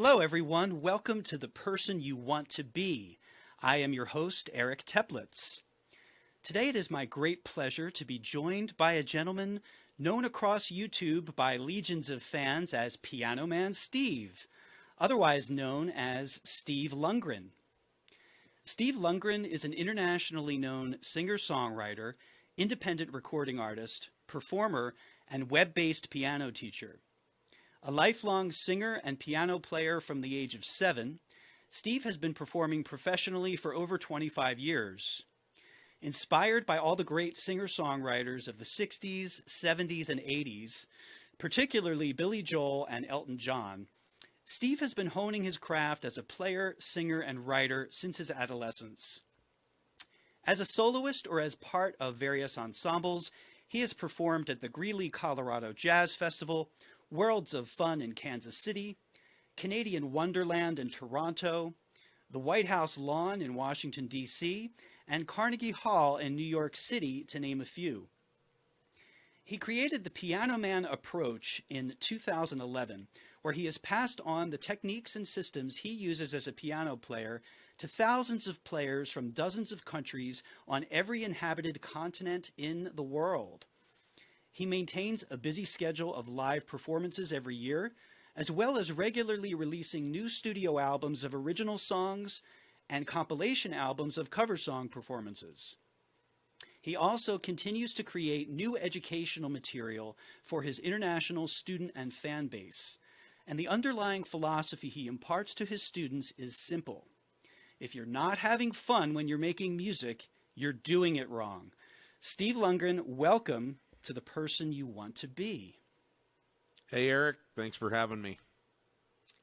Hello, everyone. Welcome to The Person You Want to Be. I am your host, Eric Teplitz. Today it is my great pleasure to be joined by a gentleman known across YouTube by legions of fans as Piano Man Steve, otherwise known as Steve Lungrin. Steve Lungrin is an internationally known singer-songwriter, independent recording artist, performer, and web-based piano teacher. A lifelong singer and piano player from the age of 7, Steve has been performing professionally for over 25 years. Inspired by all the great singer-songwriters of the 60s, 70s, and 80s, particularly Billy Joel and Elton John, Steve has been honing his craft as a player, singer, and writer since his adolescence. As a soloist or as part of various ensembles, he has performed at the Greeley, Colorado Jazz Festival, Worlds of Fun in Kansas City, Canadian Wonderland in Toronto, the White House Lawn in Washington, D.C., and Carnegie Hall in New York City, to name a few. He created the Piano Man approach in 2011, where he has passed on the techniques and systems he uses as a piano player to thousands of players from dozens of countries on every inhabited continent in the world. He maintains a busy schedule of live performances every year, as well as regularly releasing new studio albums of original songs and compilation albums of cover song performances. He also continues to create new educational material for his international student and fan base. And the underlying philosophy he imparts to his students is simple. If you're not having fun when you're making music, you're doing it wrong. Steve Lungrin, welcome to The Person You Want to Be. Hey, Eric. Thanks for having me.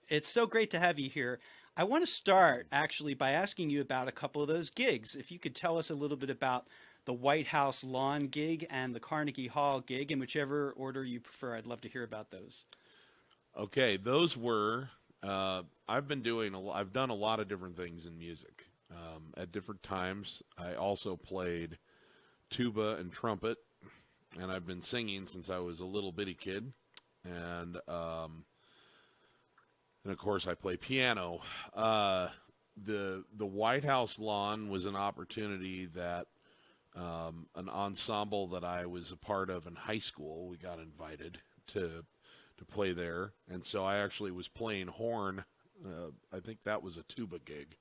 It's so great to have you here. I want to start actually by asking you about a couple of those gigs. If you could tell us a little bit about the White House Lawn gig and the Carnegie Hall gig, in whichever order you prefer. I'd love to hear about those. Okay, those were, I've done a lot of different things in music. At different times, I also played tuba and trumpet, and I've been singing since I was a little bitty kid. And of course, I play piano. The White House Lawn was an opportunity that an ensemble that I was a part of in high school, we got invited to play there. And so I actually was playing horn. I think that was a tuba gig.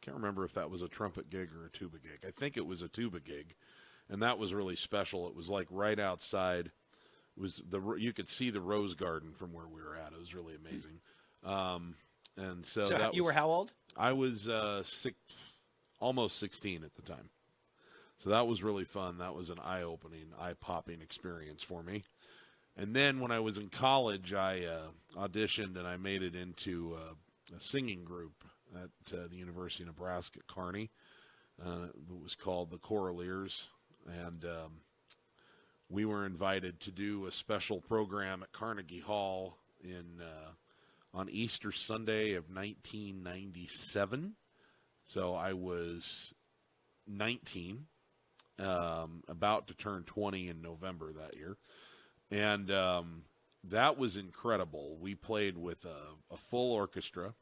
Can't remember if that was a trumpet gig or a tuba gig. I think it was a tuba gig. And that was really special. It was like right outside. You could see the Rose Garden from where we were at. It was really amazing. And so that you were how old? I was almost 16 at the time. So that was really fun. That was an eye-opening, eye-popping experience for me. And then when I was in college, I auditioned and I made it into a singing group at the University of Nebraska at Carnegie. It was called the Choraleers. And we were invited to do a special program at Carnegie Hall on Easter Sunday of 1997. So I was 19, about to turn 20 in November that year. And that was incredible. We played with a full orchestra,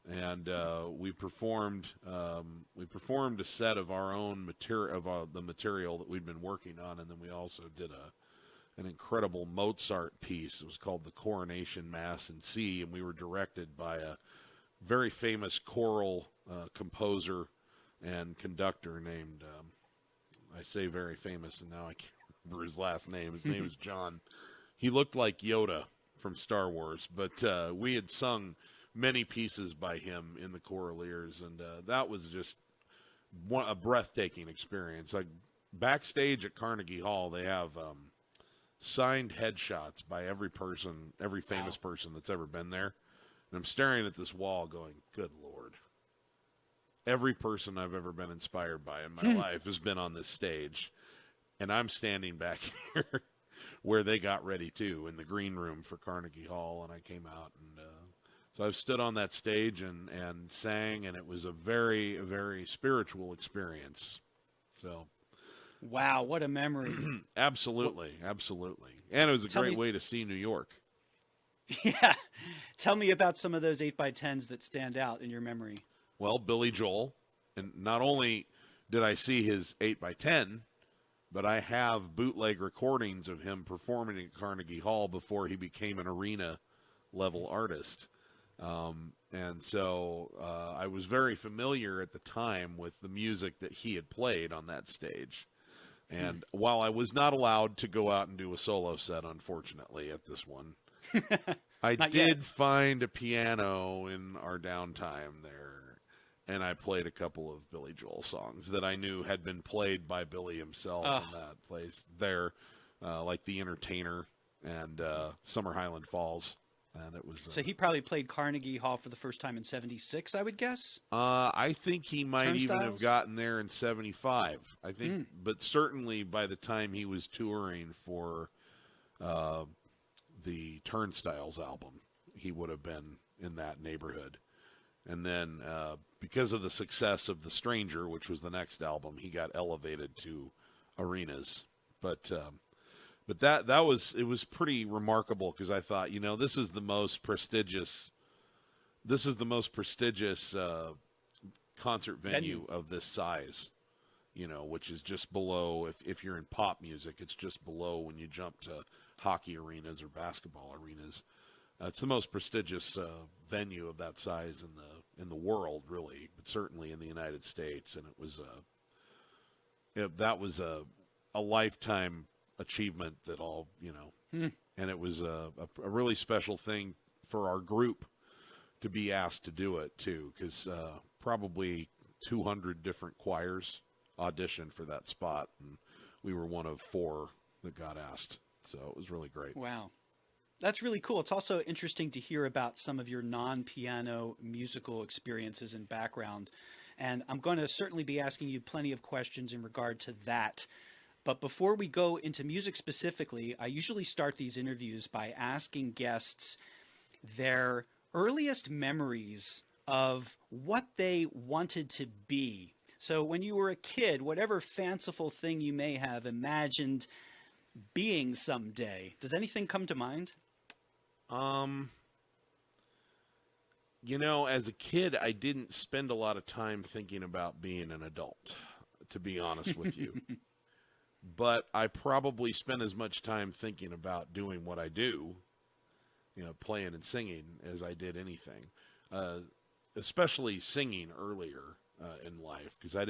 and we performed a set of our own material, the material that we'd been working on, and then we also did an incredible Mozart piece. It was called the Coronation Mass in C, and we were directed by a very famous choral composer and conductor named, I say very famous, and now I can't remember his last name. His name is John. He looked like Yoda from Star Wars, but we had sung many pieces by him in the Choraleers, and that was just a breathtaking experience. Like backstage at Carnegie Hall, they have signed headshots by every famous person that's ever been there. And I'm staring at this wall going, good Lord. Every person I've ever been inspired by in my life has been on this stage. And I'm standing back here where they got ready too, in the green room for Carnegie Hall. And I came out and so I've stood on that stage and sang, and it was a very, very spiritual experience. So, wow, what a memory. Absolutely. And it was a great way to see New York. Yeah. Tell me about some of those 8x10s that stand out in your memory. Well, Billy Joel, and not only did I see his 8x10, but I have bootleg recordings of him performing at Carnegie Hall before he became an arena level artist. And so I was very familiar at the time with the music that he had played on that stage. And while I was not allowed to go out and do a solo set, unfortunately, at this one, I Not did yet. find a piano in our downtime there, and I played a couple of Billy Joel songs that I knew had been played by Billy himself Oh, in that place there, like The Entertainer and Summer Highland Falls. And it was, so he probably played Carnegie Hall for the first time in '76, I would guess. I think he might even have Turnstiles? gotten there in '75. I think, Mm. but certainly by the time he was touring for uh, the Turnstiles album, he would have been in that neighborhood. And then because of the success of The Stranger, which was the next album, he got elevated to arenas. But that was, it was pretty remarkable because I thought, this is the most prestigious concert venue of this size, which is just below, if you're in pop music, it's just below when you jump to hockey arenas or basketball arenas. It's the most prestigious venue of that size in the world, really, but certainly in the United States. And it was that was a lifetime achievement that and it was a really special thing for our group to be asked to do it too, because probably 200 different choirs auditioned for that spot, and we were one of 4 that got asked. So it was really great. Wow. That's really cool. It's also interesting to hear about some of your non-piano musical experiences and background. And I'm going to certainly be asking you plenty of questions in regard to that. But before we go into music specifically, I usually start these interviews by asking guests their earliest memories of what they wanted to be. So when you were a kid, whatever fanciful thing you may have imagined being someday, does anything come to mind? Um, as a kid, I didn't spend a lot of time thinking about being an adult, to be honest with you. But I probably spent as much time thinking about doing what I do, playing and singing, as I did anything. Especially singing earlier in life, because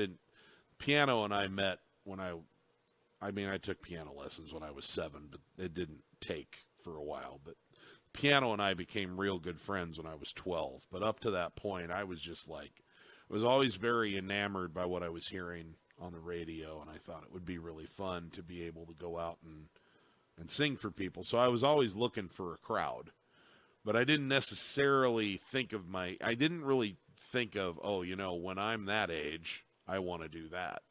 piano and I met when I took piano lessons when I was 7, but it didn't take for a while. But piano and I became real good friends when I was 12. But up to that point, I was just I was always very enamored by what I was hearing on the radio, and I thought it would be really fun to be able to go out and sing for people. So I was always looking for a crowd. But I didn't necessarily I didn't really think of, when I'm that age, I want to do that.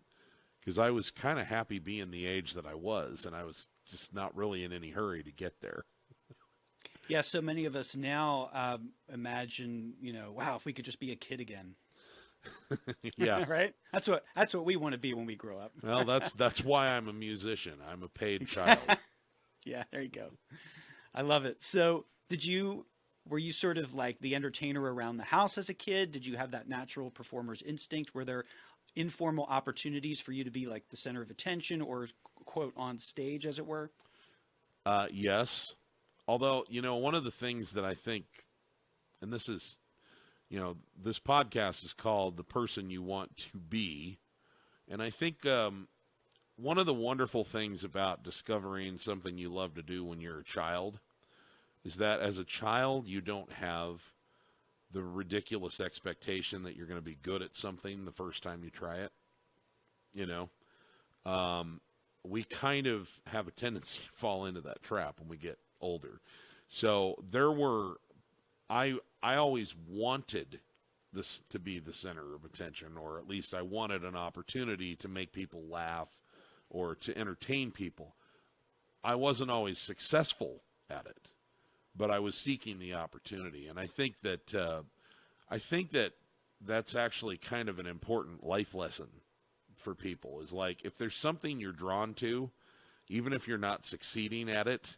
Because I was kind of happy being the age that I was, and I was just not really in any hurry to get there. Yeah, so many of us now imagine, wow, if we could just be a kid again. Yeah. Right? That's what we want to be when we grow up. Well, that's why I'm a musician. I'm a paid child. Yeah, there you go. I love it. So, were you sort of like the entertainer around the house as a kid? Did you have that natural performer's instinct? Were there informal opportunities for you to be like the center of attention or quote on stage, as it were? Yes. Although, one of the things that I think, and this is, this podcast is called The Person You Want to Be. And I think one of the wonderful things about discovering something you love to do when you're a child is that as a child, you don't have the ridiculous expectation that you're going to be good at something the first time you try it. We kind of have a tendency to fall into that trap when we get older. So I always wanted this to be the center of attention, or at least I wanted an opportunity to make people laugh or to entertain people. I wasn't always successful at it, but I was seeking the opportunity. And I think that that's actually kind of an important life lesson for people, is like, if there's something you're drawn to, even if you're not succeeding at it,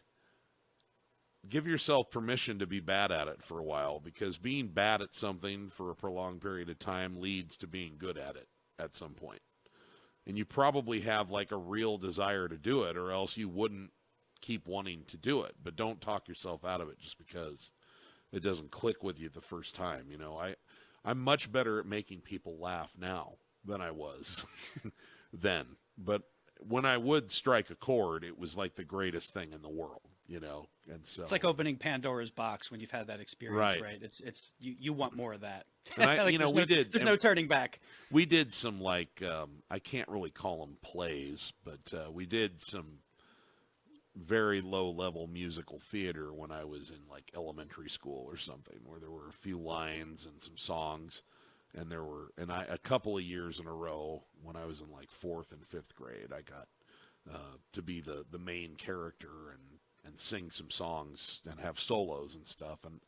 give yourself permission to be bad at it for a while, because being bad at something for a prolonged period of time leads to being good at it at some point. And you probably have like a real desire to do it, or else you wouldn't keep wanting to do it. But don't talk yourself out of it just because it doesn't click with you the first time. You know, I'm much better at making people laugh now than I was then. But when I would strike a chord, it was like the greatest thing in the world, you know. And so It's like opening Pandora's box when you've had that experience, right? It's you want more of that. And I, Like, you know, there's no turning back. We did some like I can't really call them plays, but we did some very low level musical theater when I was in like elementary school or something, where there were a few lines and some songs, and a couple of years in a row when I was in like 4th and 5th grade, I got to be the main character and sing some songs and have solos and stuff, and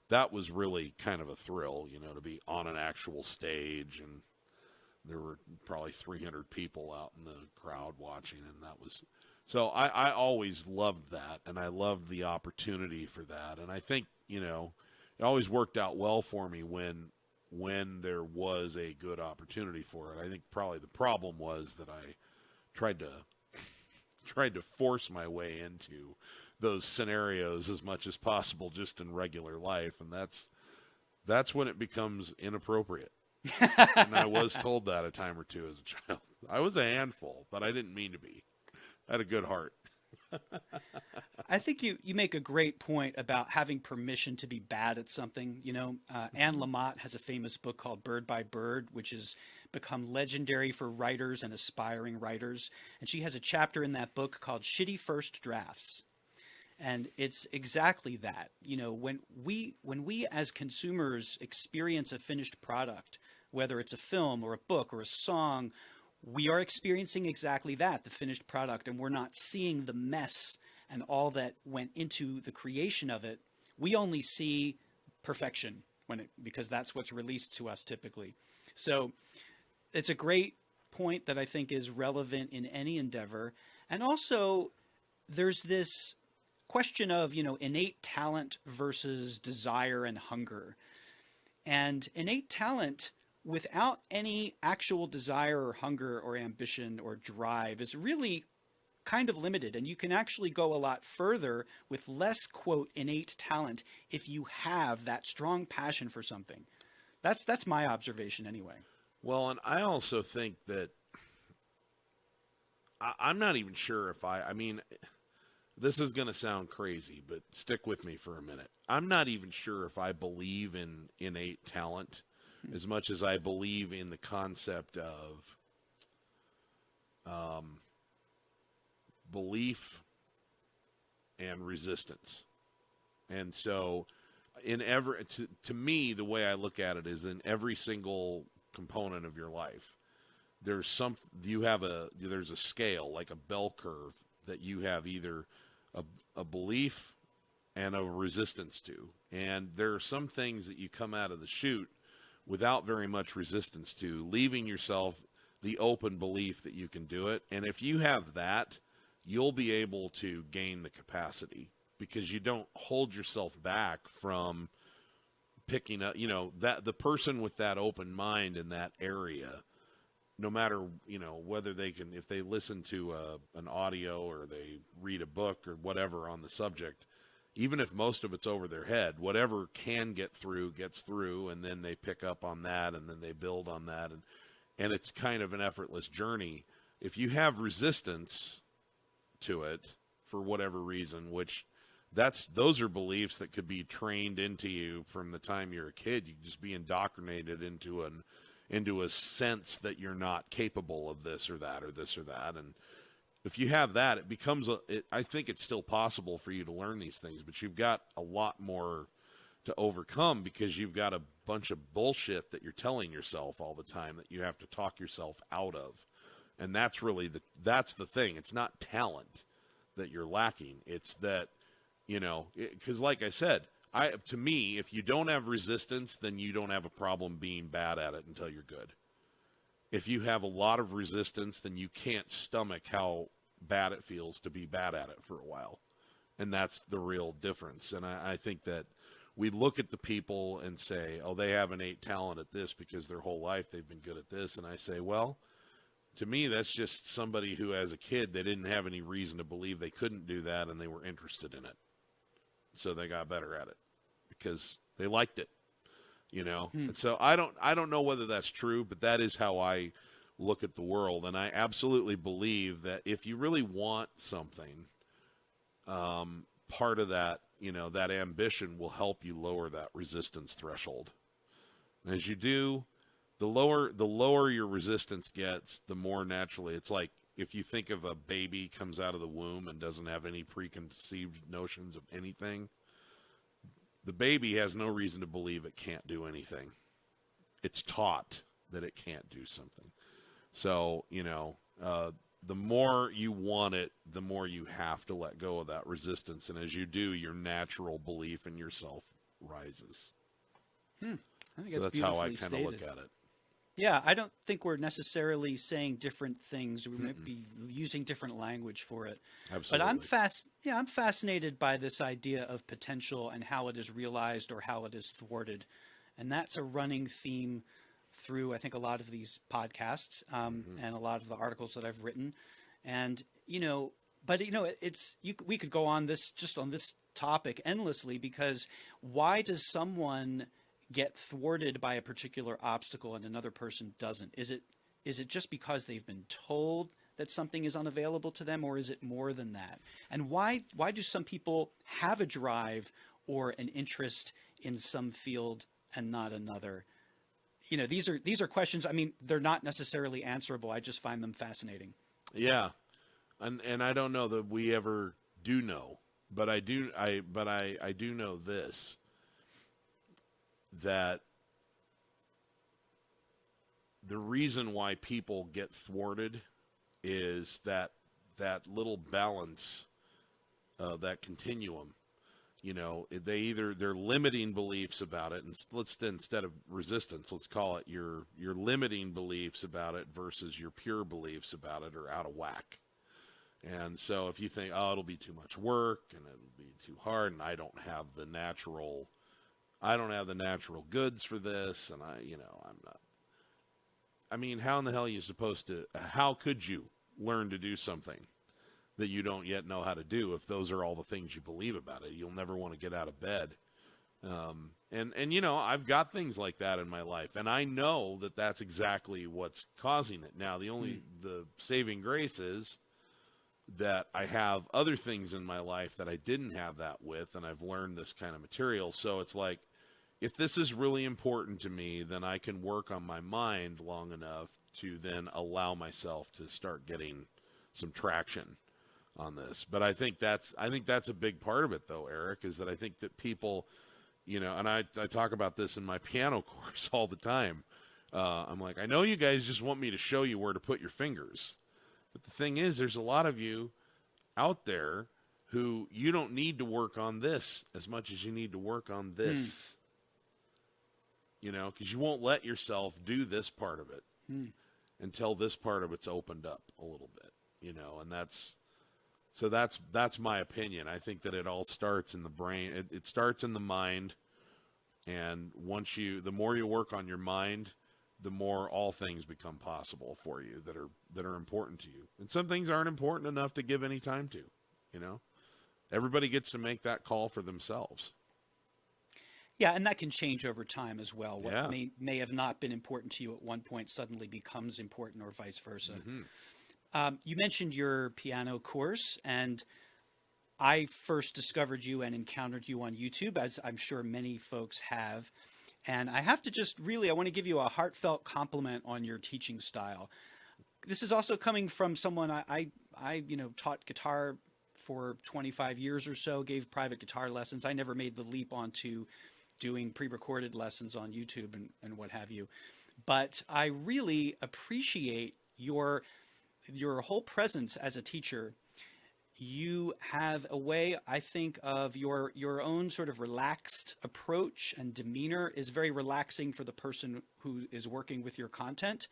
that was really kind of a thrill, you know, to be on an actual stage, and there were probably 300 people out in the crowd watching, and that was so I always loved that, and I loved the opportunity for that, and I think, you know, it always worked out well for me when there was a good opportunity for it. I think probably the problem was that I tried to force my way into those scenarios as much as possible just in regular life, and that's when it becomes inappropriate. And I was told that a time or two as a child. I was a handful, but I didn't mean to be. I had a good heart. I think you make a great point about having permission to be bad at something. You know, Anne Lamott has a famous book called Bird by Bird, which has become legendary for writers and aspiring writers. And she has a chapter in that book called Shitty First Drafts. And it's exactly that. You know, when we as consumers experience a finished product, whether it's a film or a book or a song, we are experiencing exactly that, the finished product, and we're not seeing the mess and all that went into the creation of it. We only see perfection because that's what's released to us typically. So it's a great point that I think is relevant in any endeavor. And also there's this question of, you know, innate talent versus desire and hunger. And innate talent without any actual desire or hunger or ambition or drive is really kind of limited. And you can actually go a lot further with less, quote, innate talent if you have that strong passion for something. That's my observation anyway. Well, and I also think that I'm not even sure if I mean, this is going to sound crazy, but stick with me for a minute. I'm not even sure if I believe in innate talent as much as I believe in the concept of belief and resistance. And so to me, the way I look at it is in every single component of your life, there's a scale, like a bell curve, that you have either a belief and a resistance to. And there are some things that you come out of the chute without very much resistance to, leaving yourself the open belief that you can do it. And if you have that, you'll be able to gain the capacity, because you don't hold yourself back from picking up, you know, that the person with that open mind in that area, no matter, you know, whether they can, if they listen to an audio or they read a book or whatever on the subject, even if most of it's over their head, whatever can get through gets through, and then they pick up on that, and then they build on that, and it's kind of an effortless journey. If you have resistance to it for whatever reason, which those are beliefs that could be trained into you from the time you're a kid. You can just be indoctrinated into a sense that you're not capable of this or that or this or that, and if you have that, it becomes I think it's still possible for you to learn these things, but you've got a lot more to overcome, because you've got a bunch of bullshit that you're telling yourself all the time that you have to talk yourself out of. And that's really that's the thing. It's not talent that you're lacking. It's that, you know, because like I said, to me, if you don't have resistance, then you don't have a problem being bad at it until you're good. If you have a lot of resistance, then you can't stomach how bad it feels to be bad at it for a while. And that's the real difference. And I think that we look at the people and say, oh, they have innate talent at this because their whole life they've been good at this. And I say, well, to me, that's just somebody who, as a kid, they didn't have any reason to believe they couldn't do that, and they were interested in it. So they got better at it because they liked it, you know? And so I don't know whether that's true, but that is how I look at the world. And I absolutely believe that if you really want something, part of that, you know, that ambition will help you lower that resistance threshold. And as you do, the lower your resistance gets, the more naturally, it's like if you think of a baby comes out of the womb and doesn't have any preconceived notions of anything, the baby has no reason to believe it can't do anything. It's taught that it can't do something. So, you know, the more you want it, the more you have to let go of that resistance. And as you do, your natural belief in yourself rises. I think So that's how I kind of look at it. Yeah, I don't think we're necessarily saying different things. We might be using different language for it. Absolutely. But I'm fascinated by this idea of potential and how it is realized or how it is thwarted. And that's a running theme through, I think, a lot of these podcasts and a lot of the articles that I've written. And, you know, but, you know, we could go on this topic endlessly, because why does someone get thwarted by a particular obstacle and another person doesn't? Is it just because they've been told that something is unavailable to them, or is it more than that? And why do some people have a drive or an interest in some field and not another? You know, these are questions. I mean, they're not necessarily answerable. I just find them fascinating. Yeah. And I don't know that we ever do know, but I do know this, that the reason why people get thwarted is that little balance, that continuum. You know, they're limiting beliefs about it, and instead of resistance, let's call it your limiting beliefs about it versus your pure beliefs about it are out of whack. And so if you think, oh, it'll be too much work and it'll be too hard, and I don't have the natural goods for this, and I'm not. I mean, how in the hell are you supposed to? How could you learn to do something that you don't yet know how to do if those are all the things you believe about it? You'll never want to get out of bed. And you know, I've got things like that in my life, and I know that that's exactly what's causing it. Now, the saving grace is that I have other things in my life that I didn't have that with, and I've learned this kind of material. So it's like, if this is really important to me, then I can work on my mind long enough to then allow myself to start getting some traction on this. But I think that's a big part of it, though, Eric, is that I think that people, you know, and I talk about this in my piano course all the time. I'm like, I know you guys just want me to show you where to put your fingers. But the thing is, there's a lot of you out there who you don't need to work on this as much as you need to work on this. You know, because you won't let yourself do this part of it until this part of it's opened up a little bit, you know, and that's my opinion. I think that it all starts in the brain. It starts in the mind. And the more you work on your mind, the more all things become possible for you that are important to you. And some things aren't important enough to give any time to, you know. Everybody gets to make that call for themselves. Yeah, and that can change over time as well. What Yeah. may have not been important to you at one point suddenly becomes important, or vice versa. You mentioned your piano course, and I first discovered you and encountered you on YouTube, as I'm sure many folks have. And I have to I want to give you a heartfelt compliment on your teaching style. This is also coming from someone I taught guitar for 25 years or so, gave private guitar lessons. I never made the leap onto doing pre-recorded lessons on YouTube and what have you. But I really appreciate your whole presence as a teacher. You have a way, I think, of your own sort of relaxed approach and demeanor is very relaxing for the person who is working with your content.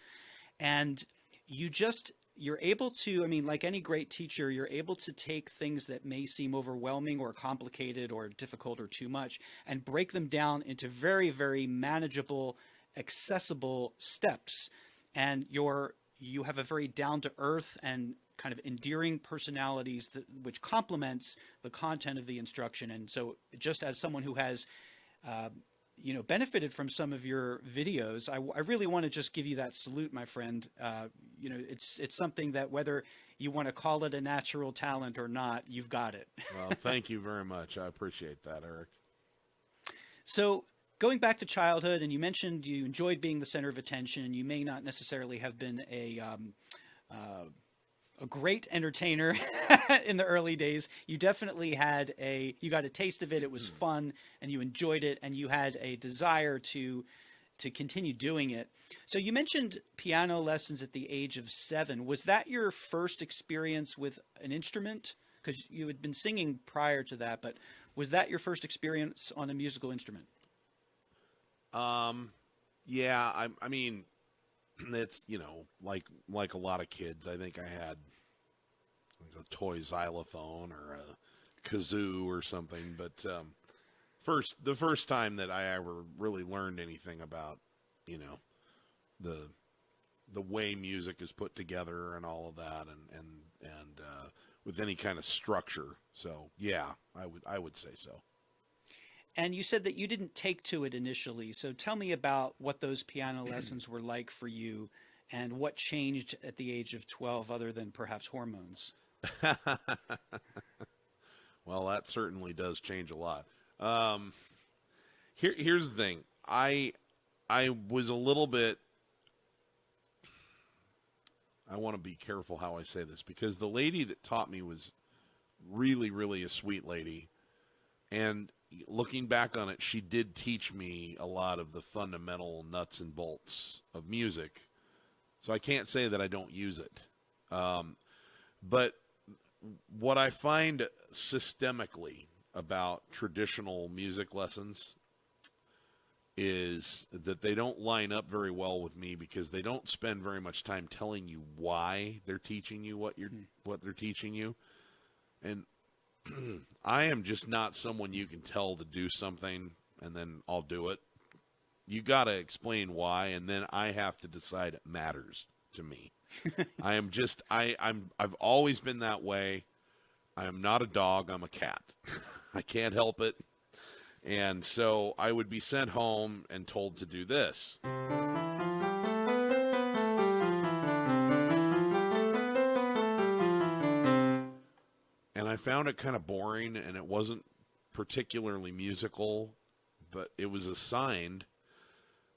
And you just you're able to, I mean, like any great teacher, you're able to take things that may seem overwhelming or complicated or difficult or too much and break them down into very, very manageable, accessible steps. And you have a very down to earth and kind of endearing personalities which complements the content of the instruction. And so, just as someone who has benefited from some of your videos, I really want to just give you that salute, my friend. It's something that, whether you want to call it a natural talent or not, you've got it. Well, thank you very much. I appreciate that, Eric. So going back to childhood, and you mentioned you enjoyed being the center of attention. You may not necessarily have been a great entertainer in the early days. You definitely you got a taste of it. It was fun and you enjoyed it and you had a desire to continue doing it. So you mentioned piano lessons at the age of 7. Was that your first experience with an instrument? Because you had been singing prior to that, but was that your first experience on a musical instrument? Yeah, I mean, it's, like a lot of kids, I think I had like a toy xylophone or a kazoo or something. But the first time that I ever really learned anything about, the way music is put together and all of that, and with any kind of structure. So yeah, I would say so. And you said that you didn't take to it initially. So tell me about what those piano lessons were like for you and what changed at the age of 12 other than perhaps hormones. Well, that certainly does change a lot. Here's the thing. I was a little bit, I want to be careful how I say this, because the lady that taught me was really, really a sweet lady. And looking back on it, she did teach me a lot of the fundamental nuts and bolts of music. So I can't say that I don't use it. But what I find systemically about traditional music lessons is that they don't line up very well with me, because they don't spend very much time telling you why they're teaching you what they're teaching you. And I am just not someone you can tell to do something and then I'll do it. You got to explain why, and then I have to decide it matters to me. I've always been that way. I am not a dog, I'm a cat. I can't help it. And so I would be sent home and told to do this. And I found it kind of boring, and it wasn't particularly musical, but it was assigned.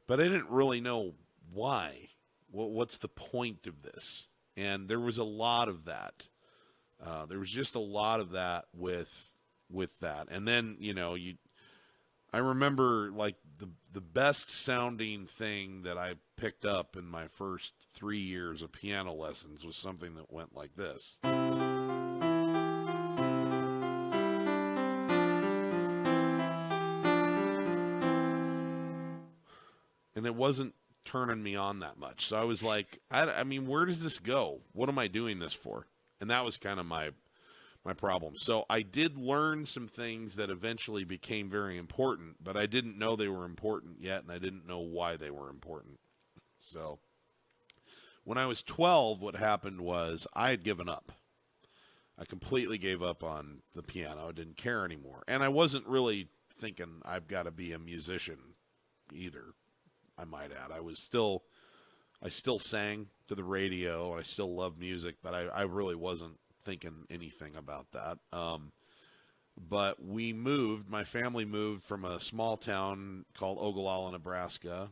But I didn't really know why. What's the point of this? And there was a lot of that. There was just a lot of that with that. And then, I remember like the best sounding thing that I picked up in my first 3 years of piano lessons was something that went like this. And it wasn't turning me on that much. So I was like, I mean, where does this go? What am I doing this for? And that was kind of my problem. So I did learn some things that eventually became very important, but I didn't know they were important yet, and I didn't know why they were important. So when I was 12, what happened was I had given up. I completely gave up on the piano. I didn't care anymore. And I wasn't really thinking I've got to be a musician either, I might add. I still sang to the radio, and I still loved music, but I really wasn't thinking anything about that. But my family moved from a small town called Ogallala, Nebraska,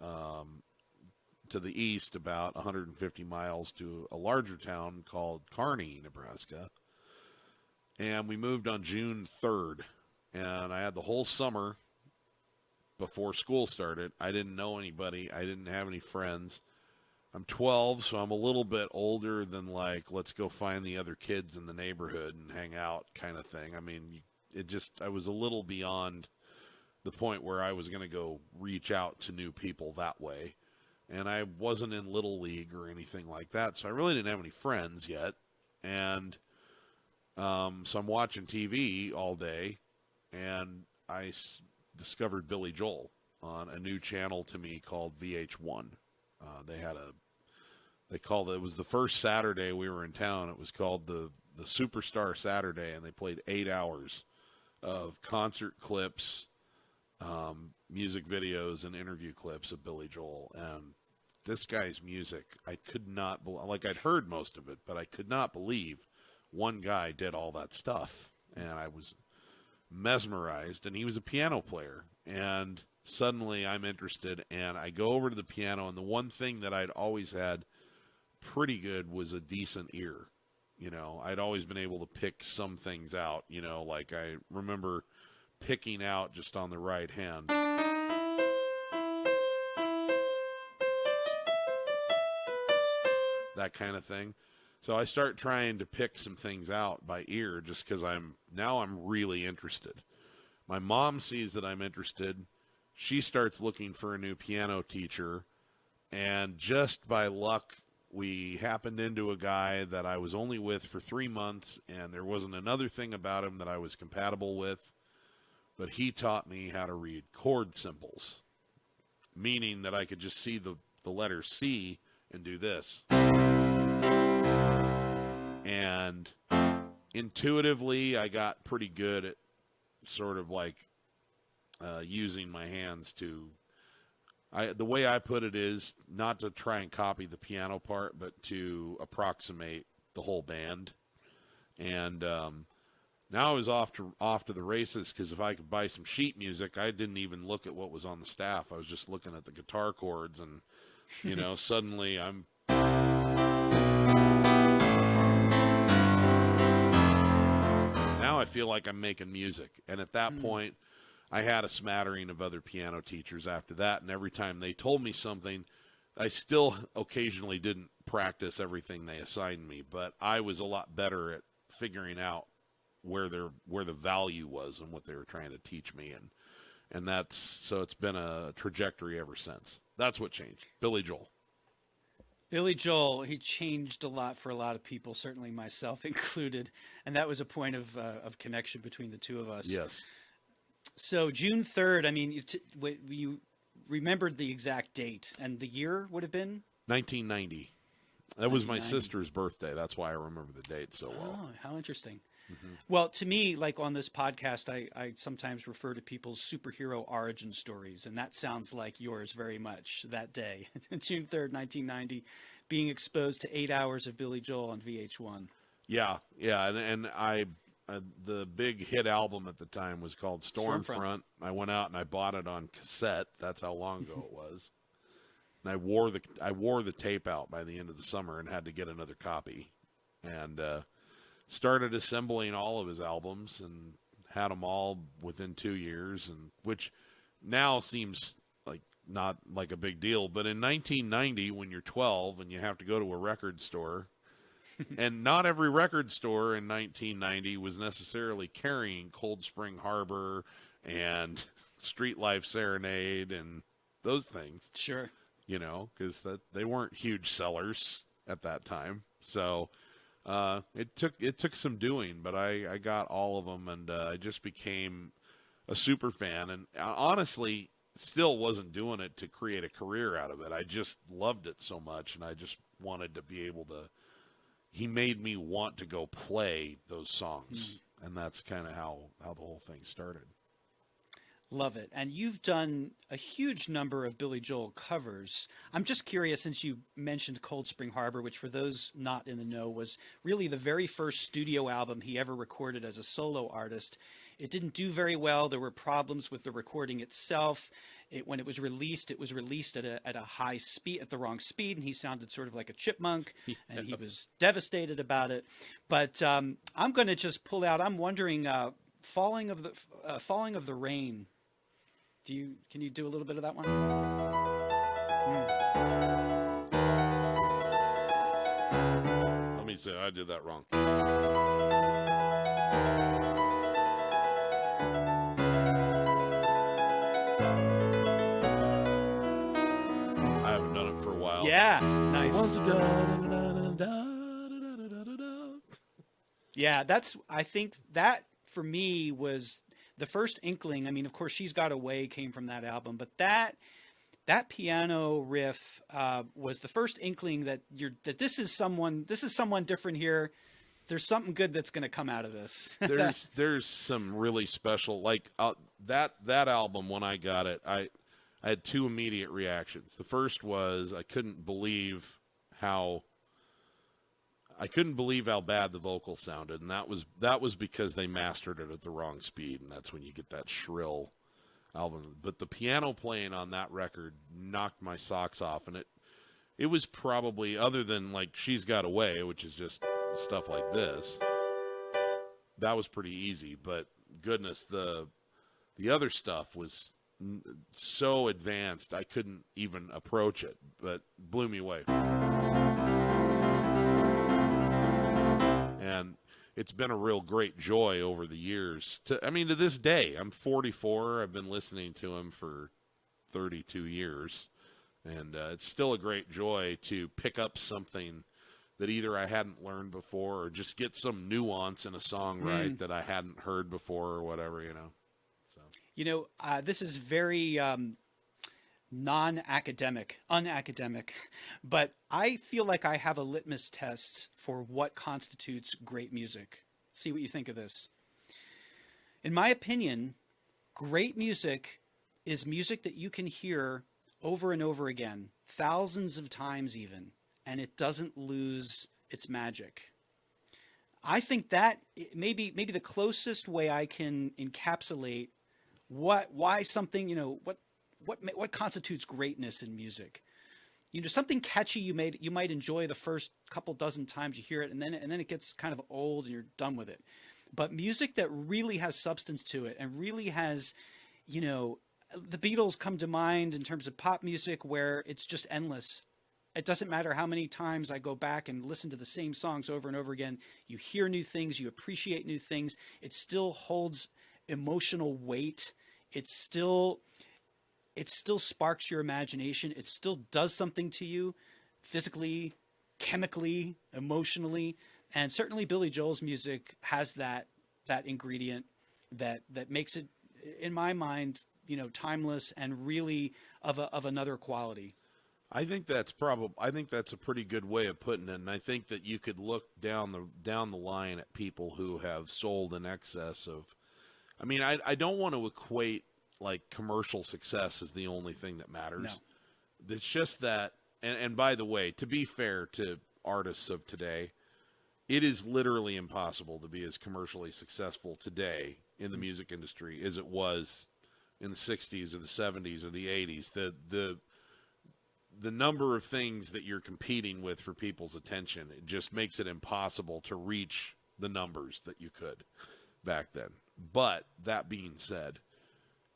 to the east about 150 miles to a larger town called Carnegie, Nebraska. And we moved on June 3rd, and I had the whole summer before school started. I didn't know anybody. I didn't have any friends. I'm 12, so I'm a little bit older than like, let's go find the other kids in the neighborhood and hang out kind of thing. I mean, I was a little beyond the point where I was going to go reach out to new people that way. and I wasn't in Little League or anything like that, so I really didn't have any friends yet. And so I'm watching TV all day, and I discovered Billy Joel on a new channel to me called VH1. It was the first Saturday we were in town. It was called the Superstar Saturday, and they played 8 hours of concert clips, music videos, and interview clips of Billy Joel. And this guy's music, I could not, like, I'd heard most of it, but I could not believe one guy did all that stuff. And I was mesmerized, and he was a piano player. And suddenly I'm interested, and I go over to the piano, and the one thing that I'd always had pretty good was a decent ear. I'd always been able to pick some things out, like I remember picking out just on the right hand. That kind of thing. So I start trying to pick some things out by ear just because I'm really interested. My mom sees that I'm interested. She starts looking for a new piano teacher, and just by luck, we happened into a guy that I was only with for 3 months, and there wasn't another thing about him that I was compatible with, but he taught me how to read chord symbols, meaning that I could just see the letter C and do this. And intuitively, I got pretty good at sort of like using my hands to, the way I put it is not to try and copy the piano part, but to approximate the whole band. And now I was off to the races, because if I could buy some sheet music, I didn't even look at what was on the staff. I was just looking at the guitar chords, and suddenly I'm now I feel like I'm making music. And at that point, I had a smattering of other piano teachers after that, and every time they told me something, I still occasionally didn't practice everything they assigned me, but I was a lot better at figuring out where the value was and what they were trying to teach me, and so it's been a trajectory ever since. That's what changed. Billy Joel. Billy Joel, he changed a lot for a lot of people, certainly myself included, and that was a point of connection between the two of us. Yes. So June 3rd, I mean, you remembered the exact date, and the year would have been? 1990. That was my sister's birthday. That's why I remember the date so well. Oh, how interesting. Mm-hmm. Well, to me, like on this podcast, I sometimes refer to people's superhero origin stories, and that sounds like yours very much that day, June 3rd, 1990, being exposed to 8 hours of Billy Joel on VH1. Yeah, and I the big hit album at the time was called Stormfront. I went out and I bought it on cassette. That's how long ago it was. And I wore the tape out by the end of the summer and had to get another copy. And started assembling all of his albums and had them all within 2 years, and which now seems like not like a big deal. But in 1990, when you're 12 and you have to go to a record store, and not every record store in 1990 was necessarily carrying Cold Spring Harbor and Street Life Serenade and those things. Sure. Because they weren't huge sellers at that time. So it took some doing, but I got all of them, and I just became a super fan. And honestly, still wasn't doing it to create a career out of it. I just loved it so much, and I just wanted to be able to. He made me want to go play those songs, and that's kind of how the whole thing started. Love it. And you've done a huge number of Billy Joel covers. I'm just curious, since you mentioned Cold Spring Harbor, which for those not in the know was really the very first studio album he ever recorded as a solo artist. It didn't do very well. There were problems with the recording itself. When it was released at a high speed, at the wrong speed, and he sounded sort of like a chipmunk, and he was devastated about it. But I'm going to just pull out. I'm wondering, Falling of the Rain. Can you do a little bit of that one? Let me say I did that wrong. I haven't done it for album. Yeah, nice. Once a da-da-da-da-da-da-da-da-da-da. Yeah, I think that for me was the first inkling. I mean, of course, She's Got Away came from that album, but that piano riff was the first inkling that this is someone different here. There's something good that's going to come out of this. There's some really special, like that album. When I got it, I had two immediate reactions. The first was I couldn't believe how bad the vocals sounded, and that was because they mastered it at the wrong speed, and that's when you get that shrill album. But the piano playing on that record knocked my socks off, and it was probably, other than like She's Got Away, which is just stuff like this, that was pretty easy. But goodness, the other stuff was so advanced I couldn't even approach it, but blew me away. And it's been a real great joy over the years. To this day, I'm 44. I've been listening to him for 32 years. And it's still a great joy to pick up something that either I hadn't learned before or just get some nuance in a song right that I hadn't heard before or whatever, So. This is very unacademic, but I feel like I have a litmus test for what constitutes great music. See what you think of this. In my opinion, great music is music that you can hear over and over again, thousands of times even, and it doesn't lose its magic. I think that maybe the closest way I can encapsulate why something, what constitutes greatness in music. Something catchy you might enjoy the first couple dozen times you hear it, and then it gets kind of old and you're done with it. But music that really has substance to it and really has, the Beatles come to mind in terms of pop music, where it's just endless. It doesn't matter how many times I go back and listen to the same songs over and over again. You hear new things, you appreciate new things. It still holds emotional weight. It still sparks your imagination. It still does something to you physically, chemically, emotionally. And certainly Billy Joel's music has that ingredient that makes it, in my mind, timeless and really of another quality. I think that's a pretty good way of putting it, and I think that you could look down the line at people who have sold in excess of. I don't want to equate like commercial success as the only thing that matters. No. It's just that, and by the way, to be fair to artists of today, it is literally impossible to be as commercially successful today in the music industry as it was in the 60s or the 70s or the 80s. The number of things that you're competing with for people's attention, it just makes it impossible to reach the numbers that you could back then. But that being said,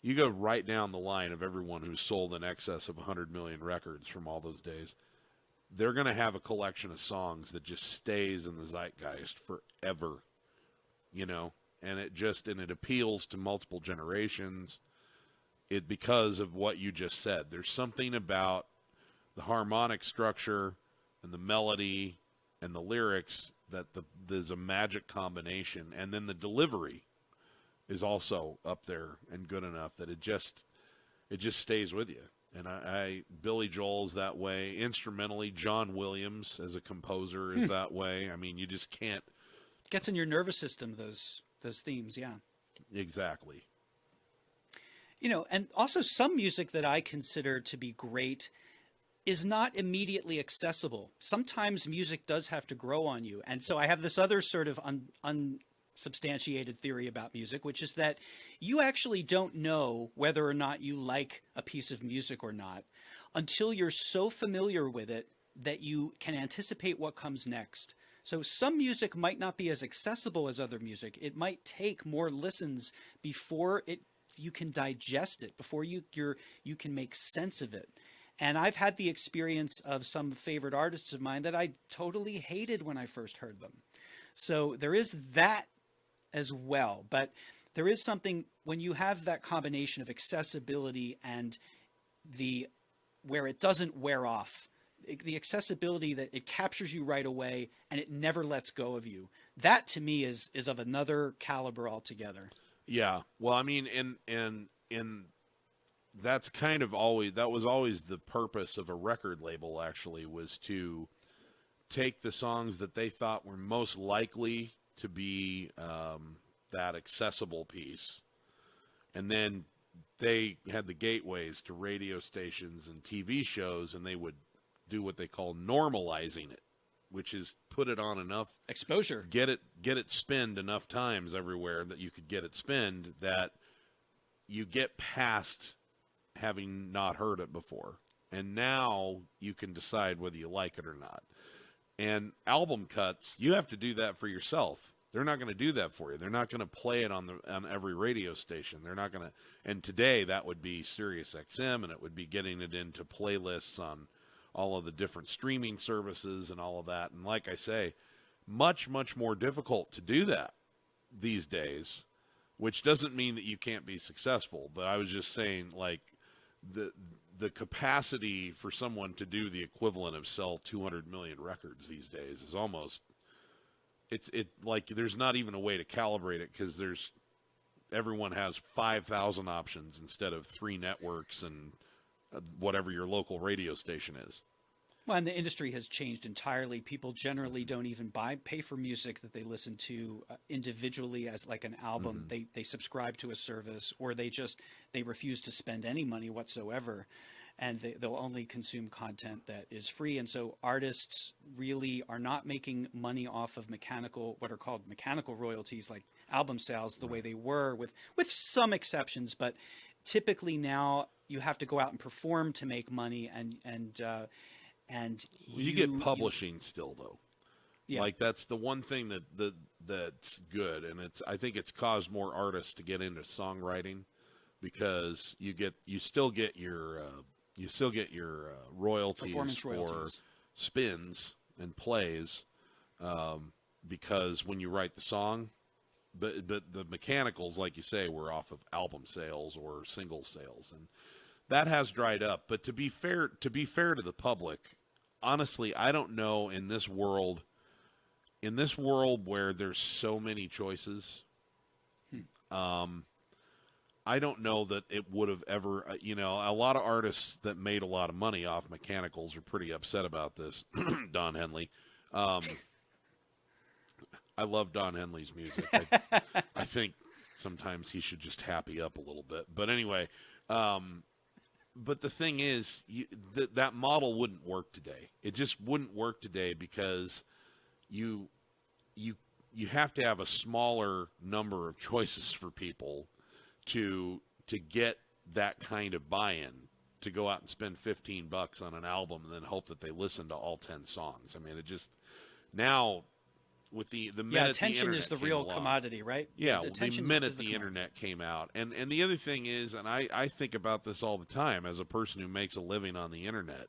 you go right down the line of everyone who's sold in excess of 100 million records from all those days. They're going to have a collection of songs that just stays in the zeitgeist forever, and it appeals to multiple generations. Because of what you just said. There's something about the harmonic structure and the melody and the lyrics that there's a magic combination, and then the delivery is also up there and good enough that it just stays with you. And Billy Joel's that way. Instrumentally, John Williams as a composer is that way. You just can't. Gets in your nervous system, those themes, yeah. Exactly. And also some music that I consider to be great is not immediately accessible. Sometimes music does have to grow on you. And so I have this other sort of unsubstantiated theory about music, which is that you actually don't know whether or not you like a piece of music or not until you're so familiar with it that you can anticipate what comes next. So some music might not be as accessible as other music. It might take more listens before you can digest it, before you can make sense of it. And I've had the experience of some favorite artists of mine that I totally hated when I first heard them. So there is that as well. But there is something when you have that combination of accessibility and where it doesn't wear off. the accessibility that it captures you right away and it never lets go of you. That to me is of another caliber altogether. Yeah. Well, I mean, and that's kind of always, that was always the purpose of a record label, actually, was to take the songs that they thought were most likely to be that accessible piece, and then they had the gateways to radio stations and TV shows, and they would do what they call normalizing it, which is put it on enough Exposure. get it spinned enough times everywhere that you could get it spinned, that you get past having not heard it before, and now you can decide whether you like it or not. And album cuts, you have to do that for yourself. They're not going to do that for you. They're not going to play it on every radio station. They're not going to. And today that would be Sirius XM, and it would be getting it into playlists on all of the different streaming services and all of that. And like I say, much, much more difficult to do that these days, which doesn't mean that you can't be successful. But I was just saying, like, the capacity for someone to do the equivalent of sell 200 million records these days is almost, it's like there's not even a way to calibrate it, because everyone has 5,000 options instead of 3 networks and whatever your local radio station is. Well, and the industry has changed entirely. People generally don't even pay for music that they listen to individually as like an album. Mm-hmm. They subscribe to a service, or they refuse to spend any money whatsoever, and they'll only consume content that is free. And so artists really are not making money off of what are called mechanical royalties, like album sales, the way they were, with some exceptions. But typically now you have to go out and perform to make money, and you get publishing still, though. Yeah. Like, that's the one thing that's good, and I think it's caused more artists to get into songwriting, because you still get your royalties Performance for royalties. spins and plays, because when you write the song, but the mechanicals, like you say, were off of album sales or single sales, and that has dried up. But to be fair to the public, honestly, I don't know, in this world where there's so many choices, I don't know that it would have ever, a lot of artists that made a lot of money off mechanicals are pretty upset about this. Don Henley. I love Don Henley's music. I think sometimes he should just happy up a little bit. But anyway, but the thing is, that model wouldn't work today. It just wouldn't work today, because you have to have a smaller number of choices for people to get that kind of buy-in, to go out and spend $15 on an album and then hope that they listen to all 10 songs. I mean, it just, now with the minute attention the is the internet real came along, commodity, right? yeah, Attention the minute is the internet came out. And the other thing is, and I think about this all the time as a person who makes a living on the internet,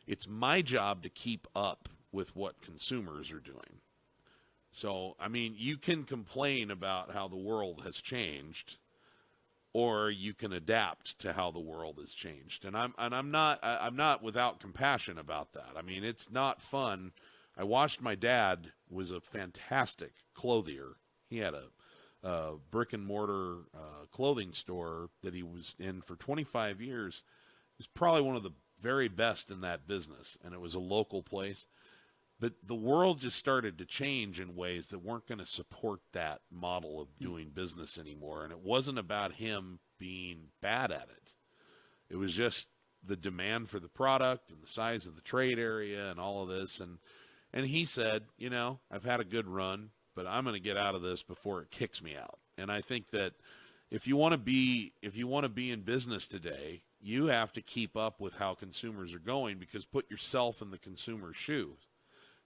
it's my job to keep up with what consumers are doing. So, I mean, you can complain about how the world has changed, or you can adapt to how the world has changed. And I'm not without compassion about that. I mean, it's not fun. I watched my dad was a fantastic clothier. He had a brick and mortar clothing store that he was in for 25 years. He was probably one of the very best in that business, and it was a local place. But the world just started to change in ways that weren't going to support that model of doing business anymore. And it wasn't about him being bad at it. It was just the demand for the product and the size of the trade area and all of this. And he said, I've had a good run, but I'm going to get out of this before it kicks me out. And I think that if you want to be in business today, you have to keep up with how consumers are going, because put yourself in the consumer's shoes.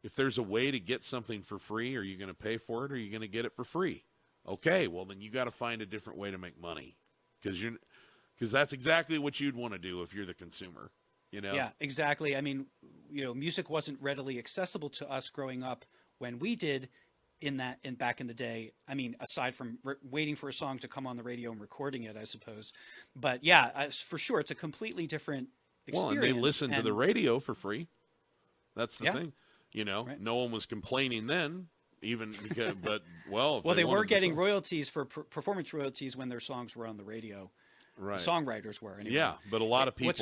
If there's a way to get something for free, are you going to pay for it, or are you going to get it for free? Okay, well, then you got to find a different way to make money, because that's exactly what you'd want to do if you're the consumer. Yeah, exactly. I mean, music wasn't readily accessible to us growing up when we did back in the day. I mean, aside from waiting for a song to come on the radio and recording it, I suppose. But yeah, for sure, it's a completely different experience. Well, and they listen to the radio for free. That's the Yeah. thing. You know, Right. no one was complaining then, even because, but well, if Well, they were wanted to getting sell- royalties for performance royalties when their songs were on the radio. The right. songwriters were anyway. Yeah, but a lot of What's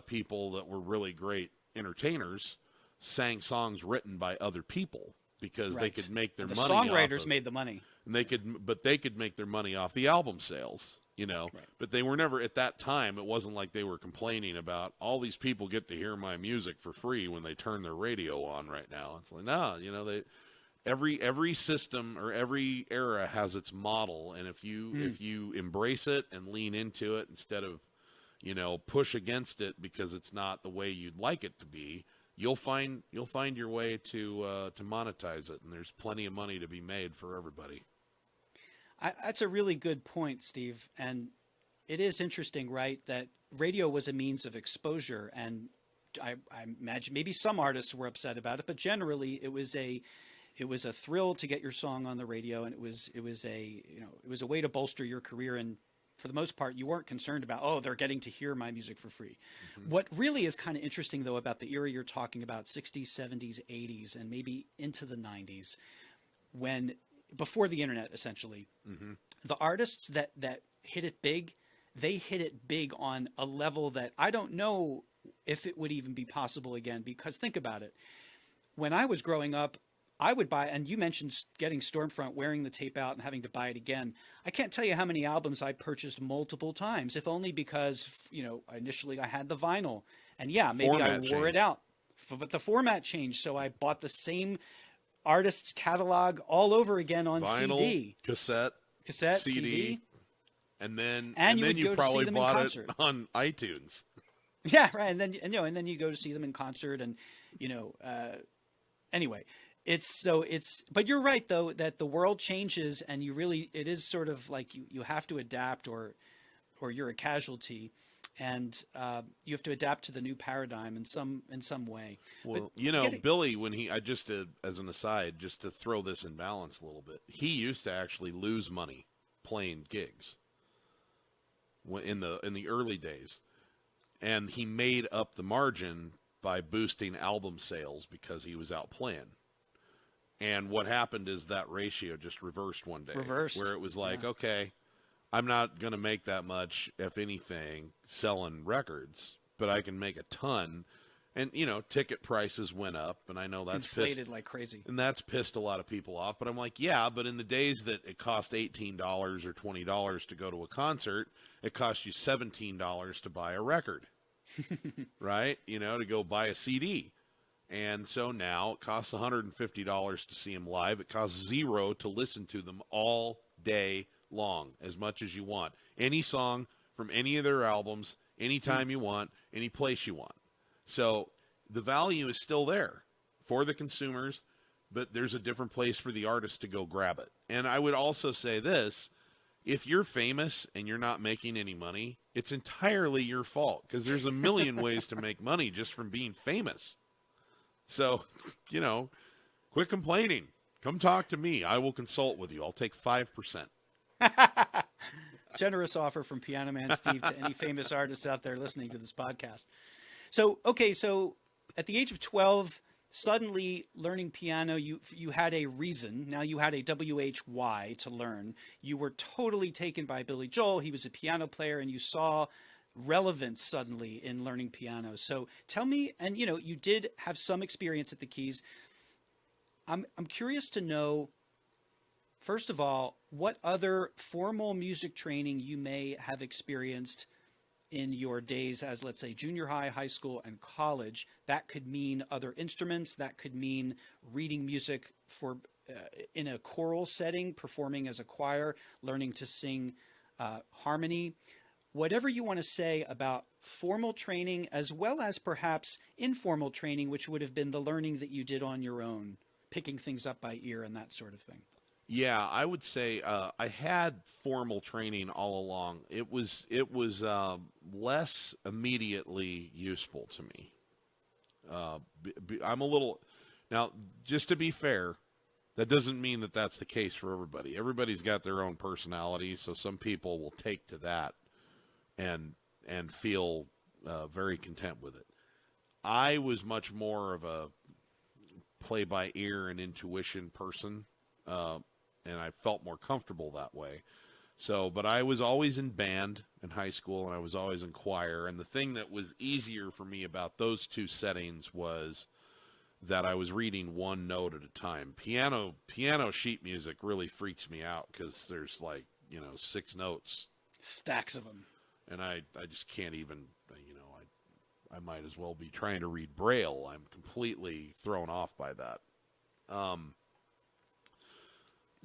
people that were really great entertainers sang songs written by other people because they right? could make their The money off songwriters of, made the money. and they could make their money off the album sales, you know. Right. But they were never at that time. It wasn't like they were complaining about all these people get to hear my music for free when they turn their radio on right now. It's like, no, you know, every system or every era has its model, and if you embrace it and lean into it instead of, you know, push against it because it's not the way you'd like it to be, you'll find your way to monetize it, and there's plenty of money to be made for everybody. That's a really good point, Steve. And it is interesting, right, that radio was a means of exposure. And I imagine maybe some artists were upset about it, but generally it was a thrill to get your song on the radio, and it was a way to bolster your career. And for the most part, you weren't concerned about, oh, they're getting to hear my music for free. Mm-hmm. What really is kind of interesting, though, about the era you're talking about, 60s, 70s, 80s, and maybe into the 90s, before the internet, essentially, the artists that hit it big, they hit it big on a level that I don't know if it would even be possible again. Because think about it. When I was growing up, I would buy, and you mentioned getting Stormfront, wearing the tape out and having to buy it again. I can't tell you how many albums I purchased multiple times, if only because, you know, initially I had the vinyl. And yeah, maybe Format I wore it out, but the format changed. So I bought the same artist's catalog all over again on Vinyl, CD. cassette, CD. and then you you probably bought it concert. on iTunes. Yeah, right. And then you go to see them in concert, and anyway, but you're right though, that the world changes, and it is sort of like you have to adapt, or you're a casualty, and you have to adapt to the new paradigm in some way. Well, But Billy, as an aside, just to throw this in balance a little bit, he used to actually lose money playing gigs in the early days, and he made up the margin by boosting album sales because he was out playing. And what happened is that ratio just reversed one day, where it was like, okay, I'm not going to make that much, if anything, selling records, but I can make a ton. And, ticket prices went up, and I know that's inflated like crazy. And that's pissed a lot of people off. But I'm like, yeah, but in the days that it cost $18 or $20 to go to a concert, it cost you $17 to buy a record, right? To go buy a CD. And so now it costs $150 to see them live. It costs $0 to listen to them all day long, as much as you want. Any song from any of their albums, anytime you want, any place you want. So the value is still there for the consumers, but there's a different place for the artist to go grab it. And I would also say this: if you're famous and you're not making any money, it's entirely your fault, because there's a million ways to make money just from being famous. So, quit complaining. Come talk to me. I will consult with you. I'll take 5%. Generous offer from Piano Man Steve to any famous artists out there listening to this podcast. So at the age of 12, suddenly learning piano, you had a reason. Now you had a WHY to learn. You were totally taken by Billy Joel. He was a piano player, and you saw relevance suddenly in learning piano. So tell me, and you did have some experience at the Keys. I'm curious to know, first of all, what other formal music training you may have experienced in your days as, let's say, junior high, high school, and college. That could mean other instruments. That could mean reading music for in a choral setting, performing as a choir, learning to sing harmony. Whatever you want to say about formal training, as well as perhaps informal training, which would have been the learning that you did on your own, picking things up by ear and that sort of thing. Yeah, I would say I had formal training all along. It was less immediately useful to me. I'm a little now. Just to be fair, that doesn't mean that that's the case for everybody. Everybody's got their own personality, so some people will take to that and feel very content with it. I was much more of a play by ear and intuition person, and I felt more comfortable that way. So, but I was always in band in high school, and I was always in choir. And the thing that was easier for me about those two settings was that I was reading one note at a time. Piano sheet music really freaks me out because there's like, 6 notes. Stacks of them. And I just can't even, I might as well be trying to read Braille. I'm completely thrown off by that.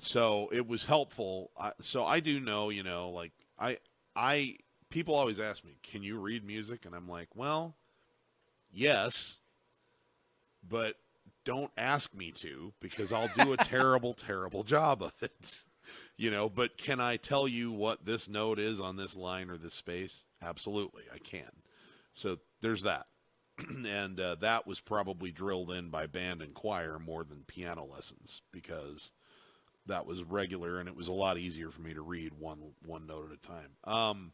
So it was helpful. So I do know, like people always ask me, can you read music? And I'm like, well, yes, but don't ask me to, because I'll do a terrible, terrible job of it. But can I tell you what this note is on this line or this space? Absolutely, I can. So there's that. And that was probably drilled in by band and choir more than piano lessons, because that was regular and it was a lot easier for me to read one note at a time.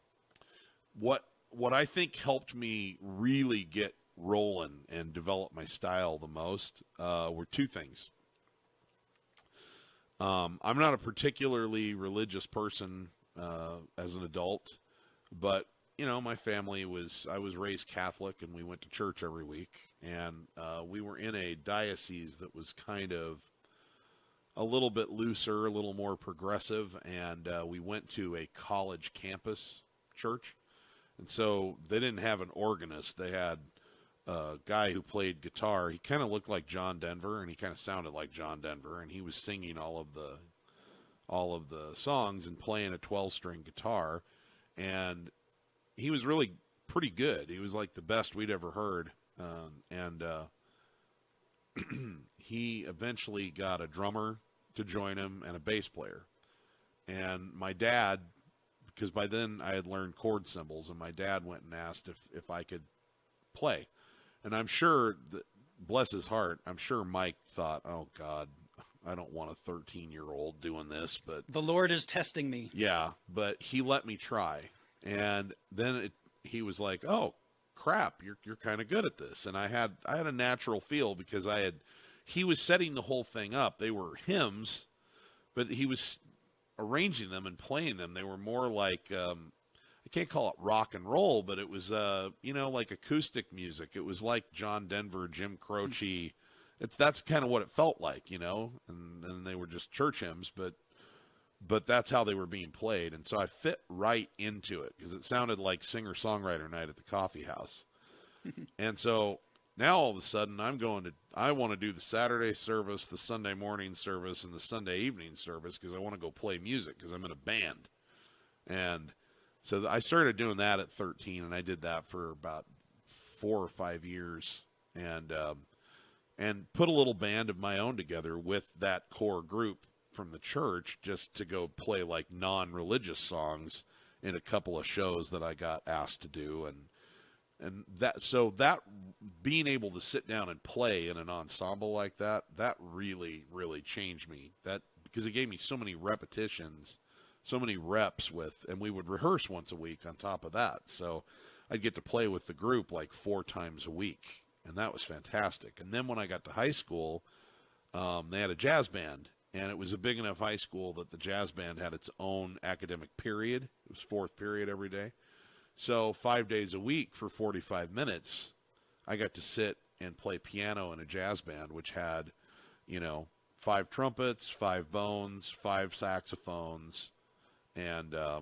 What I think helped me really get rolling and develop my style the most were two things. I'm not a particularly religious person as an adult, but my family I was raised Catholic, and we went to church every week, and we were in a diocese that was kind of a little bit looser, a little more progressive, and we went to a college campus church, and so they didn't have an organist. They had a guy who played guitar. He kind of looked like John Denver, and he kind of sounded like John Denver, and he was singing all of the songs and playing a 12-string guitar, and he was really pretty good. He was like the best we'd ever heard, and he eventually got a drummer to join him and a bass player. And my dad, because by then I had learned chord symbols, and my dad went and asked if I could play. And I'm sure that, bless his heart, I'm sure Mike thought, oh God, I don't want a 13-year-old doing this, but the Lord is testing me. Yeah, but he let me try. And then he was like, oh crap, you're kind of good at this. And I had a natural feel, because he was setting the whole thing up. They were hymns, but he was arranging them and playing them. They were more like, I can't call it rock and roll, but it was, like acoustic music. It was like John Denver, Jim Croce. That's kind of what it felt like, and they were just church hymns, but that's how they were being played. And so I fit right into it, because it sounded like singer-songwriter night at the coffee house. And so now all of a sudden I want to do the Saturday service, the Sunday morning service, and the Sunday evening service, because I want to go play music, because I'm in a band. And so I started doing that at 13, and I did that for about 4 or 5 years, and put a little band of my own together with that core group from the church, just to go play like non-religious songs in a couple of shows that I got asked to do. And that being able to sit down and play in an ensemble like that really, really changed me. That, because it gave me so many repetitions, so many reps and we would rehearse once a week on top of that. So I'd get to play with the group like 4 times a week, and that was fantastic. And then when I got to high school, they had a jazz band, and it was a big enough high school that the jazz band had its own academic period. It was 4th period every day. So 5 days a week for 45 minutes, I got to sit and play piano in a jazz band, which had, 5 trumpets, 5 bones, 5 saxophones, and a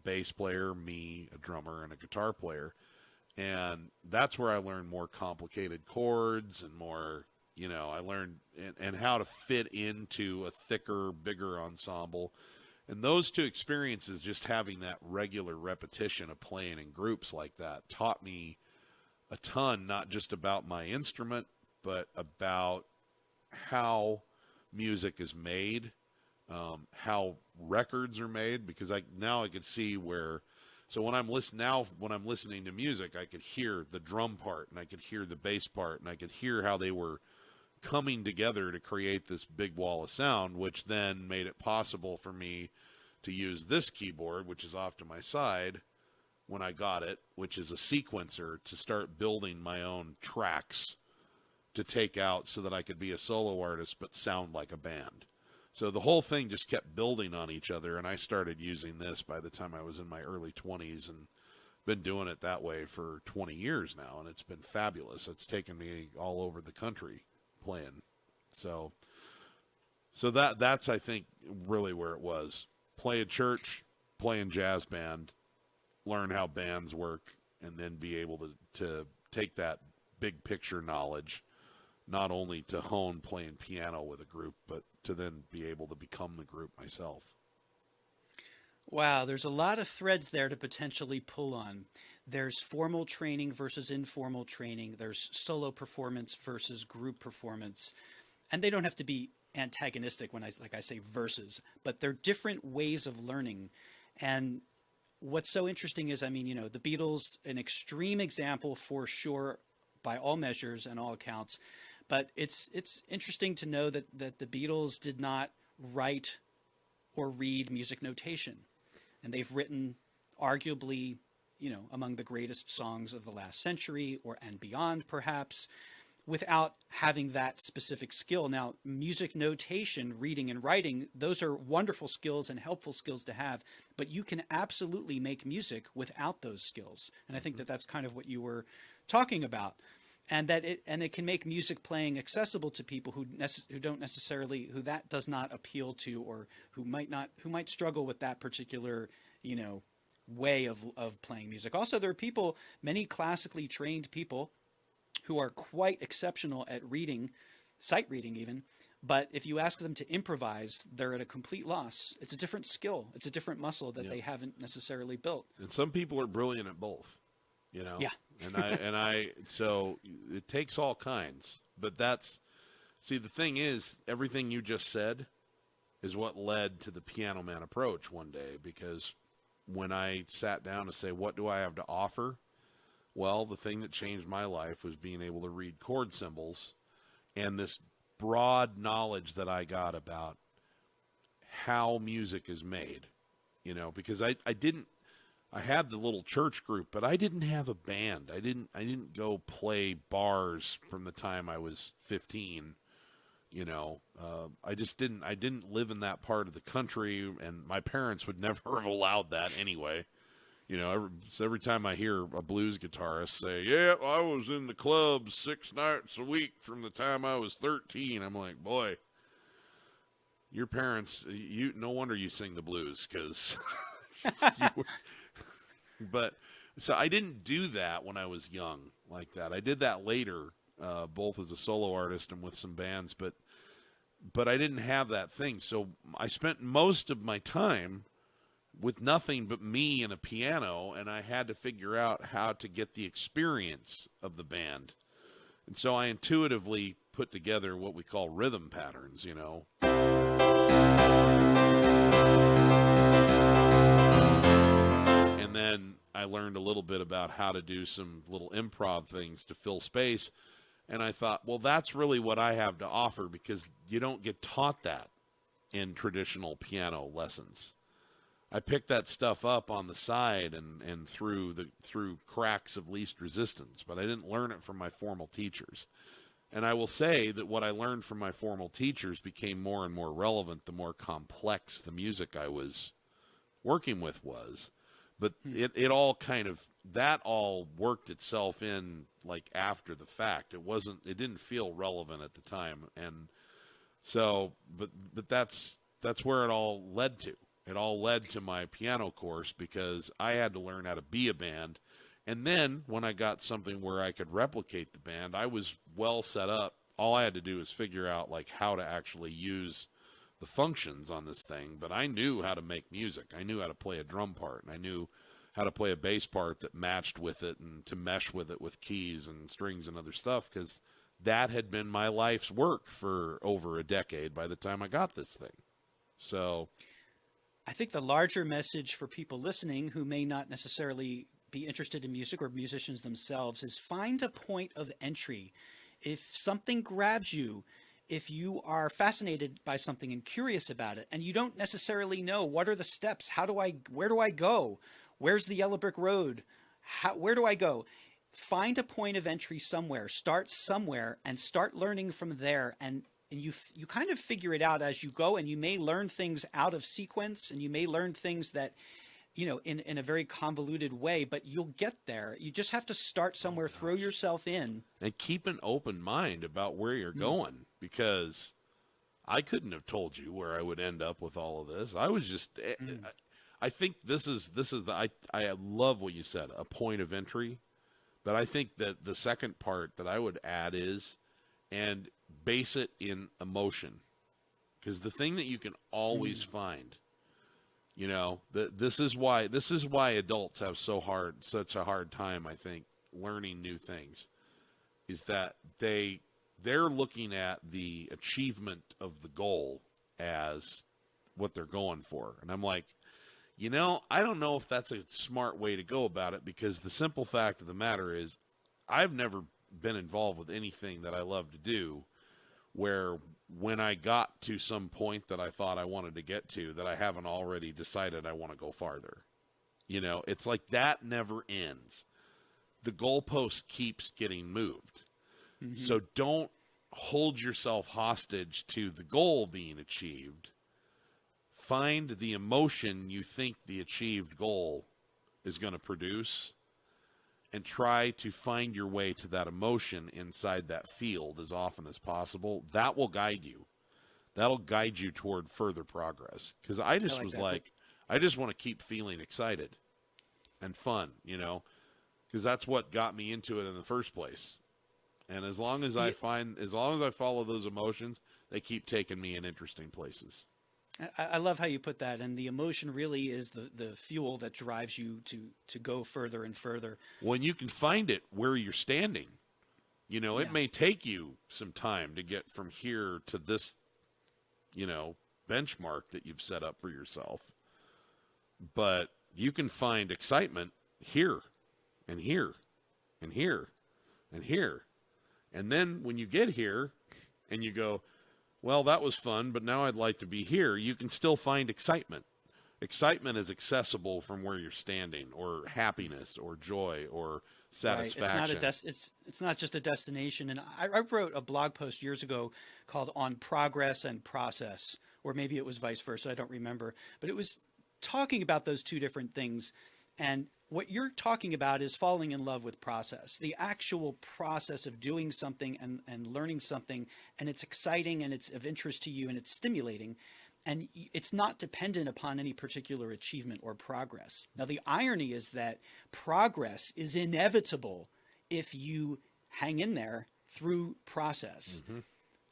bass player, me, a drummer, and a guitar player. And that's where I learned more complicated chords and more, I learned and how to fit into a thicker, bigger ensemble. And those two experiences, just having that regular repetition of playing in groups like that, taught me a ton, not just about my instrument, but about how music is made, how records are made, because now I could see where. So when I'm listening to music, I could hear the drum part, and I could hear the bass part, and I could hear how they were coming together to create this big wall of sound, which then made it possible for me to use this keyboard, which is off to my side when I got it, which is a sequencer, to start building my own tracks to take out so that I could be a solo artist but sound like a band. So the whole thing just kept building on each other, and I started using this by the time I was in my early 20s and been doing it that way for 20 years now, and it's been fabulous. It's taken me all over the country playing. So that's, I think, really where it was. Play a church, play in jazz band, learn how bands work, and then be able to take that big picture knowledge, not only to hone playing piano with a group, but to then be able to become the group myself. Wow, there's a lot of threads there to potentially pull on. There's formal training versus informal training. There's solo performance versus group performance. And they don't have to be antagonistic when I say versus, but they're different ways of learning. And what's so interesting is, I mean, the Beatles, an extreme example for sure by all measures and all accounts. But it's interesting to know that the Beatles did not write or read music notation. And they've written arguably, among the greatest songs of the last century and beyond, perhaps, without having that specific skill. Now, music notation, reading and writing, those are wonderful skills and helpful skills to have, but you can absolutely make music without those skills. And I think that that's kind of what you were talking about. And it can make music playing accessible to people who that does not appeal to, or who might struggle with that particular, way of playing music. Also, there are many classically trained people who are quite exceptional at reading, sight reading even, but if you ask them to improvise, they're at a complete loss. It's a different skill. It's a different muscle that they haven't necessarily built. And some people are brilliant at both, Yeah. So it takes all kinds, but the thing is, everything you just said is what led to the Piano Man approach one day, because when I sat down to say, what do I have to offer? Well, the thing that changed my life was being able to read chord symbols and this broad knowledge that I got about how music is made, because I had the little church group, but I didn't have a band. I didn't go play bars from the time I was 15. I didn't live in that part of the country, and my parents would never have allowed that anyway. Every time I hear a blues guitarist say, yeah, I was in the club 6 nights a week from the time I was 13, I'm like, boy, your parents, no wonder you sing the blues, because But so I didn't do that when I was young like that. I did that later, both as a solo artist and with some bands, but I didn't have that thing. So I spent most of my time with nothing but me and a piano, and I had to figure out how to get the experience of the band. And so I intuitively put together what we call rhythm patterns, And then I learned a little bit about how to do some little improv things to fill space. And I thought, well, that's really what I have to offer, because you don't get taught that in traditional piano lessons. I picked that stuff up on the side and through cracks of least resistance, but I didn't learn it from my formal teachers. And I will say that what I learned from my formal teachers became more and more relevant the more complex the music I was working with was. But it all that all worked itself in like after the fact. It didn't feel relevant at the time. And so, but that's where it all led to. It all led to my piano course, because I had to learn how to be a band. And then when I got something where I could replicate the band, I was well set up. All I had to do was figure out like how to actually use the functions on this thing. But I knew how to make music. I knew how to play a drum part, and I knew how to play a bass part that matched with it and to mesh with it with keys and strings and other stuff, because that had been my life's work for over a decade by the time I got this thing. So I think the larger message for people listening who may not necessarily be interested in music, or musicians themselves, is find a point of entry. If something grabs you, if you are fascinated by something and curious about it, and you don't necessarily know what are the steps, where do I go? Where's the yellow brick road? Where do I go? find a point of entry somewhere, start somewhere, and start learning from there. And you kind of figure it out as you go, and you may learn things out of sequence, and you may learn things that, in a very convoluted way, but you'll get there. You just have to start somewhere, throw yourself in. And keep an open mind about where you're going, because I couldn't have told you where I would end up with all of this. I was just, I think this is I love what you said, a point of entry. But I think that the second part that I would add is, and base it in emotion. Because the thing that you can always find, this is why adults have such a hard time, I think, learning new things, is that they're looking at the achievement of the goal as what they're going for. And I'm like, I don't know if that's a smart way to go about it, because the simple fact of the matter is I've never been involved with anything that I love to do where when I got to some point that I thought I wanted to get to, that I haven't already decided I want to go farther. It's like that never ends. The goalpost keeps getting moved. Mm-hmm. So don't hold yourself hostage to the goal being achieved. Find the emotion you think the achieved goal is going to produce, and try to find your way to that emotion inside that field as often as possible. That will guide you. That'll guide you toward further progress. Because I just I just want to keep feeling excited and fun, because that's what got me into it in the first place. And as long as I follow those emotions, they keep taking me in interesting places. I love how you put that, and the emotion really is the fuel that drives you to go further and further. When you can find it where you're standing, it may take you some time to get from here to this, benchmark that you've set up for yourself. But you can find excitement here and here and here and here. And then when you get here and you go, well, that was fun, but now I'd like to be here, you can still find excitement. Excitement is accessible from where you're standing, or happiness, or joy, or satisfaction. Right. It's not just a destination. And I wrote a blog post years ago called On Progress and Process, or maybe it was vice versa, I don't remember. But it was talking about those two different things. And what you're talking about is falling in love with process, the actual process of doing something and learning something, and it's exciting and it's of interest to you and it's stimulating, and it's not dependent upon any particular achievement or progress. Now, the irony is that progress is inevitable if you hang in there through process. Mm-hmm.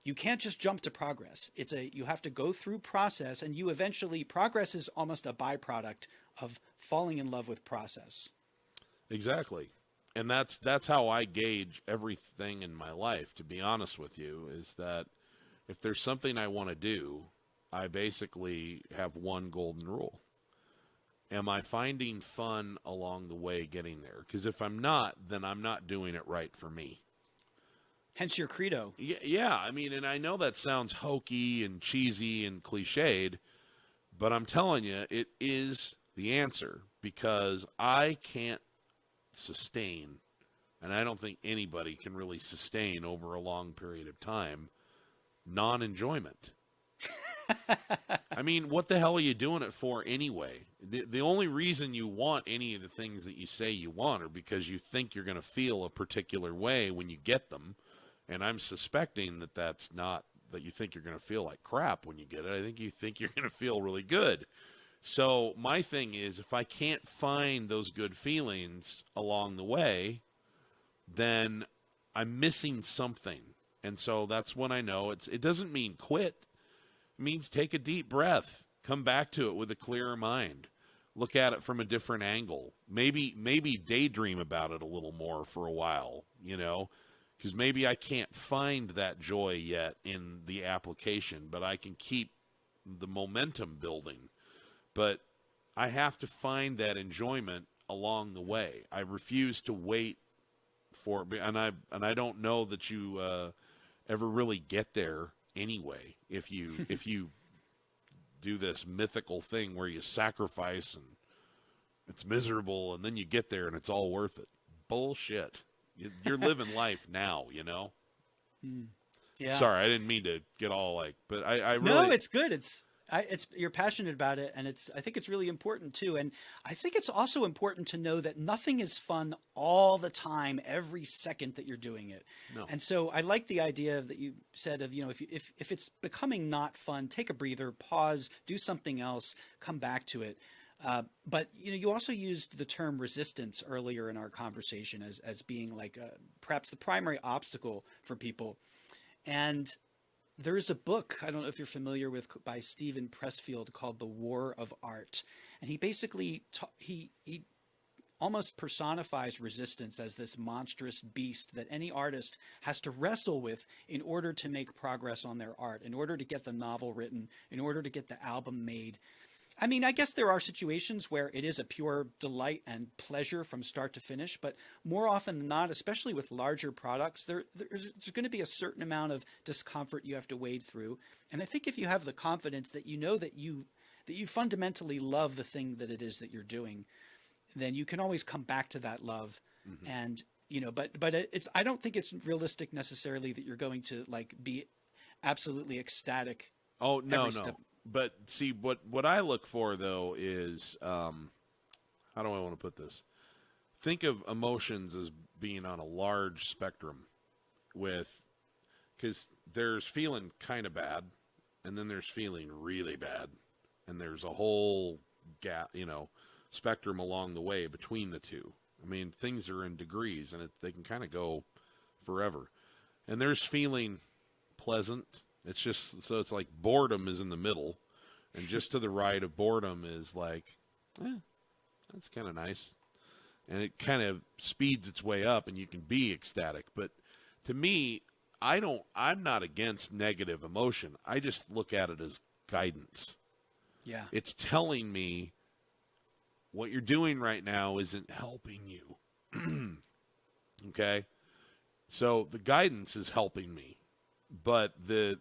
You can't just jump to progress. You have to go through process, and progress is almost a byproduct of falling in love with process. Exactly. And that's how I gauge everything in my life, to be honest with you, is that if there's something I want to do, I basically have one golden rule. Am I finding fun along the way getting there? Because if I'm not, then I'm not doing it right for me. Hence your credo. Yeah. I mean, and I know that sounds hokey and cheesy and cliched, but I'm telling you, it is the answer, because I can't sustain, and I don't think anybody can really sustain over a long period of time, non-enjoyment. I mean, what the hell are you doing it for anyway? The only reason you want any of the things that you say you want are because you think you're going to feel a particular way when you get them. And I'm suspecting that that's not that you think you're going to feel like crap when you get it. I think you think you're going to feel really good. So my thing is, if I can't find those good feelings along the way, then I'm missing something. And so that's when I know it doesn't mean quit. It means take a deep breath, come back to it with a clearer mind, look at it from a different angle, maybe daydream about it a little more for a while, because maybe I can't find that joy yet in the application, but I can keep the momentum building. But I have to find that enjoyment along the way. I refuse to wait for it, and I don't know that you ever really get there anyway. If you do this mythical thing where you sacrifice and it's miserable, and then you get there and it's all worth it. Bullshit. You're living life now, you know? Yeah. Sorry, I didn't mean to get all like, but I No, really, it's good. It's you're passionate about it, and I think it's really important too. And I think it's also important to know that nothing is fun all the time, every second that you're doing it. no. And so I like the idea that you said of, if it's becoming not fun, take a breather, pause, do something else, come back to it. But you also used the term resistance earlier in our conversation as being like perhaps the primary obstacle for people. And there is a book, I don't know if you're familiar with, by Stephen Pressfield, called The War of Art. And he basically, he almost personifies resistance as this monstrous beast that any artist has to wrestle with in order to make progress on their art, in order to get the novel written, in order to get the album made. I mean, I guess there are situations where it is a pure delight and pleasure from start to finish, but more often than not, especially with larger products, there's going to be a certain amount of discomfort you have to wade through. And I think if you have the confidence that you know that you fundamentally love the thing that it is that you're doing, then you can always come back to that love. Mm-hmm. And but it's, I don't think it's realistic necessarily that you're going to like be absolutely ecstatic. Oh, no, every no. step. But see, what I look for, though, is how do I want to put this? Think of emotions as being on a large spectrum because there's feeling kind of bad, and then there's feeling really bad, and there's a whole spectrum along the way between the two. I mean, things are in degrees, and they can kind of go forever. And there's feeling pleasant. It's just, so it's like boredom is in the middle, and just to the right of boredom is like, that's kind of nice. And it kind of speeds its way up, and you can be ecstatic. But to me, I'm not against negative emotion. I just look at it as guidance. Yeah. It's telling me what you're doing right now isn't helping you. Okay? So the guidance is helping me. But the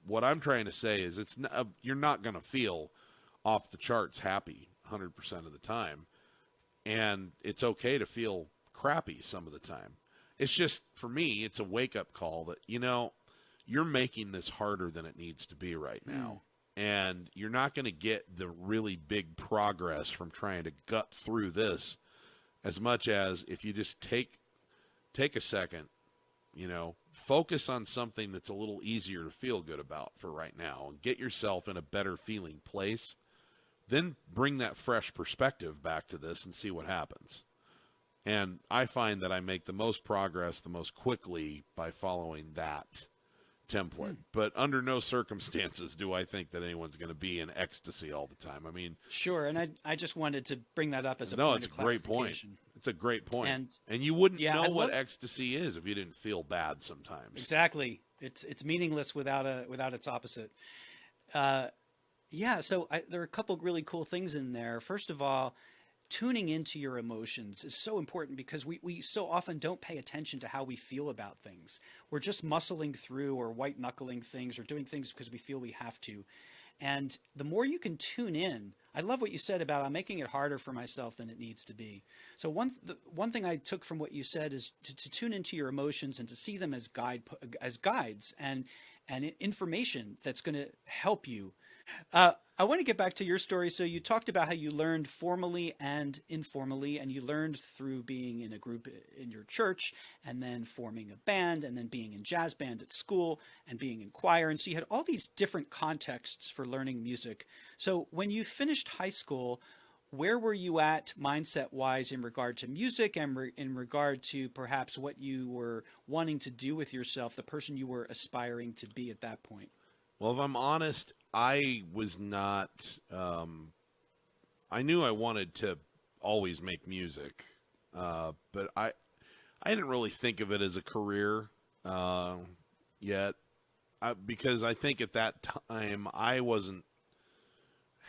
what I'm trying to say is you're not going to feel off the charts happy 100% of the time, and it's okay to feel crappy some of the time. It's just, for me, it's a wake up call that you're making this harder than it needs to be right now, and you're not going to get the really big progress from trying to gut through this as much as if you just take a second, focus on something that's a little easier to feel good about for right now and get yourself in a better feeling place. Then bring that fresh perspective back to this and see what happens. And I find that I make the most progress the most quickly by following that template. But under no circumstances do I think that anyone's going to be in ecstasy all the time. I mean, Sure, and I just wanted to bring that up as a no, point it's of a great point. clarification. It's a great point. And you wouldn't yeah, know what ecstasy is if you didn't feel bad sometimes. Exactly. It's meaningless without its opposite. Yeah, so there are a couple really cool things in there. First of all, tuning into your emotions is so important because we so often don't pay attention to how we feel about things. We're just muscling through or white knuckling things or doing things because we feel we have to. And the more you can tune in, I love what you said about I'm making it harder for myself than it needs to be. So one thing I took from what you said is to tune into your emotions and to see them as guides and information that's going to help you. I want to get back to your story. So you talked about how you learned formally and informally, and you learned through being in a group in your church, and then forming a band, and then being in jazz band at school, and being in choir. And so you had all these different contexts for learning music. So when you finished high school, where were you at mindset-wise in regard to music and in regard to perhaps what you were wanting to do with yourself, the person you were aspiring to be at that point? Well, if I'm honest, I was not. I knew I wanted to always make music, but I didn't really think of it as a career yet, because I think at that time I wasn't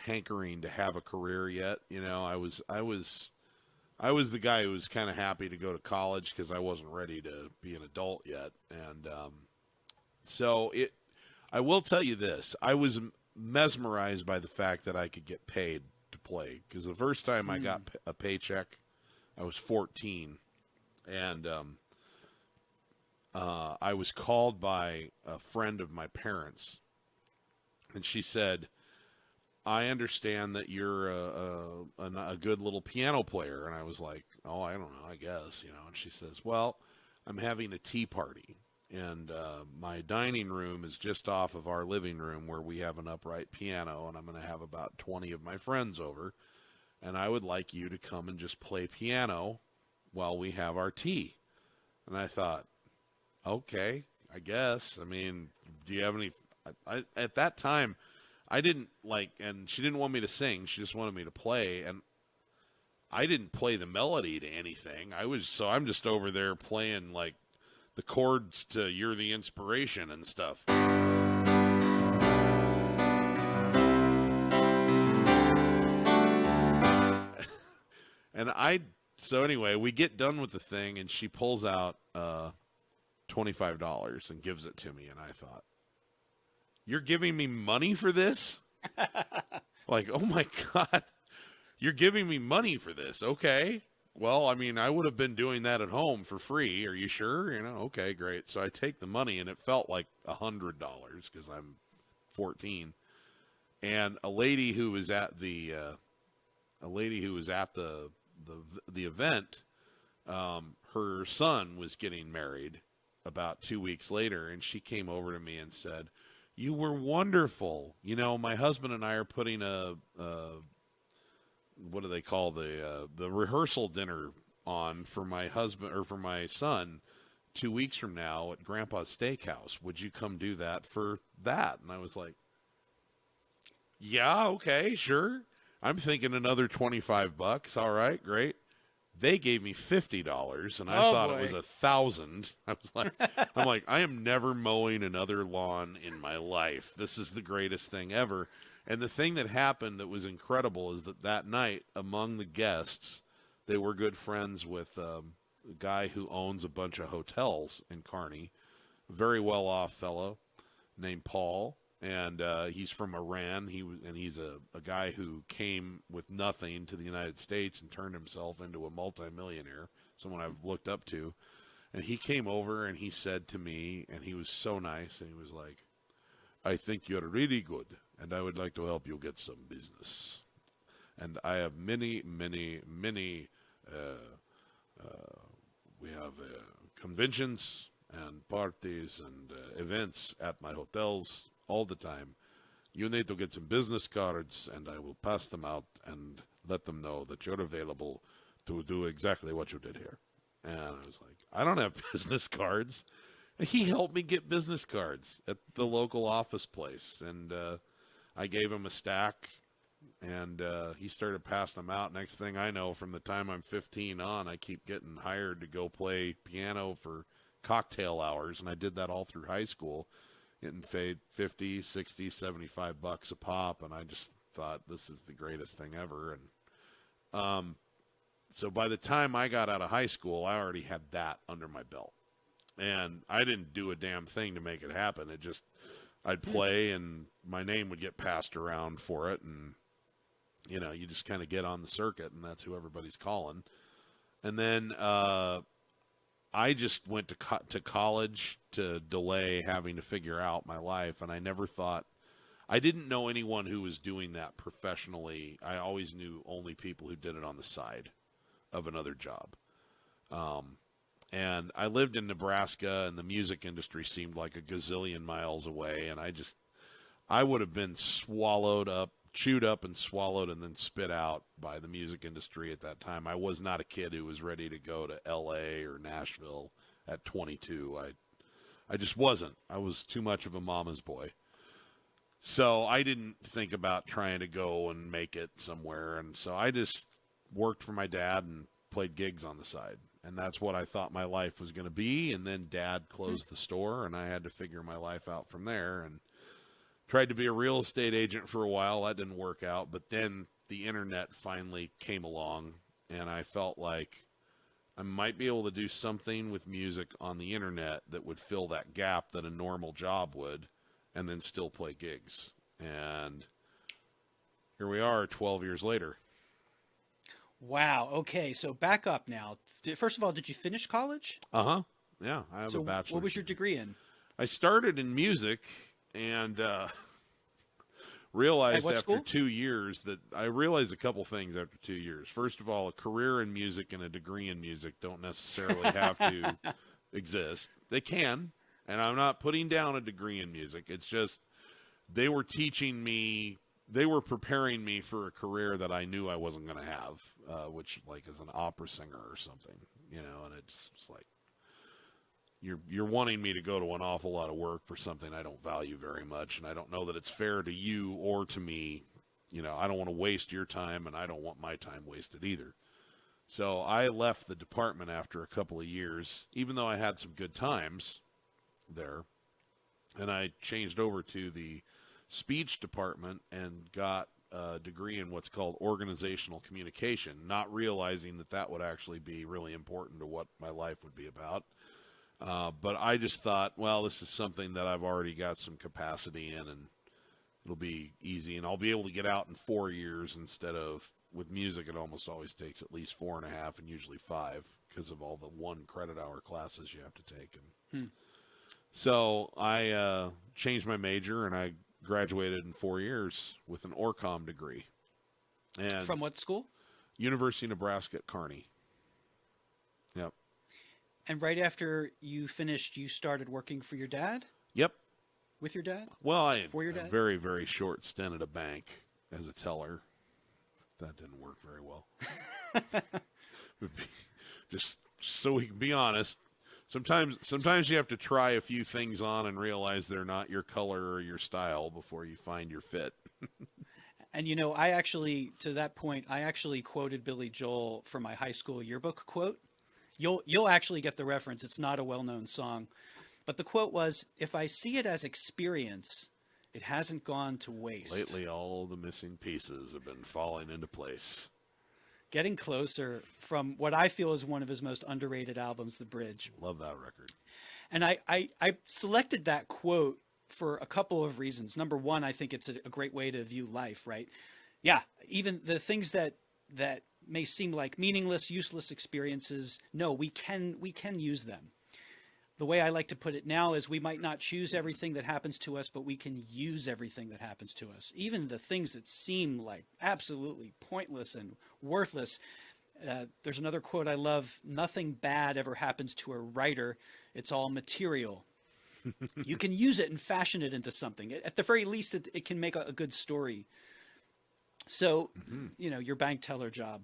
hankering to have a career yet. I was the guy who was kind of happy to go to college because I wasn't ready to be an adult yet, and so it. I will tell you this. I was mesmerized by the fact that I could get paid to play, because the first time I got a paycheck, I was 14. And I was called by a friend of my parents, and she said, I understand that you're a good little piano player. And I was like, oh, I don't know, I guess, you know. And she says, well, I'm having a tea party, and my dining room is just off of our living room where we have an upright piano, and I'm going to have about 20 of my friends over, and I would like you to come and just play piano while we have our tea. And I thought, okay, I guess. I mean, do you have any? At that time, I didn't like, and she didn't want me to sing. She just wanted me to play, and I didn't play the melody to anything. I'm just over there playing like the chords to "You're the Inspiration" and stuff. So anyway, we get done with the thing, and she pulls out $25 and gives it to me, and I thought, you're giving me money for this? Like, oh my God, you're giving me money for this. Okay. Well, I mean, I would have been doing that at home for free. Are you sure? You know, okay, great. So I take the money, and it felt like $100 because I'm 14. And a lady who was at the event, her son was getting married about 2 weeks later, and she came over to me and said, you were wonderful. You know, my husband and I are putting what do they call the rehearsal dinner on for my husband or for my son 2 weeks from now at Grandpa's Steakhouse. Would you come do that for that? And I was like, yeah, okay, sure. I'm thinking another $25. All right, great. They gave me $50, and I thought it was $1,000. I'm like, I am never mowing another lawn in my life. This is the greatest thing ever. And the thing that happened that was incredible is that night, among the guests, they were good friends with a guy who owns a bunch of hotels in Carnegie, a very well-off fellow named Paul. And he's from Iran. He's a guy who came with nothing to the United States and turned himself into a multimillionaire, someone I've looked up to. And he came over and he said to me, and he was so nice, and he was like, I think you're really good, and I would like to help you get some business. And I have many, we have conventions and parties and events at my hotels all the time. You need to get some business cards, and I will pass them out and let them know that you're available to do exactly what you did here. And I was like, I don't have business cards. And he helped me get business cards at the local office place. And I gave him a stack, and he started passing them out. Next thing I know, from the time I'm 15 on, I keep getting hired to go play piano for cocktail hours. And I did that all through high school, getting paid $50, $60, $75 a pop, and I just thought this is the greatest thing ever. And so by the time I got out of high school, I already had that under my belt, and I didn't do a damn thing to make it happen. It just, I'd play, and my name would get passed around for it, and you know, you just kind of get on the circuit, and that's who everybody's calling. And then I just went to college to delay having to figure out my life, and I never thought, I didn't know anyone who was doing that professionally. I always knew only people who did it on the side of another job. And I lived in Nebraska, and the music industry seemed like a gazillion miles away, and I would have been chewed up and swallowed and then spit out by the music industry at that time. I was not a kid who was ready to go to LA or Nashville at 22. I just wasn't. I was too much of a mama's boy. So I didn't think about trying to go and make it somewhere. And so I just worked for my dad and played gigs on the side. And that's what I thought my life was going to be. And then Dad closed the store, and I had to figure my life out from there. And tried to be a real estate agent for a while. That didn't work out. But then the internet finally came along, and I felt like I might be able to do something with music on the internet that would fill that gap that a normal job would, and then still play gigs. And here we are 12 years later. Wow. Okay. So back up now. First of all, did you finish college? Uh-huh. Yeah, I have a So bachelor's. what was your degree in? I started in music and At realized what after school? 2 years that I realized a couple things after 2 years. First of all, a career in music and a degree in music don't necessarily have to exist. They can, and I'm not putting down a degree in music. It's just they were teaching me, they were preparing me for a career that I knew I wasn't going to have, which like as an opera singer or something, and it's like you're wanting me to go to an awful lot of work for something I don't value very much, and I don't know that it's fair to you or to me. I don't want to waste your time, and I don't want my time wasted either. So I left the department after a couple of years, even though I had some good times there, and I changed over to the speech department and got a degree in what's called organizational communication, not realizing that that would actually be really important to what my life would be about. But I just thought, well, this is something that I've already got some capacity in, and it'll be easy, and I'll be able to get out in 4 years instead of, with music, it almost always takes at least 4.5 and usually 5 because of all the 1 credit hour classes you have to take. And so I changed my major, and I graduated in 4 years with an OrCom degree. And From what school? University of Nebraska at Carnegie. Yep. And right after you finished, you started working for your dad? Yep. With your dad? Well, I had For your a dad? very, very short stint at a bank as a teller. That didn't work very well. Just so we can be honest, sometimes you have to try a few things on and realize they're not your color or your style before you find your fit. And I actually, to that point, I actually quoted Billy Joel for my high school yearbook quote. You'll actually get the reference. It's not a well-known song. But the quote was, "If I see it as experience, it hasn't gone to waste." Lately, all the missing pieces have been falling into place. Getting Closer, from what I feel is one of his most underrated albums, The Bridge. Love that record. And I selected that quote for a couple of reasons. Number one, I think it's a great way to view life, right? Yeah, even the things that may seem like meaningless, useless experiences, no, we can use them. The way I like to put it now is we might not choose everything that happens to us, but we can use everything that happens to us. Even the things that seem like absolutely pointless and worthless. There's another quote I love: "Nothing bad ever happens to a writer. It's all material." You can use it and fashion it into something. At the very least, it can make a good story. So, your bank teller job.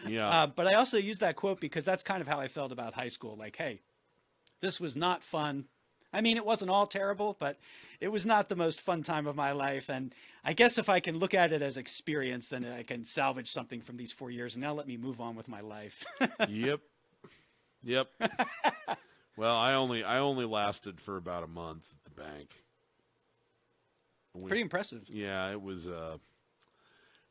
Yeah. But I also use that quote because that's kind of how I felt about high school. Like, hey, this was not fun. I mean, it wasn't all terrible, but it was not the most fun time of my life. And I guess if I can look at it as experience, then I can salvage something from these 4 years. And now let me move on with my life. Yep. Well, I only lasted for about a month at the bank. Pretty impressive. Yeah, it was.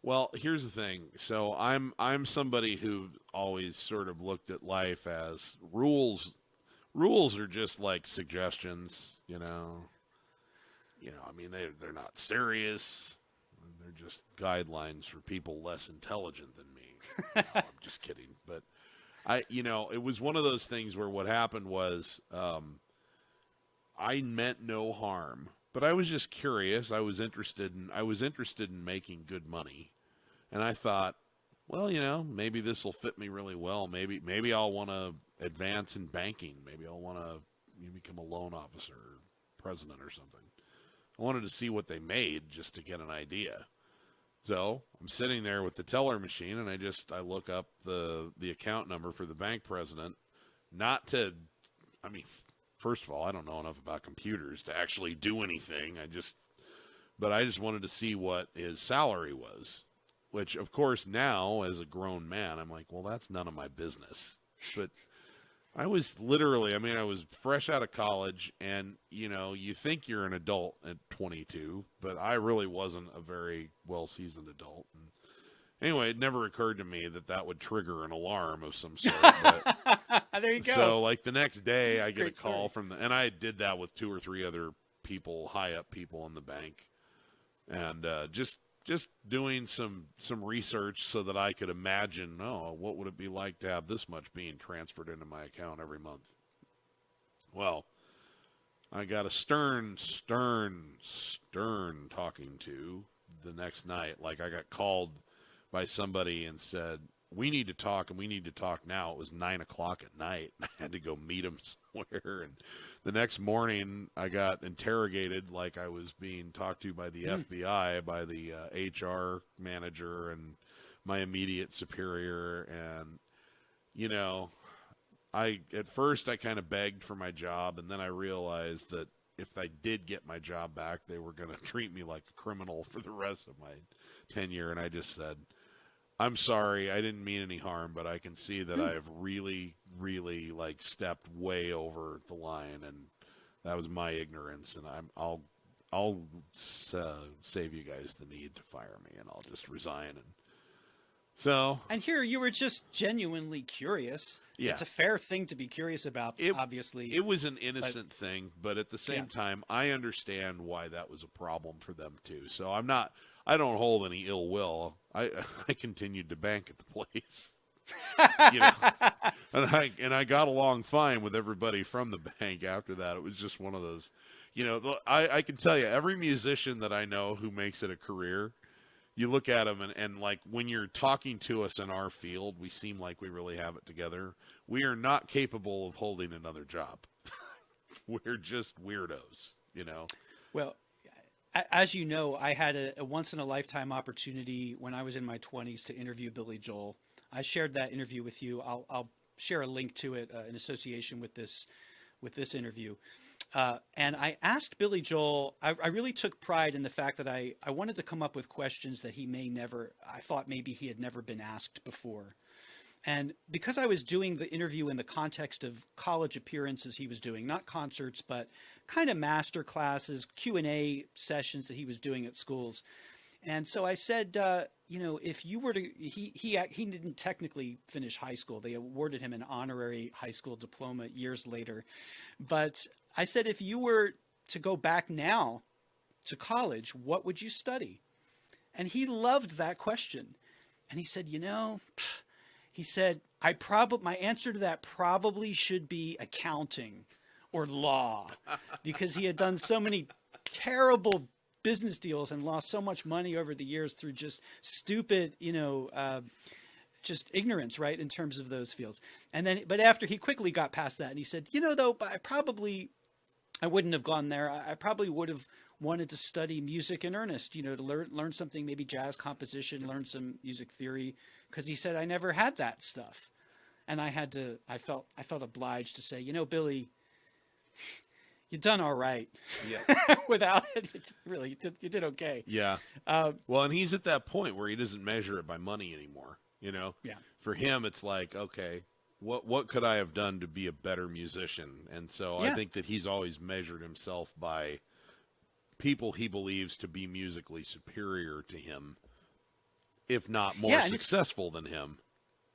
Well, here's the thing. So I'm somebody who always sort of looked at life as rules. Rules are just like suggestions, I mean, they're not serious. They're just guidelines for people less intelligent than me. No, I'm just kidding. But it was one of those things where what happened was I meant no harm, but I was just curious. I was interested in making good money, and I thought, well, maybe this will fit me really well. Maybe I'll want to advance in banking. Maybe I'll want to become a loan officer, or president, or something. I wanted to see what they made just to get an idea. So I'm sitting there with the teller machine, and I look up the account number for the bank president. First of all, I don't know enough about computers to actually do anything. But I just wanted to see what his salary was, which, of course, now as a grown man, I'm like, well, that's none of my business. But I was I was fresh out of college, and, you think you're an adult at 22, but I really wasn't a very well-seasoned adult. And anyway, it never occurred to me that would trigger an alarm of some sort. But, there you go. So, like, the next day, I get Great a call story. and I did that with 2 or 3 other people, high-up people in the bank, and just doing some research so that I could imagine, what would it be like to have this much being transferred into my account every month? Well, I got a stern talking to the next night. Like, I got called by somebody and said, we need to talk, and we need to talk now. It was 9 o'clock at night. I had to go meet him somewhere. And the next morning, I got interrogated like I was being talked to by the FBI, by the HR manager and my immediate superior. And, you know, at first I kind of begged for my job, and then I realized that if I did get my job back, they were going to treat me like a criminal for the rest of my tenure. And I just said, I'm sorry, I didn't mean any harm, but I can see that I have really, really like stepped way over the line, and that was my ignorance. And I'll save you guys the need to fire me, and I'll just resign. And so, And here you were just genuinely curious. Yeah. It's a fair thing to be curious about, obviously. it was an innocent thing, but at the same time, I understand why that was a problem for them too. So I don't hold any ill will. I continued to bank at the place, you know, and I got along fine with everybody from the bank after that. It was just one of those, you know, I can tell you, every musician that I know who makes it a career, you look at them and like when you're talking to us in our field, we seem like we really have it together. We are not capable of holding another job. We're just weirdos, you know. Well, as you know, I had a once-in-a-lifetime opportunity when I was in my 20s to interview Billy Joel. I shared that interview with you. I'll share a link to it in association with this interview. And I asked Billy Joel, I really took pride in the fact that I wanted to come up with questions that I thought maybe he had never been asked before. And because I was doing the interview in the context of college appearances he was doing, not concerts, but kind of master classes, Q&A sessions that he was doing at schools. And so I said, you know, if you were to, he didn't technically finish high school. They awarded him an honorary high school diploma years later. But I said, if you were to go back now to college, what would you study? And he loved that question. And he said, you know, he said, my answer to that probably should be accounting or law, because he had done so many terrible business deals and lost so much money over the years through just stupid, you know, just ignorance, right, in terms of those fields. And then, but after he quickly got past that, and he said, you know, though, but I wouldn't have gone there. I probably would have wanted to study music in earnest, you know, to learn something, maybe jazz composition, learn some music theory, because he said I never had that stuff. And I felt obliged to say, you know, Billy, you done all right. Yeah. Without it, you did okay. Yeah. Well, and he's at that point where he doesn't measure it by money anymore. You know. Yeah. For him, it's like, okay, what could I have done to be a better musician? And so Yeah. I think that he's always measured himself by people he believes to be musically superior to him, if not more successful than him.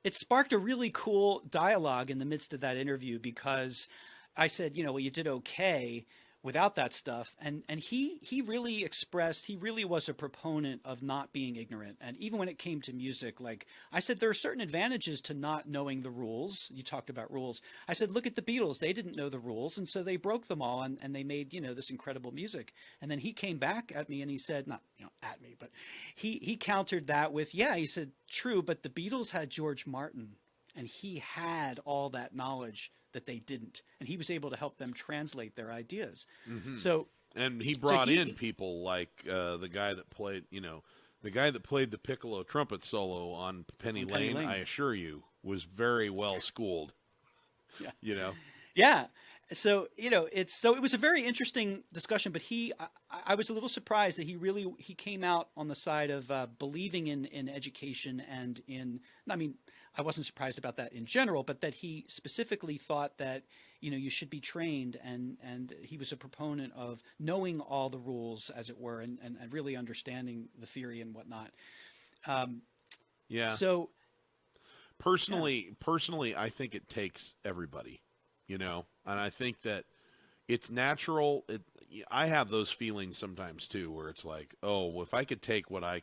It sparked a really cool dialogue in the midst of that interview, because I said, you know, well, you did okay without that stuff. And he really expressed, he really was a proponent of not being ignorant. And even when it came to music, like I said, there are certain advantages to not knowing the rules. You talked about rules. I said, look at the Beatles. They didn't know the rules. And so they broke them all, and they made, you know, this incredible music. And then he came back at me and he said, not, you know, at me, but he countered that with, yeah, he said, true, but the Beatles had George Martin, and he had all that knowledge that they didn't, and he was able to help them translate their ideas. Mm-hmm. So, and he brought in people like the guy that played, you know, the piccolo trumpet solo on Penny Lane. I assure you, was very well schooled. Yeah. You know. Yeah. So, you know, it was a very interesting discussion, but I was a little surprised that he came out on the side of believing in education and I mean, I wasn't surprised about that in general, but that he specifically thought that, you know, you should be trained, and he was a proponent of knowing all the rules, as it were, and really understanding the theory and whatnot. Yeah. So personally, I think it takes everybody, you know, and I think that it's natural. I have those feelings sometimes too, where it's like, oh, well, if I could take what I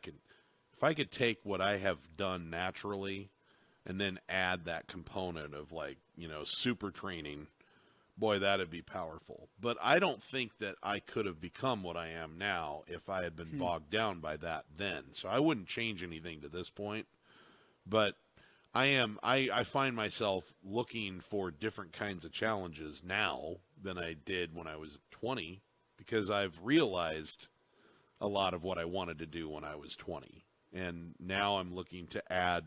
have done naturally, and then add that component of, like, you know, super training, boy, that'd be powerful. But I don't think that I could have become what I am now if I had been Hmm. bogged down by that then. So I wouldn't change anything to this point. But I find myself looking for different kinds of challenges now than I did when I was 20 because I've realized a lot of what I wanted to do when I was 20. And now I'm looking to add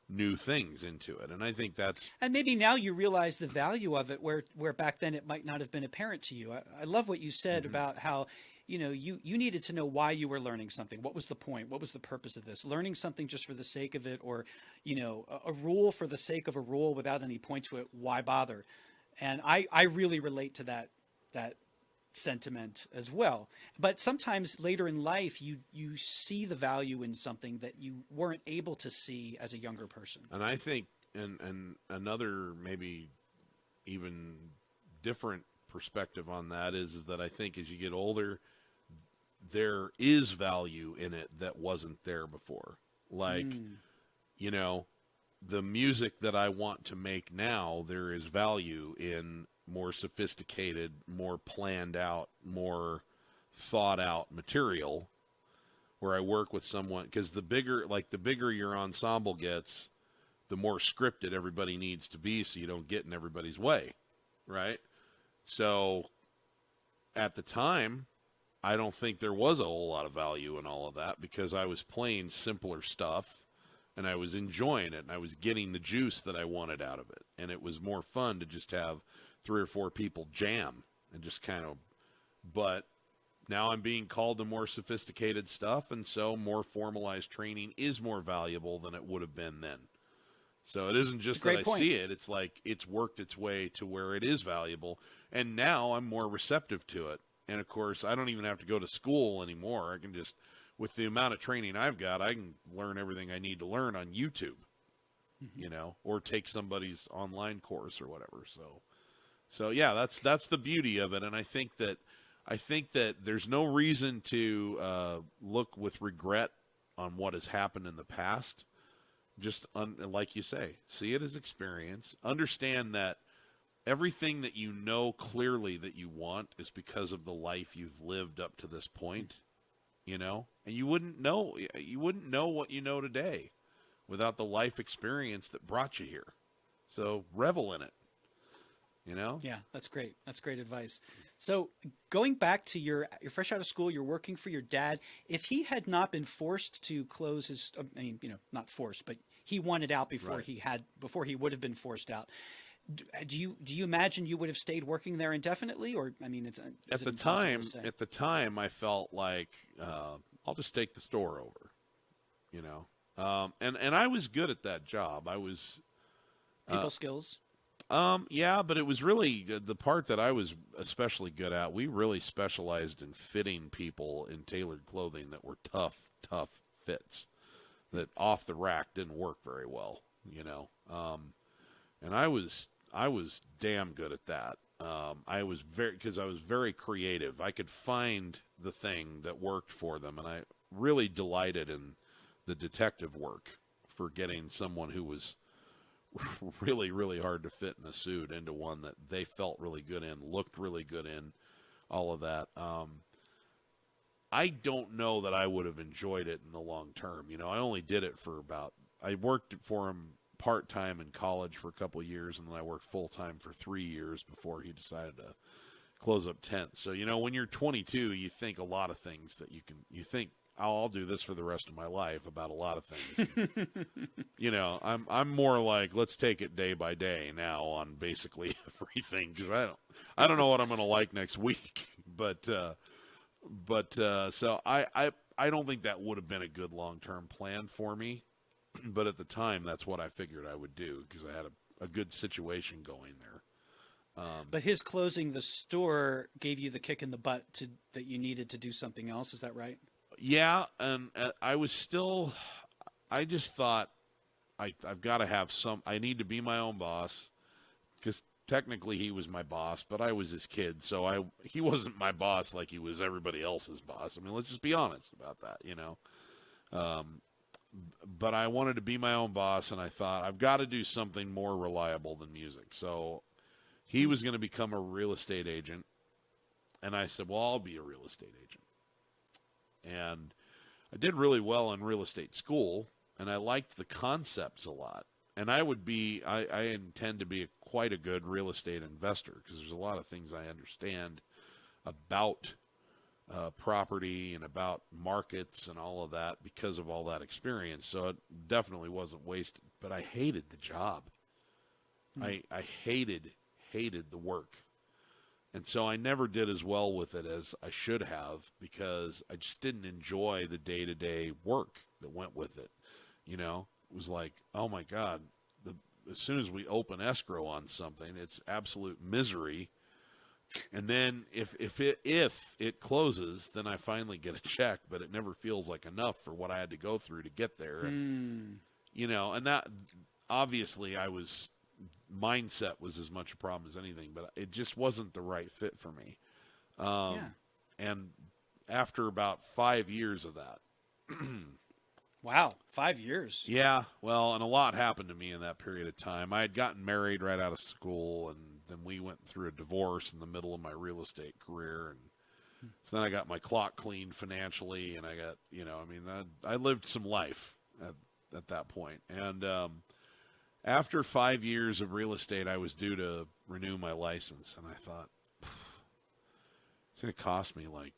new things into it. And I think that's And maybe now you realize the value of it, where back then it might not have been apparent to you. I love what you said mhm, about how, you needed to know why you were learning something. What was the point? What was the purpose of this? Learning something just for the sake of it, or, a rule for the sake of a rule without any point to it. Why bother? And I really relate to that sentiment as well. But sometimes later in life, you see the value in something that you weren't able to see as a younger person. and I think and another maybe even different perspective on that is that I think as you get older, there is value in it that wasn't there before. Like, Mm. you know, the music that I want to make now, there is value in more sophisticated, more planned out, more thought out material where I work with someone because the bigger your ensemble gets, the more scripted everybody needs to be so you don't get in everybody's way, right? So at the time, I don't think there was a whole lot of value in all of that because I was playing simpler stuff and I was enjoying it and I was getting the juice that I wanted out of it. And it was more fun to just have 3 or 4 people jam and just kind of, but now I'm being called to more sophisticated stuff. And so more formalized training is more valuable than it would have been then. So it isn't It's a just that great I point. see it, it's like it's worked its way to where it is valuable. And now I'm more receptive to it. And of course, I don't even have to go to school anymore. I can just, with the amount of training I've got, I can learn everything I need to learn on YouTube, Mhm. or take somebody's online course or whatever. So yeah, that's the beauty of it. And I think that there's no reason to look with regret on what has happened in the past. Just like you say, see it as experience. Understand that everything that you know clearly that you want is because of the life you've lived up to this point, and you wouldn't know what you know today without the life experience that brought you here. So revel in it, you know? Yeah, that's great. That's great advice. So going back to you're fresh out of school, you're working for your dad. If he had not been forced to close his, I mean, not forced, but he wanted out Right. before he would have been forced out. Do you imagine you would have stayed working there indefinitely, or I mean, is At it the impossible to time, say? at the time, I felt like I'll just take the store over, you know. And I was good at that job. I was, uh, People skills. yeah, but it was really the part that I was especially good at. We really specialized in fitting people in tailored clothing that were tough fits that off the rack didn't work very well, you know. And I was damn good at that. I was because I was very creative. I could find the thing that worked for them, and I really delighted in the detective work for getting someone who was really, really hard to fit in a suit into one that they felt really good in, looked really good in, all of that. I don't know that I would have enjoyed it in the long term. I only did it for I worked for him part time in college for a couple of years, and then I worked full time for 3 years before he decided to close up tents. So, when you're 22, you think a lot of things that you think, I'll do this for the rest of my life about a lot of things. I'm more like, let's take it day by day now on basically everything because I don't know what I'm going to like next week, so I don't think that would have been a good long term plan for me, but at the time that's what I figured I would do because I had a good situation going there. But his closing the store gave you the kick in the butt that you needed to do something else. Is that right? Yeah, and I just thought I've got to have I need to be my own boss because technically he was my boss, but I was his kid, so he wasn't my boss like he was everybody else's boss. I mean, let's just be honest about that. But I wanted to be my own boss, and I thought I've got to do something more reliable than music. So He was going to become a real estate agent. And I said, well, I'll be a real estate agent. And I did really well in real estate school, and I liked the concepts a lot. And I intend to be quite a good real estate investor because there's a lot of things I understand about property and about markets and all of that because of all that experience. So it definitely wasn't wasted. But I hated the job. I hated the work. And so I never did as well with it as I should have because I just didn't enjoy the day-to-day work that went with it. You know, it was like, oh my God, as soon as we open escrow on something, it's absolute misery. And then if it closes, then I finally get a check, but it never feels like enough for what I had to go through to get there. And, you know, and that obviously mindset was as much a problem as anything, but it just wasn't the right fit for me. And after about 5 years of that, wow, 5 years. Yeah, well, and a lot happened to me in that period of time. I had gotten married right out of school, and then we went through a divorce in the middle of my real estate career, and so then I got my clock cleaned financially, and I got, you know, I mean, I lived some life at that point. And after 5 years of real estate, I was due to renew my license, and I thought, it's going to cost me like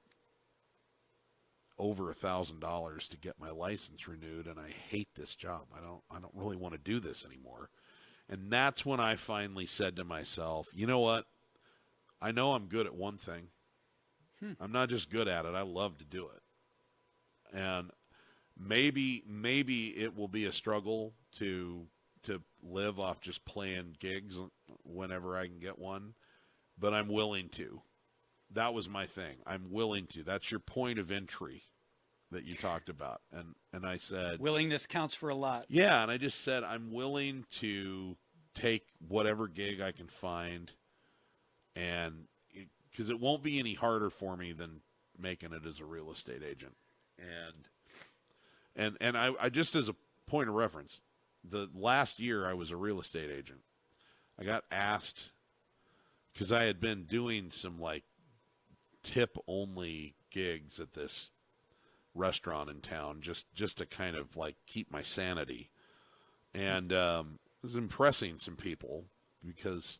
over $1,000 to get my license renewed, and I hate this job. I don't really want to do this anymore. And that's when I finally said to myself, you know what? I know I'm good at one thing. I'm not just good at it. I love to do it. And maybe it will be a struggle to live off just playing gigs whenever I can get one, but I'm willing to. That was my thing. I'm willing to. That's your point of entry that you talked about. And I said, willingness counts for a lot. Yeah, and I just said I'm willing to take whatever gig I can find, and because it won't be any harder for me than making it as a real estate agent. And I just as a point of reference, the last year I was a real estate agent, I got asked, because I had been doing some like tip only gigs at this restaurant in town just to kind of like keep my sanity, and it was impressing some people because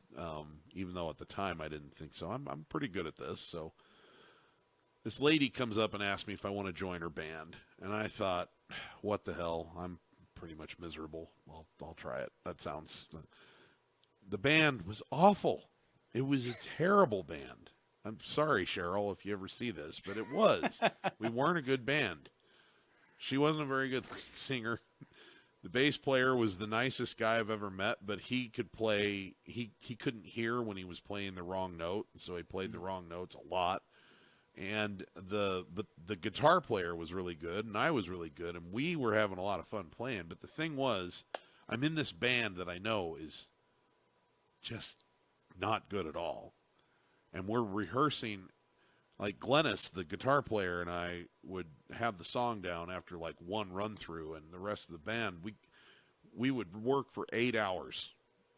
even though at the time I didn't think so, I'm pretty good at this. So this lady comes up and asks me if I want to join her band, and I thought, what the hell, I'm pretty much miserable. Well, I'll try it. That sounds. The band was awful. It was a terrible band. I'm sorry, Cheryl, if you ever see this, but it was. We weren't a good band. She wasn't a very good singer. The bass player was the nicest guy I've ever met, but he could play. He couldn't hear when he was playing the wrong note, so he played the wrong notes a lot. And the guitar player was really good, and I was really good, and we were having a lot of fun playing. But the thing was, I'm in this band that I know is just not good at all. And we're rehearsing, like Glennis, the guitar player, and I would have the song down after like one run through, and the rest of the band, we would work for 8 hours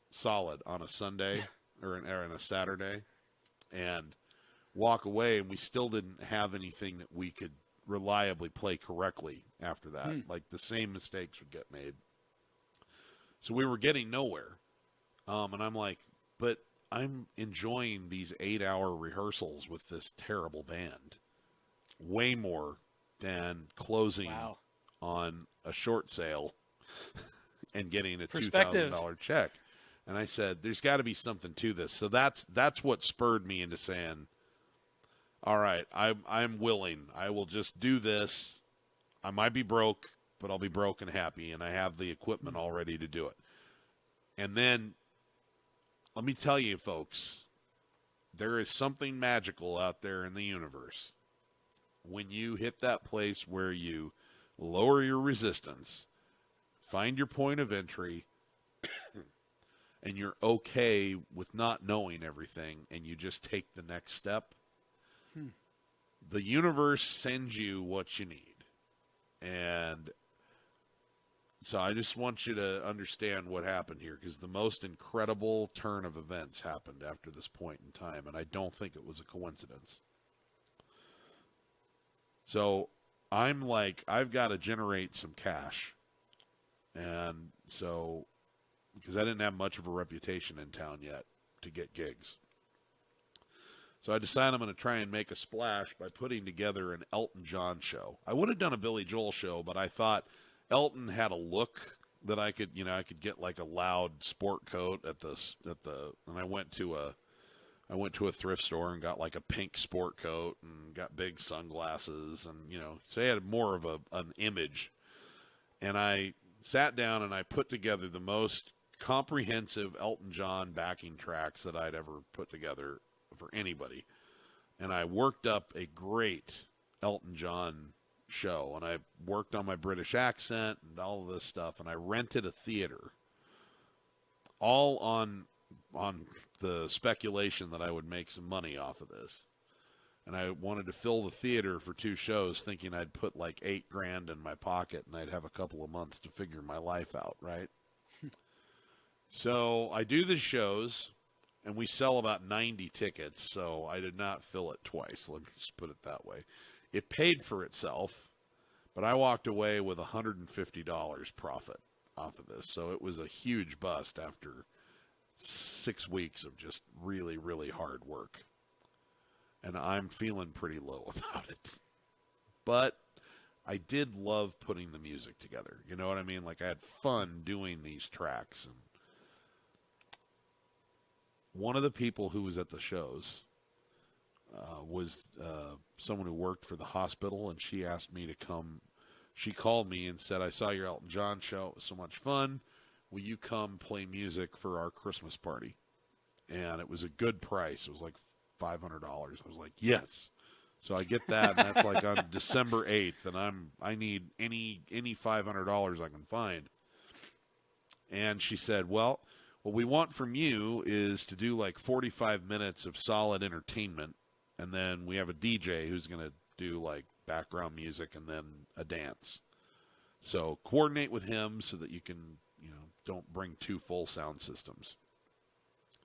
solid on a Sunday or in a Saturday, and walk away, and we still didn't have anything that we could reliably play correctly after that. Like the same mistakes would get made. So we were getting nowhere. And I'm like, but I'm enjoying these 8-hour rehearsals with this terrible band way more than closing on a short sale and getting a $2,000 check. And I said, there's got to be something to this. So that's what spurred me into saying, all right, I'm willing. I will just do this. I might be broke, but I'll be broke and happy, and I have the equipment all ready to do it. And then let me tell you, folks, there is something magical out there in the universe. When you hit that place where you lower your resistance, find your point of entry, and you're okay with not knowing everything, and you just take the next step, the universe sends you what you need. And So I just want you to understand what happened here, because the most incredible turn of events happened after this point in time, and I don't think it was a coincidence. So I'm like, I've got to generate some cash. And so, because I didn't have much of a reputation in town yet to get gigs. So I decided I'm going to try and make a splash by putting together an Elton John show. I would have done a Billy Joel show, but I thought Elton had a look that I could get like a loud sport coat and I went to a thrift store and got like a pink sport coat and got big sunglasses, and so he had more of an image. And I sat down and I put together the most comprehensive Elton John backing tracks that I'd ever put together for anybody. And I worked up a great Elton John show, and I worked on my British accent and all of this stuff, and I rented a theater, all on the speculation that I would make some money off of this. And I wanted to fill the theater for 2 shows, thinking I'd put like $8,000 in my pocket and I'd have a couple of months to figure my life out, right? So I do the shows, and we sell about 90 tickets, so I did not fill it twice. Let me just put it that way. It paid for itself, but I walked away with $150 profit off of this. So it was a huge bust after 6 weeks of just really, really hard work. And I'm feeling pretty low about it. But I did love putting the music together. You know what I mean? Like, I had fun doing these tracks. And one of the people who was at the shows was someone who worked for the hospital, and she asked me to come. She called me and said, I saw your Elton John show. It was so much fun. Will you come play music for our Christmas party? And it was a good price. It was like $500. I was like, yes. So I get that, and that's like on December 8th, and I need any $500 I can find. And she said, well, what we want from you is to do like 45 minutes of solid entertainment, and then we have a DJ who's going to do like background music and then a dance. So coordinate with him so that you can, don't bring 2 full sound systems.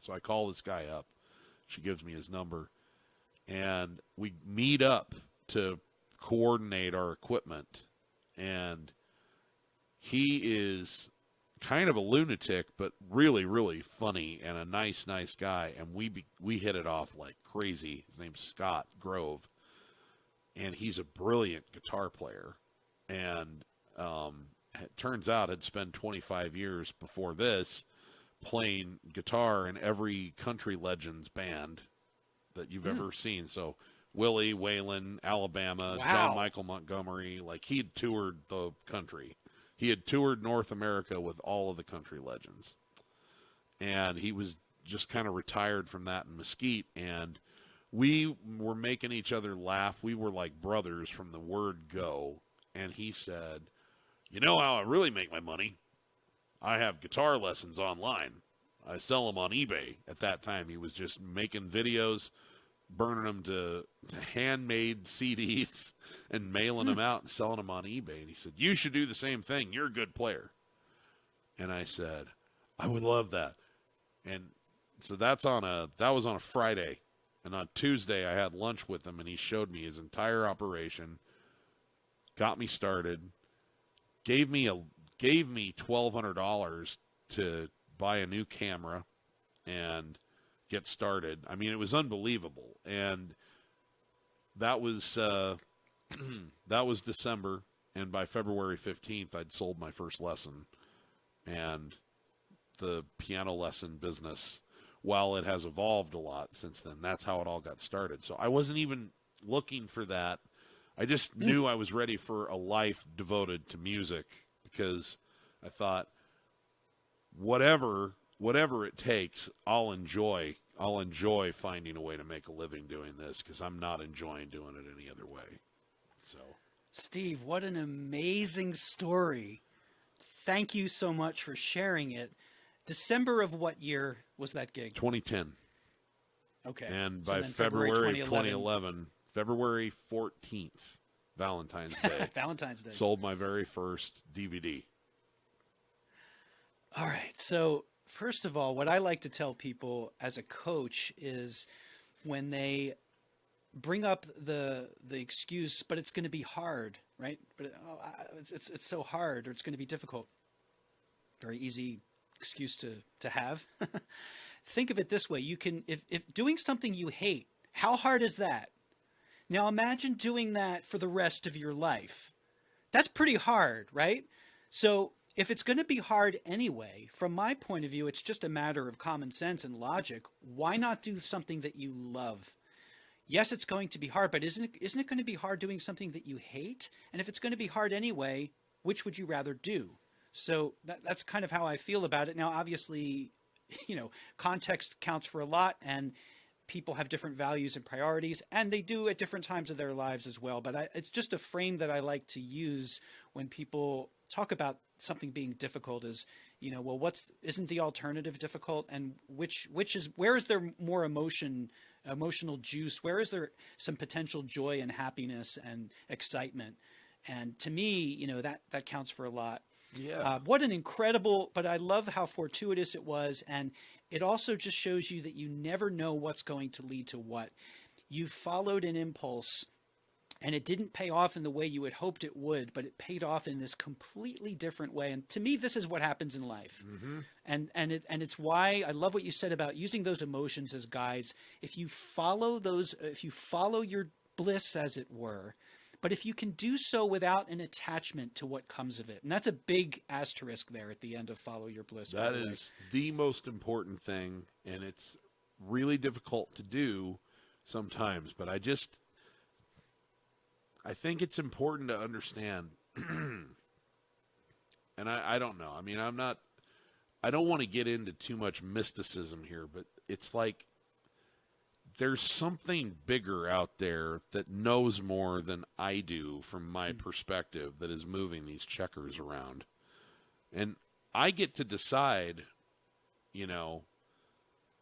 So I call this guy up. She gives me his number, and we meet up to coordinate our equipment. And he is kind of a lunatic, but really, really funny and a nice guy. And we hit it off like crazy. His name's Scott Grove, and he's a brilliant guitar player. And it turns out I'd spent 25 years before this playing guitar in every country legends band that you've ever seen. So Willie, Waylon, Alabama, Wow. John Michael Montgomery, like he'd toured the country. He had toured North America with all of the country legends. And he was just kind of retired from that in Mesquite. And we were making each other laugh. We were like brothers from the word go. And he said, you know how I really make my money? I have guitar lessons online. I sell them on eBay. At that time, he was just making videos, burning them to handmade CDs and mailing them out and selling them on eBay. And he said, you should do the same thing. You're a good player. And I said, I would love that. And so that was on a Friday. And on Tuesday, I had lunch with him, and he showed me his entire operation, got me started, gave me $1,200 to buy a new camera and get started. I mean, it was unbelievable. And that was that was December, and by February 15th, I'd sold my first lesson. And the piano lesson business, while it has evolved a lot since then, that's how it all got started. So I wasn't even looking for that. I just knew I was ready for a life devoted to music, because I thought, whatever it takes, I'll enjoy finding a way to make a living doing this, because I'm not enjoying doing it any other way. So, Steve, what an amazing story. Thank you so much for sharing it. December of what year was that gig? 2010. Okay. And So by then February 2011, February 14th, Valentine's Day, Valentine's Day. sold my very first DVD. All right. So, first of all, what I like to tell people as a coach is when they bring up the excuse, but it's going to be hard, right? But it's so hard, or it's going to be difficult. Very easy excuse to have. Think of it this way: you can, if doing something you hate, how hard is that? Now imagine doing that for the rest of your life. That's pretty hard, right? So if it's going to be hard anyway, from my point of view, it's just a matter of common sense and logic. Why not do something that you love? Yes, it's going to be hard, but isn't it going to be hard doing something that you hate? And if it's going to be hard anyway, which would you rather do? So that's kind of how I feel about it. Now, obviously, context counts for a lot, and people have different values and priorities, and they do at different times of their lives as well. But it's just a frame that I like to use when people talk about something being difficult is, well, isn't the alternative difficult? And where is there more emotional juice? Where is there some potential joy and happiness and excitement? And to me, that counts for a lot. Yeah. What an incredible, but I love how fortuitous it was. And it also just shows you that you never know what's going to lead to what. You followed an impulse and it didn't pay off in the way you had hoped it would, but it paid off in this completely different way. And to me, this is what happens in life. Mm-hmm. And it's why I love what you said about using those emotions as guides. If you follow your bliss, as it were, but if you can do so without an attachment to what comes of it. And that's a big asterisk there at the end of follow your bliss. That is the most important thing, and it's really difficult to do sometimes, but I think it's important to understand, and I don't know. I mean, I don't want to get into too much mysticism here, but it's like there's something bigger out there that knows more than I do from my perspective that is moving these checkers around. And I get to decide,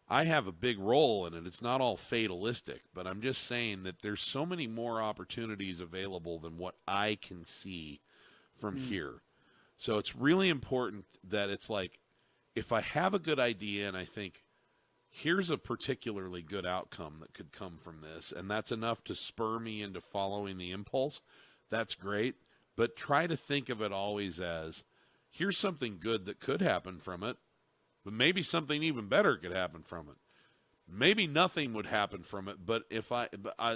I have a big role in it. It's not all fatalistic, but I'm just saying that there's so many more opportunities available than what I can see from here. So it's really important that it's like, if I have a good idea and I think, here's a particularly good outcome that could come from this, and that's enough to spur me into following the impulse, that's great. But try to think of it always as, here's something good that could happen from it, but maybe something even better could happen from it. Maybe nothing would happen from it,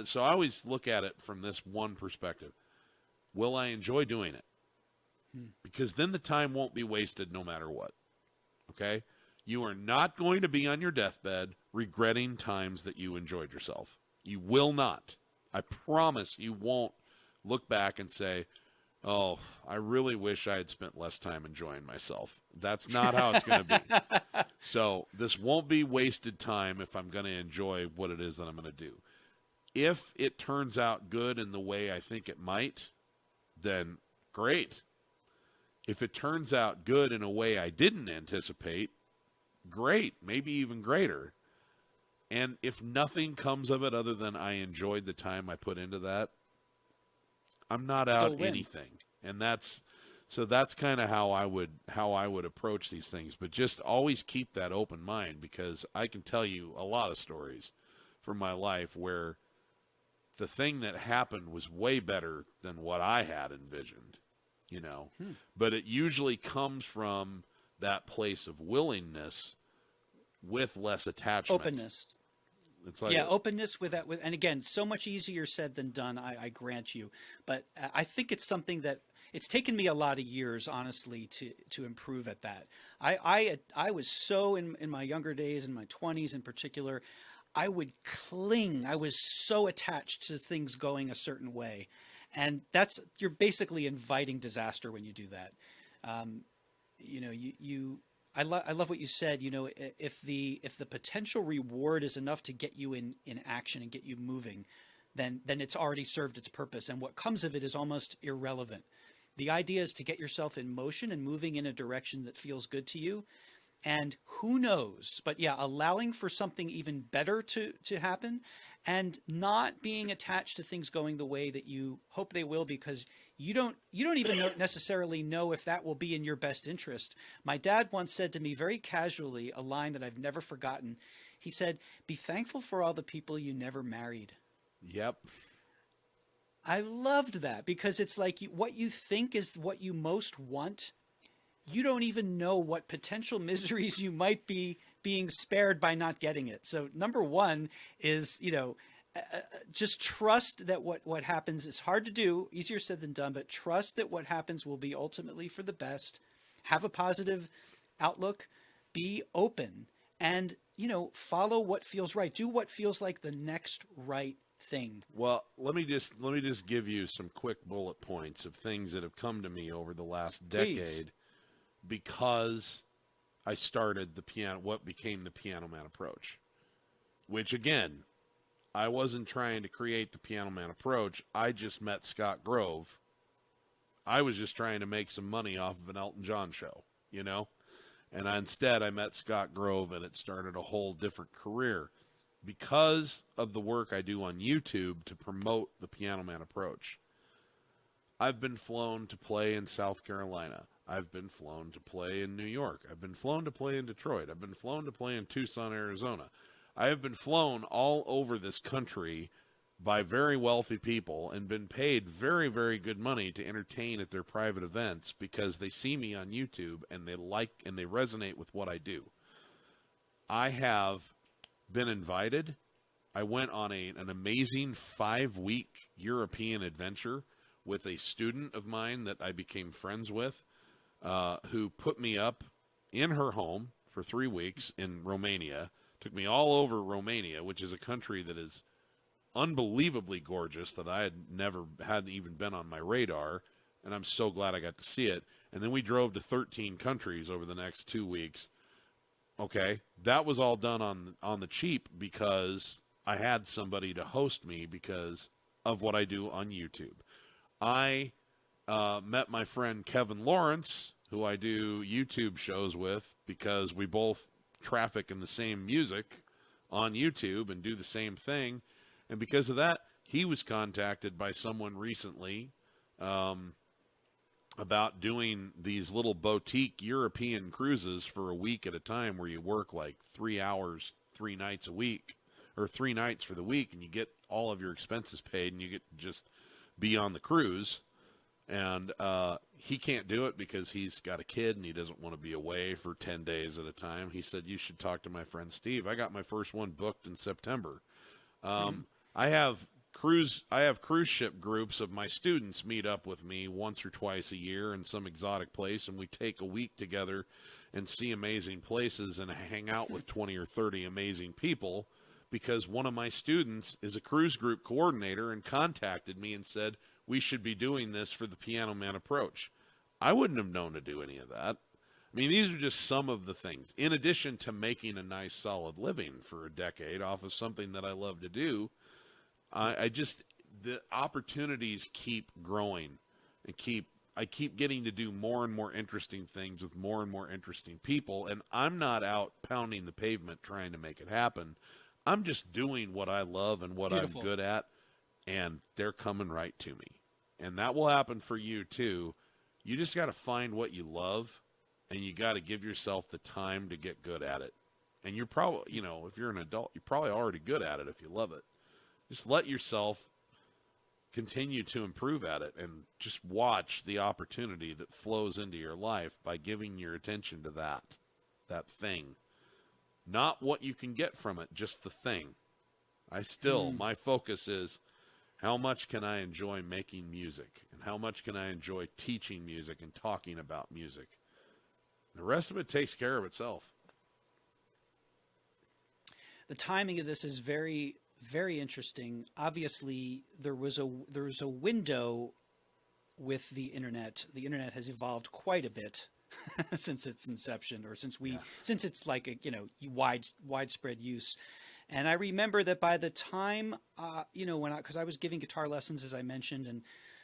so I always look at it from this one perspective. Will I enjoy doing it? Because then the time won't be wasted no matter what. Okay? You are not going to be on your deathbed regretting times that you enjoyed yourself. You will not. I promise you won't look back and say, oh, I really wish I had spent less time enjoying myself. That's not how it's going to be. So this won't be wasted time if I'm going to enjoy what it is that I'm going to do. If it turns out good in the way I think it might, then great. If it turns out good in a way I didn't anticipate, great, maybe even greater. And if nothing comes of it other than I enjoyed the time I put into that, I'm not out anything. And that's kind of how I would approach these things. But just always keep that open mind, because I can tell you a lot of stories from my life where the thing that happened was way better than what I had envisioned, But it usually comes from that place of willingness with less attachment. Openness. It's like, openness and again, so much easier said than done, I grant you. But I think it's something that it's taken me a lot of years, honestly, to improve at that. I was so in my younger days, in my 20s in particular, I would cling. I was so attached to things going a certain way. And you're basically inviting disaster when you do that. I love what you said. If the potential reward is enough to get you in action and get you moving, then it's already served its purpose. And what comes of it is almost irrelevant. The idea is to get yourself in motion and moving in a direction that feels good to you. And who knows, but yeah, allowing for something even better to happen, and not being attached to things going the way that you hope they will, because you don't even necessarily know if that will be in your best interest. My dad once said to me very casually a line that I've never forgotten. He said, "Be thankful for all the people you never married." Yep. I loved that, because it's like what you think is what you most want, you don't even know what potential miseries you might be being spared by not getting it. So number one is, just trust that what happens is hard to do, easier said than done, but trust that what happens will be ultimately for the best. Have a positive outlook, be open, and, follow what feels right. Do what feels like the next right thing. Well, let me just give you some quick bullet points of things that have come to me over the last Please. decade because I started what became the Piano Man approach. Which again, I wasn't trying to create the Piano Man approach. I just met Scott Grove. I was just trying to make some money off of an Elton John show, you know? And instead, I met Scott Grove, and it started a whole different career because of the work I do on YouTube to promote the Piano Man approach. I've been flown to play in South Carolina. I've been flown to play in New York. I've been flown to play in Detroit. I've been flown to play in Tucson, Arizona. I have been flown all over this country by very wealthy people and been paid very, very good money to entertain at their private events because they see me on YouTube and they like and they resonate with what I do. I have been invited. I went on an amazing 5-week European adventure with a student of mine that I became friends with, who put me up in her home for 3 weeks in Romania. Took me all over Romania, which is a country that is unbelievably gorgeous that I hadn't even been on my radar, and I'm so glad I got to see it. And then we drove to 13 countries over the next 2 weeks. Okay, that was all done on the cheap because I had somebody to host me because of what I do on YouTube. I met my friend Kevin Lawrence, who I do YouTube shows with, because we both traffic in the same music on YouTube and do the same thing. And because of that, he was contacted by someone recently about doing these little boutique European cruises for a week at a time where you work like 3 hours, 3 nights a week, or 3 nights for the week, and you get all of your expenses paid, and you get to just be on the cruise. And he can't do it because he's got a kid and he doesn't want to be away for 10 days at a time. He said, "You should talk to my friend Steve. I got my first one booked in September." I have cruise ship groups of my students meet up with me once or twice a year in some exotic place, and we take a week together and see amazing places and hang out with 20 or 30 amazing people, because one of my students is a cruise group coordinator and contacted me and said, "We should be doing this for the Piano Man approach." I wouldn't have known to do any of that. I mean, these are just some of the things. In addition to making a nice, solid living for a decade off of something that I love to do, the opportunities keep growing and I keep getting to do more and more interesting things with more and more interesting people. And I'm not out pounding the pavement trying to make it happen. I'm just doing what I love and what Beautiful. I'm good at, and they're coming right to me. And that will happen for you too. You just got to find what you love, and you got to give yourself the time to get good at it. And you're probably, if you're an adult, you're probably already good at it if you love it. Just let yourself continue to improve at it and just watch the opportunity that flows into your life by giving your attention to that thing. Not what you can get from it, just the thing. My focus is, how much can I enjoy making music? And how much can I enjoy teaching music and talking about music? The rest of it takes care of itself. The timing of this is very, very interesting. Obviously, there was a window with the internet. The internet has evolved quite a bit since its inception, or since it's like a widespread use. And I remember that by the time because I was giving guitar lessons, as I mentioned, and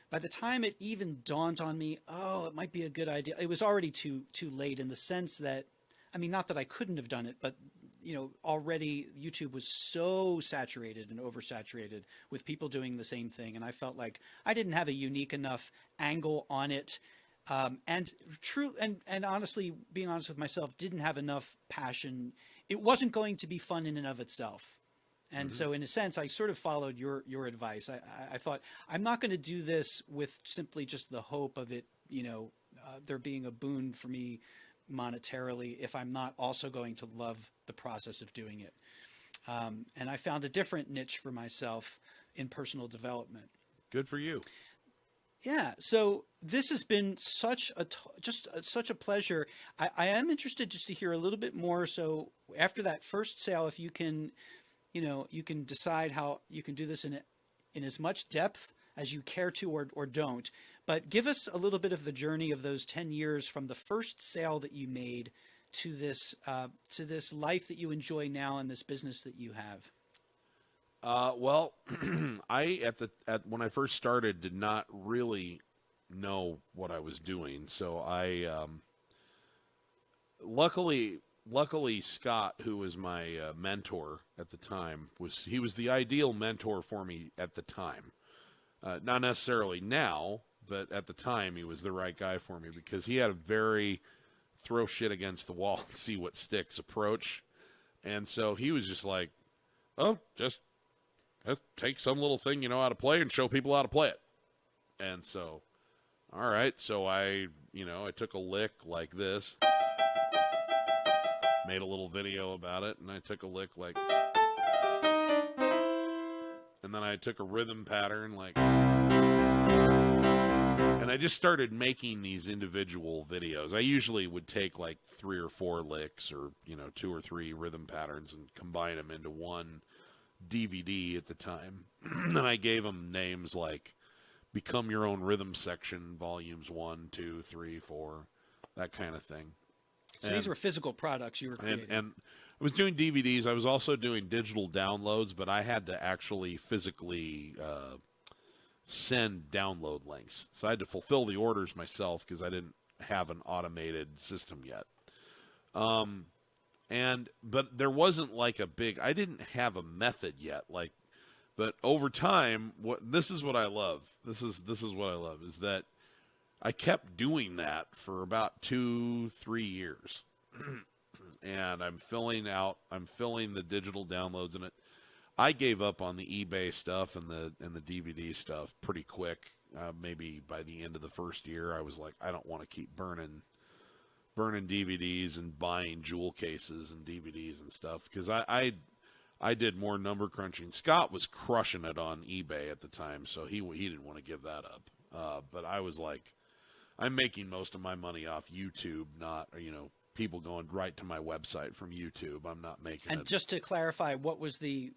by the time it even dawned on me, oh, it might be a good idea, it was already too late, in the sense that I mean, not that I couldn't have done it, but already YouTube was so saturated and oversaturated with people doing the same thing, and I felt like I didn't have a unique enough angle on it. And true, and honestly, being honest with myself, didn't have enough passion. It wasn't going to be fun in and of itself. And Mm-hmm. so, in a sense, I sort of followed your advice. I thought I'm not going to do this with simply just the hope of it, there being a boon for me monetarily if I'm not also going to love the process of doing it. And I found a different niche for myself in personal development. Good for you. Yeah, so this has been such a pleasure. I am interested just to hear a little bit more. So after that first sale, if you can, you can decide how you can do this in as much depth as you care to or don't. But give us a little bit of the journey of those 10 years from the first sale that you made to this life that you enjoy now and this business that you have. Well, I when I first started did not really know what I was doing. So I luckily Scott, who was my mentor at the time, was the ideal mentor for me at the time. Not necessarily now, but at the time he was the right guy for me because he had a very throw shit against the wall and see what sticks approach. And so he was just like, oh, just take some little thing you know how to play and show people how to play it. And so, all right. So I took a lick like this, made a little video about it, and I took a lick like, and then I took a rhythm pattern like, and I just started making these individual videos. I usually would take like 3 or 4 licks or, 2 or 3 rhythm patterns and combine them into one DVD at the time. And I gave them names like Become Your Own Rhythm Section, Volumes 1, 2, 3, 4, that kind of thing. So these were physical products you were creating. And I was doing DVDs. I was also doing digital downloads, but I had to actually physically send download links. So I had to fulfill the orders myself because I didn't have an automated system yet. But there wasn't like I didn't have a method yet. But over time, this is what I love. This is what I love is that I kept doing that for about 2-3 years. And I'm filling the digital downloads in it. I gave up on the eBay stuff and the DVD stuff pretty quick. Maybe by the end of the first year, I was like, I don't want to keep burning DVDs and buying jewel cases and DVDs and stuff because I did more number crunching. Scott was crushing it on eBay at the time, so he didn't want to give that up. But I was like, I'm making most of my money off YouTube, not people going right to my website from YouTube. I'm not making it. And just to clarify, what was the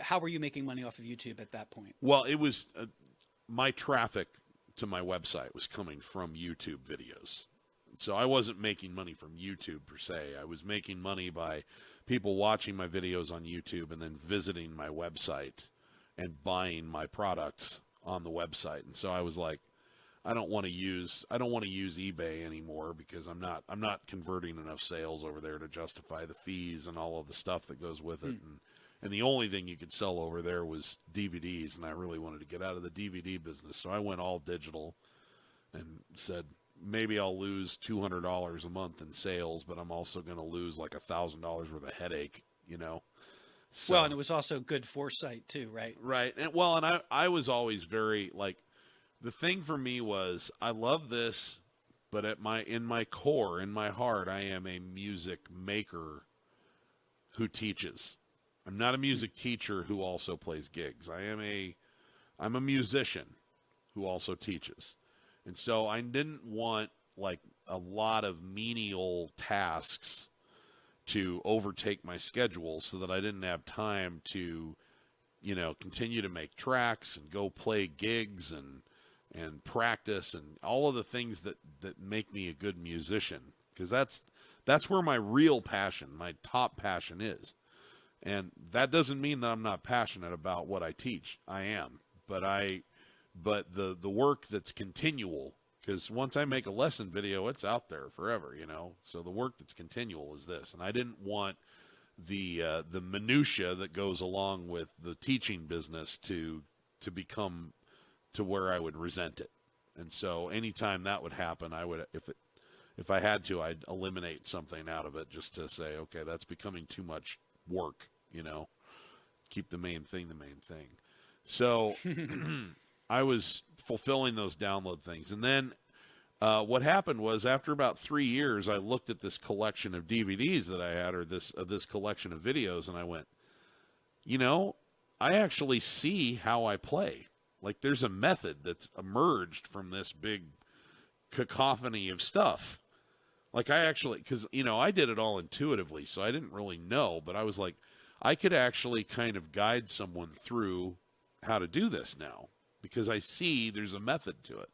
how were you making money off of YouTube at that point? Well, it was my traffic to my website was coming from YouTube videos. So I wasn't making money from YouTube per se. I was making money by people watching my videos on YouTube and then visiting my website and buying my products on the website. And so I was like, I don't want to use eBay anymore because I'm not converting enough sales over there to justify the fees and all of the stuff that goes with it. And the only thing you could sell over there was DVDs, and I really wanted to get out of the DVD business. So I went all digital and said, maybe I'll lose $200 a month in sales, but I'm also going to lose like $1,000 worth of headache, So, well, and it was also good foresight too, right? Right. And I was always very the thing for me was I love this, but in my core, in my heart, I am a music maker who teaches. I'm not a music teacher who also plays gigs. I'm a musician who also teaches. And so I didn't want a lot of menial tasks to overtake my schedule so that I didn't have time to, continue to make tracks and go play gigs and practice and all of the things that make me a good musician. Because that's where my real passion, my top passion is. And that doesn't mean that I'm not passionate about what I teach. I am. But the work that's continual Because once I make a lesson video, it's out there forever, you know. So the work that's continual is this, and I didn't want the minutia that goes along with the teaching business to become to where I would resent it. And so anytime that would happen, I would, if I had to, I'd eliminate something out of it just to say, okay, that's becoming too much work, you know. Keep the main thing the main thing. So I was fulfilling those download things. And then what happened was after about 3 years, I looked at this collection of DVDs that I had, or this collection of videos, and I went, you know, I actually see how I play. Like there's a method that's emerged from this big cacophony of stuff. Like I actually, because, you know, I did it all intuitively, so I didn't really know, but I was like, I could actually kind of guide someone through how to do this now because I see there's a method to it.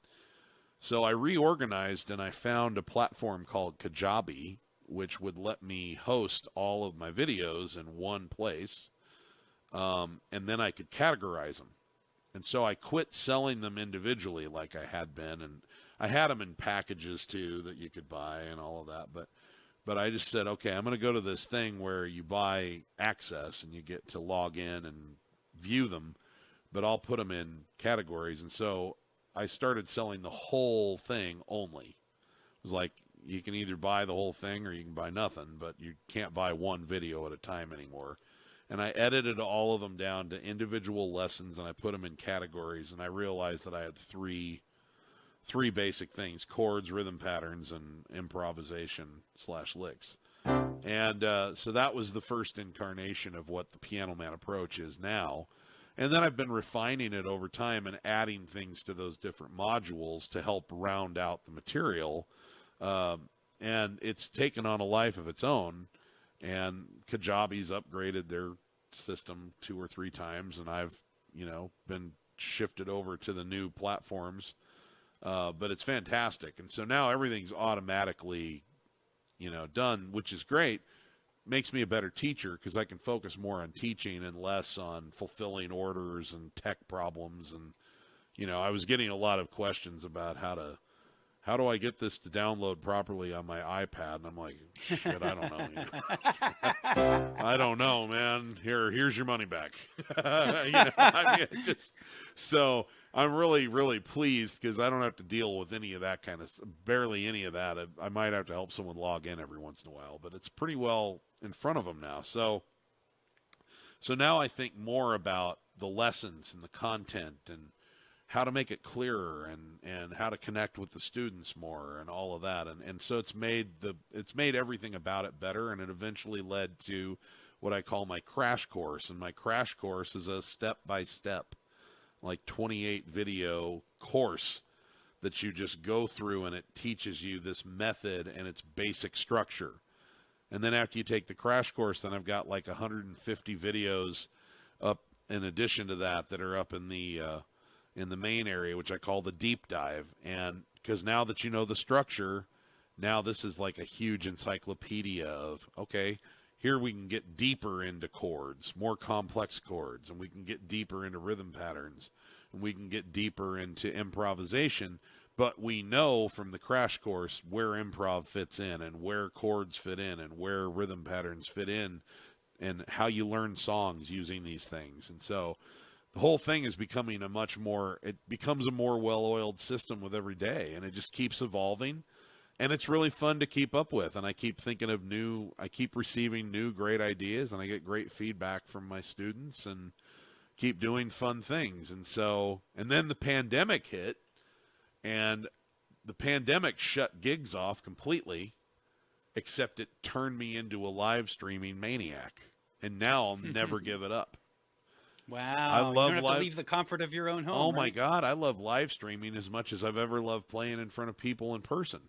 So I reorganized and I found a platform called Kajabi, which would let me host all of my videos in one place, and then I could categorize them. And so I quit selling them individually like I had been, and I had them in packages too that you could buy and all of that. But I just said, okay, I'm going to go to this thing where you buy access and you get to log in and view them, but I'll put them in categories. And so I started selling the whole thing only. It was like you can either buy the whole thing or you can buy nothing, but you can't buy one video at a time anymore. And I edited all of them down to individual lessons, and I put them in categories, and I realized that I had three basic things: chords, rhythm patterns, and improvisation/licks. And so that was the first incarnation of what the Piano Man approach is now. And then I've been refining it over time and adding things to those different modules to help round out the material. And it's taken on a life of its own. And Kajabi's upgraded their system 2 or 3 times, and I've, you know, been shifted over to the new platforms. But it's fantastic. And so now everything's automatically, you know, done, which is great. Makes me a better teacher because I can focus more on teaching and less on fulfilling orders and tech problems. And, you know, I was getting a lot of questions about how do I get this to download properly on my iPad? And I'm like, shit, I don't know. I don't know, man. Here's your money back. You know, I mean, so I'm really, really pleased because I don't have to deal with any of that kind of, barely any of that. I might have to help someone log in every once in a while, but it's pretty well in front of them now. So now I think more about the lessons and the content and how to make it clearer and how to connect with the students more and all of that. And so it's made everything about it better, and it eventually led to what I call my crash course. And my crash course is a step-by-step, like 28 video course that you just go through, and it teaches you this method and its basic structure. And then after you take the crash course, then I've got like 150 videos up in addition to that are up in the main area, which I call the deep dive. And because now that you know the structure, now this is like a huge encyclopedia of, okay, here we can get deeper into chords, more complex chords, and we can get deeper into rhythm patterns, and we can get deeper into improvisation. But we know from the crash course where improv fits in and where chords fit in and where rhythm patterns fit in and how you learn songs using these things. And so the whole thing is becoming it becomes a more well-oiled system with every day, and it just keeps evolving, and it's really fun to keep up with. And I keep thinking of I keep receiving new great ideas, and I get great feedback from my students and keep doing fun things. And then the pandemic hit, and the pandemic shut gigs off completely, except it turned me into a live streaming maniac, and now I'll never give it up. Wow. You don't have to leave the comfort of your own home. Oh, my God. I love live streaming as much as I've ever loved playing in front of people in person.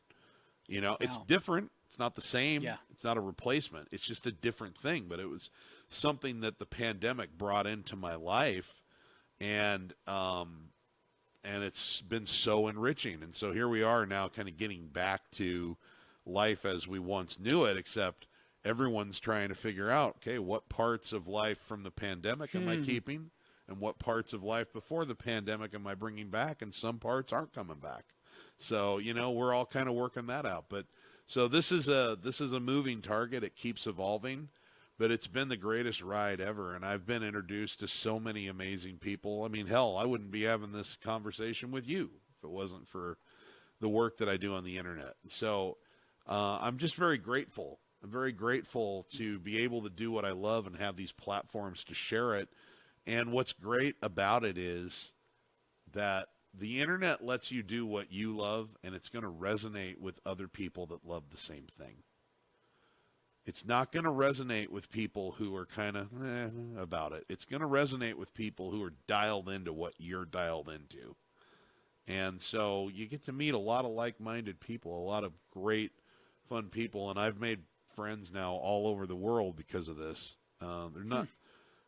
You know, It's different. It's not the same. Yeah. It's not a replacement. It's just a different thing. But it was something that the pandemic brought into my life, and it's been so enriching. And so here we are now kind of getting back to life as we once knew it, except everyone's trying to figure out, okay, what parts of life from the pandemic am I keeping, and what parts of life before the pandemic am I bringing back, and some parts aren't coming back. So, we're all kind of working that out. But so this is a moving target. It keeps evolving, but it's been the greatest ride ever. And I've been introduced to so many amazing people. I mean, hell, I wouldn't be having this conversation with you if it wasn't for the work that I do on the internet. So I'm just very grateful. I'm very grateful to be able to do what I love and have these platforms to share it. And what's great about it is that the internet lets you do what you love, and it's going to resonate with other people that love the same thing. It's not going to resonate with people who are kind of about it. It's going to resonate with people who are dialed into what you're dialed into. And so you get to meet a lot of like-minded people, a lot of great, fun people, and I've made friends now all over the world because of this. They're not,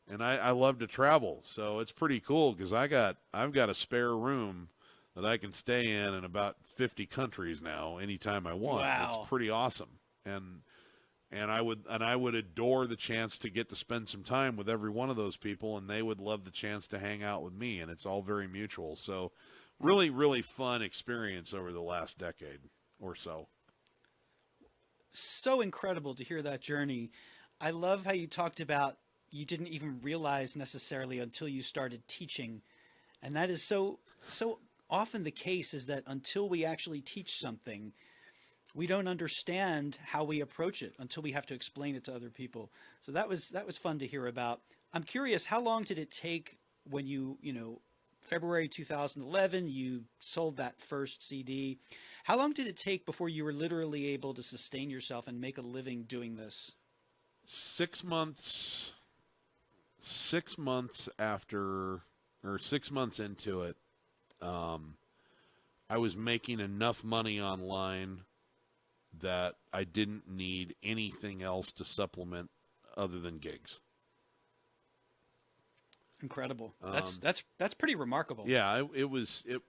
and I love to travel, so it's pretty cool because I've got a spare room that I can stay in about 50 countries now, anytime I want. Wow. It's pretty awesome, and I would adore the chance to get to spend some time with every one of those people, and they would love the chance to hang out with me, and it's all very mutual. So, really, really fun experience over the last decade or so. So incredible to hear that journey. I love how you talked about you didn't even realize necessarily until you started teaching. And that is so often the case, is that until we actually teach something, we don't understand how we approach it until we have to explain it to other people. So that was fun to hear about. I'm curious, how long did it take when February 2011, you sold that first CD. How long did it take before you were literally able to sustain yourself and make a living doing this? 6 months. 6 months after, or 6 months into it, I was making enough money online that I didn't need anything else to supplement other than gigs. Incredible. That's pretty remarkable. Yeah,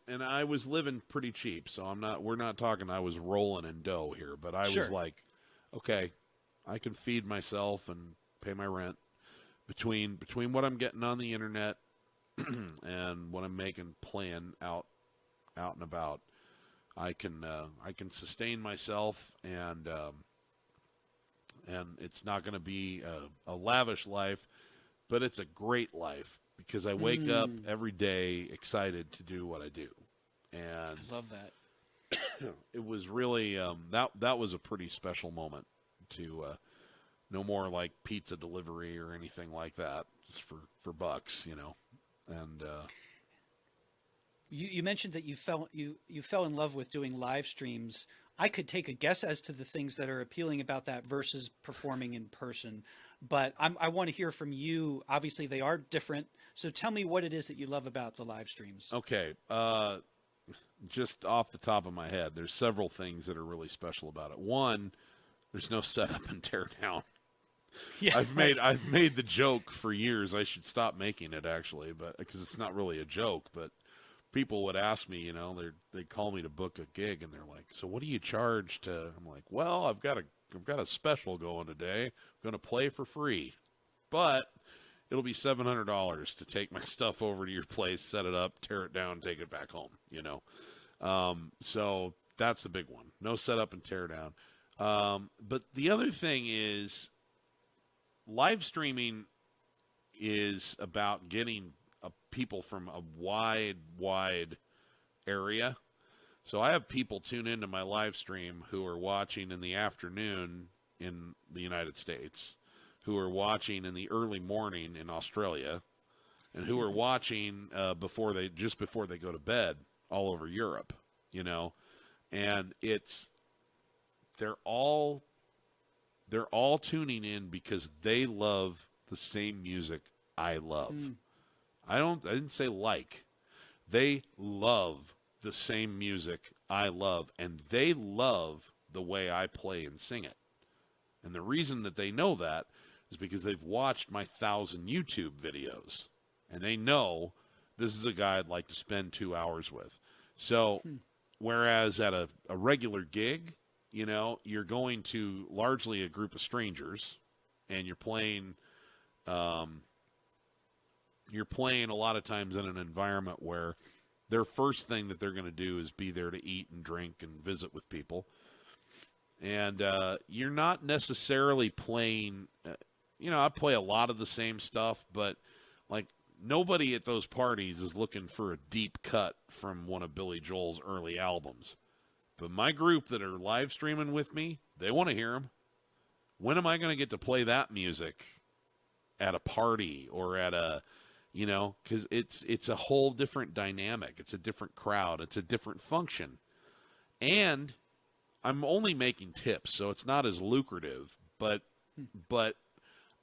and I was living pretty cheap, so we're not talking I was rolling in dough here, but I was like, okay, I can feed myself and pay my rent between what I'm getting on the internet and what I'm making playing out and about. I can sustain myself, and it's not going to be a lavish life, but it's a great life because I wake up every day excited to do what I do. And I love that. It was really that was a pretty special moment to no more like pizza delivery or anything like that, just for bucks, and You mentioned that you fell in love with doing live streams. I could take a guess as to the things that are appealing about that versus performing in person, but I want to hear from you. Obviously, they are different. So tell me what it is that you love about the live streams. Okay. Just off the top of my head, there's several things that are really special about it. One, there's no setup and tear down. Yeah, I've made the joke for years. I should stop making it actually, but because it's not really a joke, but people would ask me, they'd call me to book a gig, and they're like, "So what do you charge to?" I'm like, "Well, I've got a special going today. I'm going to play for free, but it'll be $700 to take my stuff over to your place, set it up, tear it down, take it back home." So that's the big one. No setup and tear down. But the other thing is, live streaming is about getting people from a wide area. So I have people tune into my live stream who are watching in the afternoon in the United States, who are watching in the early morning in Australia, and who are watching before they go to bed all over Europe, and they're all tuning in because they love the same music I love. I didn't say like. They love the same music I love, and they love the way I play and sing it. And the reason that they know that is because they've watched my 1,000 YouTube videos, and they know this is a guy I'd like to spend 2 hours with. So, whereas at a regular gig, you're going to largely a group of strangers, and you're playing a lot of times in an environment where their first thing that they're going to do is be there to eat and drink and visit with people. And you're not necessarily playing, I play a lot of the same stuff, but like nobody at those parties is looking for a deep cut from one of Billy Joel's early albums. But my group that are live streaming with me, they want to hear them. When am I going to get to play that music at a party or at a, because it's a whole different dynamic. It's a different crowd. It's a different function. And I'm only making tips, so it's not as lucrative, but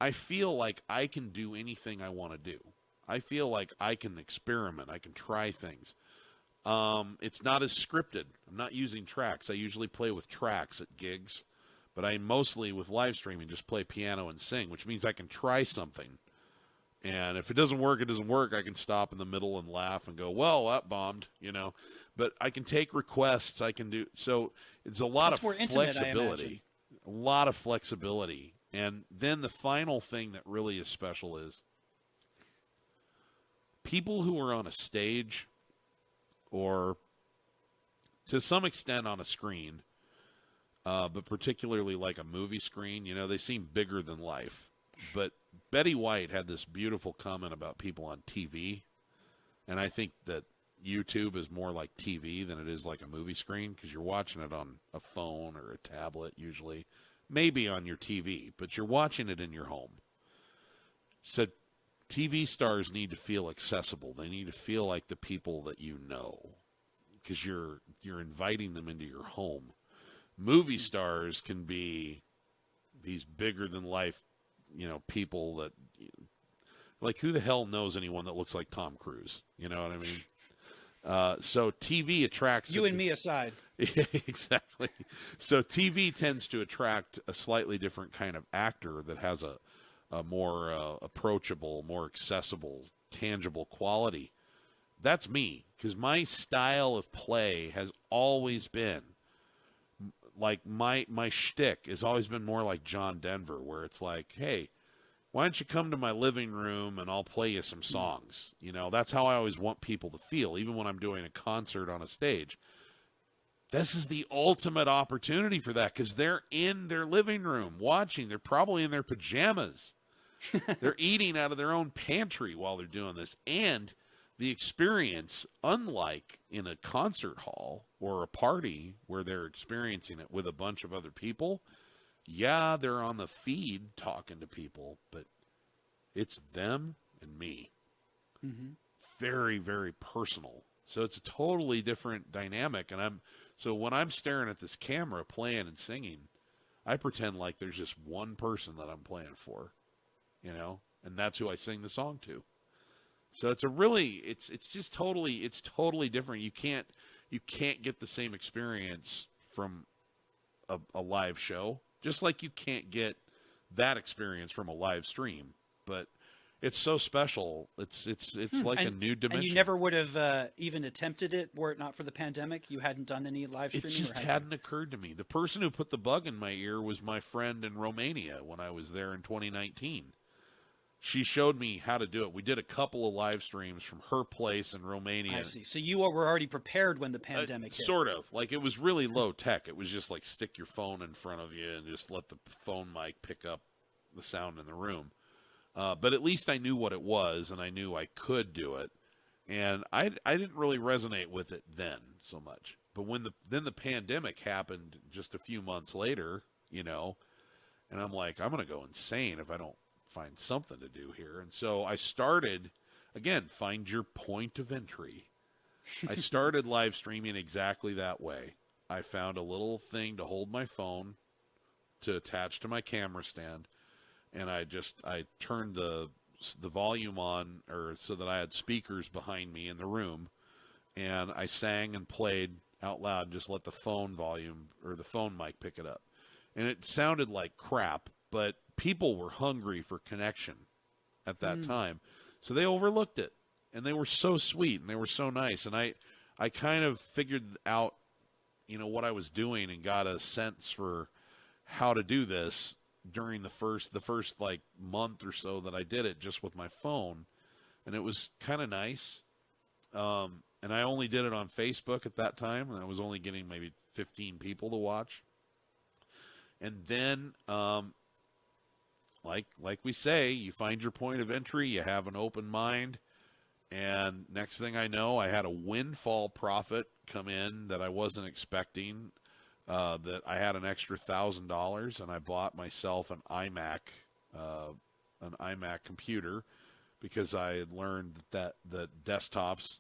I feel like I can do anything I want to do. I feel like I can experiment. I can try things. It's not as scripted. I'm not using tracks. I usually play with tracks at gigs, but I mostly, with live streaming, just play piano and sing, which means I can try something. And if it doesn't work, it doesn't work. I can stop in the middle and laugh and go, well, that bombed, But I can take requests. I can do so. It's a lot of flexibility. A lot of flexibility. And then the final thing that really is special is people who are on a stage or to some extent on a screen, but particularly like a movie screen, they seem bigger than life. But Betty White had this beautiful comment about people on TV, and I think that YouTube is more like TV than it is like a movie screen because you're watching it on a phone or a tablet usually, maybe on your TV, but you're watching it in your home. So TV stars need to feel accessible. They need to feel like the people that you know because you're inviting them into your home. Movie stars can be these bigger than life, people that like who the hell knows anyone that looks like Tom Cruise? You know what I mean? So TV attracts you and me aside. Exactly. So TV tends to attract a slightly different kind of actor that has a more approachable, more accessible, tangible quality. That's me because my style of play has always been like my shtick has always been more like John Denver, where it's like, hey, why don't you come to my living room and I'll play you some songs? That's how I always want people to feel, even when I'm doing a concert on a stage. This is the ultimate opportunity for that because they're in their living room watching. They're probably in their pajamas. They're eating out of their own pantry while they're doing this. And the experience, unlike in a concert hall or a party where they're experiencing it with a bunch of other people, yeah, they're on the feed talking to people, but it's them and me. Mm-hmm. Very, very personal. So it's a totally different dynamic. And so when I'm staring at this camera playing and singing, I pretend like there's just one person that I'm playing for, and that's who I sing the song to. So it's it's totally different. You can't get the same experience from a live show, just like you can't get that experience from a live stream. But it's so special. It's like a new dimension. And you never would have even attempted it were it not for the pandemic? You hadn't done any live streaming? It just hadn't occurred to me. The person who put the bug in my ear was my friend in Romania when I was there in 2019. She showed me how to do it. We did a couple of live streams from her place in Romania. I see. So you were already prepared when the pandemic hit. Sort of. Like, it was really low tech. It was just like stick your phone in front of you and just let the phone mic pick up the sound in the room. But at least I knew what it was, and I knew I could do it. And I didn't really resonate with it then so much. But when the pandemic happened just a few months later, and I'm like, I'm going to go insane if I don't find something to do here. And so I started, again, find your point of entry. I started live streaming exactly that way. I found a little thing to hold my phone to attach to my camera stand, and I turned the volume on, or so that I had speakers behind me in the room, and I sang and played out loud and just let the phone volume or the phone mic pick it up. And it sounded like crap, but people were hungry for connection at that time. So they overlooked it, and they were so sweet and they were so nice. And I kind of figured out, what I was doing and got a sense for how to do this during the first like month or so that I did it just with my phone. And it was kind of nice. and I only did it on Facebook at that time, and I was only getting maybe 15 people to watch. And then, like we say, you find your point of entry, you have an open mind, and next thing I know, I had a windfall profit come in that I wasn't expecting. That I had an extra $1,000, and I bought myself an iMac computer, because I had learned that desktops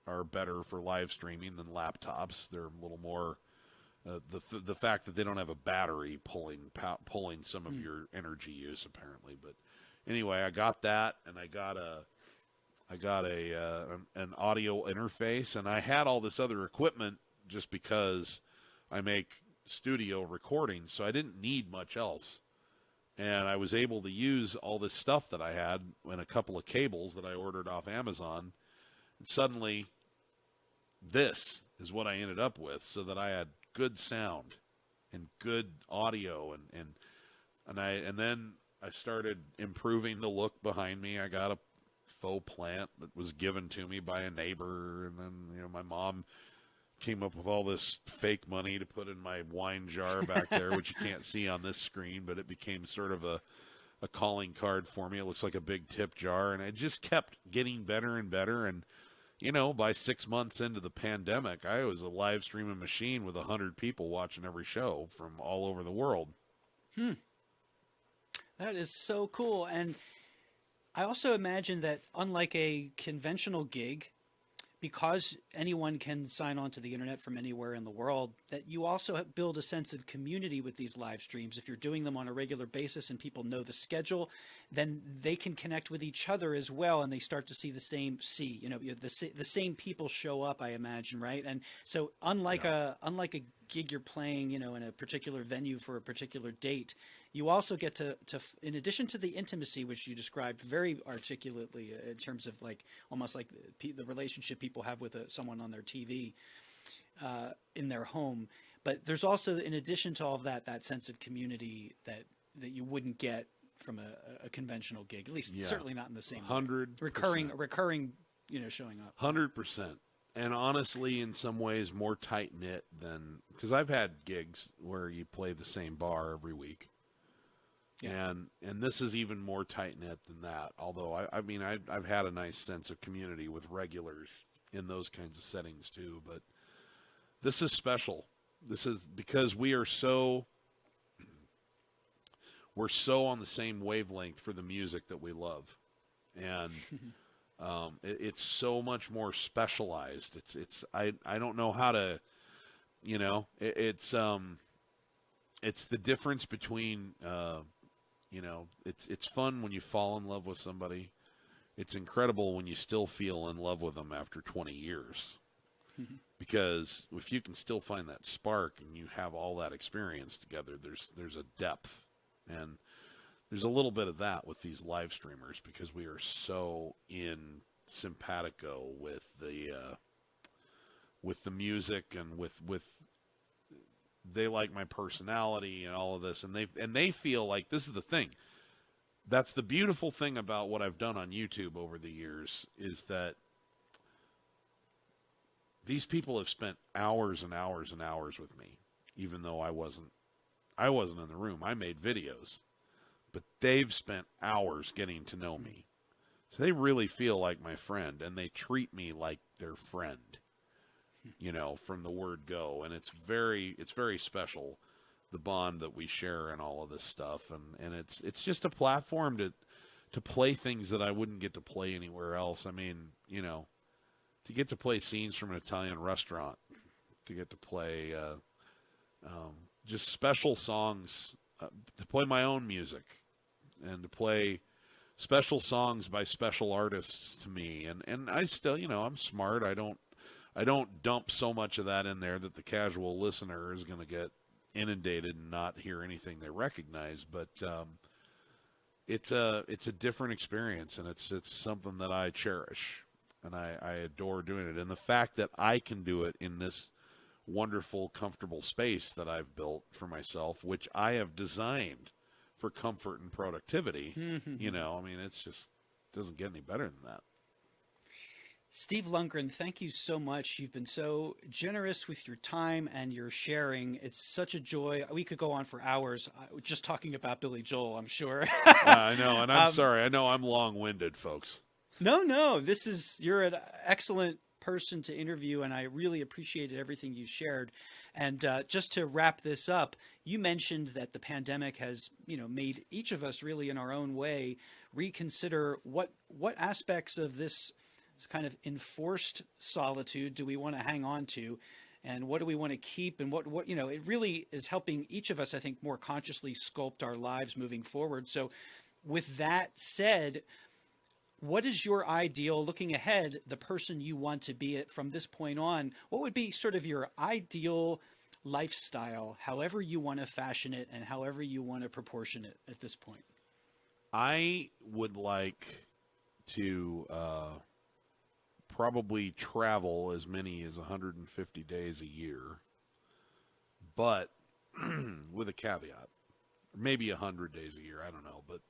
are better for live streaming than laptops. They're a little more the fact that they don't have a battery pulling some of your energy use, apparently. But anyway, I got that, and I got an audio interface, and I had all this other equipment just because I make studio recordings, so I didn't need much else. And I was able to use all this stuff that I had and a couple of cables that I ordered off Amazon. And suddenly, this is what I ended up with, so that I had good sound and good audio, and then I started improving the look behind me. I got a faux plant that was given to me by a neighbor, and then my mom came up with all this fake money to put in my wine jar back there, which you can't see on this screen, but it became sort of a calling card for me. It looks like a big tip jar, and it just kept getting better and better. And by 6 months into the pandemic, I was a live streaming machine with 100 people watching every show from all over the world. That is so cool. And I also imagine that, unlike a conventional gig, because anyone can sign on to the internet from anywhere in the world, that you also build a sense of community with these live streams. If you're doing them on a regular basis and people know the schedule, then they can connect with each other as well, and they start to see the same people show up, I imagine, right? And so unlike a gig you're playing, in a particular venue for a particular date, you also get to, in addition to the intimacy, which you described very articulately in terms of almost like the relationship people have with someone on their TV in their home. But there's also, in addition to all of that sense of community that you wouldn't get from a conventional gig, at least certainly not in the same 100% recurring, showing up. 100%. And honestly, in some ways, more tight-knit than, because I've had gigs where you play the same bar every week. Yeah. And this is even more tight-knit than that. Although, I've had a nice sense of community with regulars in those kinds of settings too. But this is special. This is because we're so on the same wavelength for the music that we love. And it's so much more specialized. I don't know how to, it's the difference between, it's fun when you fall in love with somebody. It's incredible when you still feel in love with them after 20 years. Because if you can still find that spark and you have all that experience together, there's a depth. And there's a little bit of that with these live streamers, because we are so in simpatico with the music, and with they like my personality and all of this, and they feel like, this is the thing. That's the beautiful thing about what I've done on YouTube over the years, is that these people have spent hours and hours and hours with me, even though I wasn't in the room. I made videos, but they've spent hours getting to know me. So they really feel like my friend, and they treat me like their friend, from the word go. And it's very special, the bond that we share and all of this stuff. And it's just a platform to play things that I wouldn't get to play anywhere else. I mean, to get to play scenes from an Italian restaurant, to get to play just special songs, to play my own music, and to play special songs by special artists to me. And I still, I'm smart. I don't dump so much of that in there that the casual listener is going to get inundated and not hear anything they recognize. But it's a different experience, and it's something that I cherish, and I adore doing it. And the fact that I can do it in this wonderful, comfortable space that I've built for myself, which I have designed for comfort and productivity, it's just doesn't get any better than that. Steve Lungrin, thank you so much. You've been so generous with your time and your sharing. It's such a joy. We could go on for hours just talking about Billy Joel, I'm sure. I know, and I'm um, sorry. I know I'm long-winded, folks. no, you're an excellent person to interview, and I really appreciated everything you shared. And just to wrap this up, you mentioned that the pandemic has, made each of us really in our own way reconsider what aspects of this kind of enforced solitude do we want to hang on to, and what do we want to keep, and what it really is helping each of us, I think, more consciously sculpt our lives moving forward. So, with that said, what is your ideal, looking ahead, the person you want to be from this point on? What would be sort of your ideal lifestyle, however you want to fashion it and however you want to proportion it at this point? I would like to probably travel as many as 150 days a year, but with a caveat. Maybe 100 days a year, I don't know. But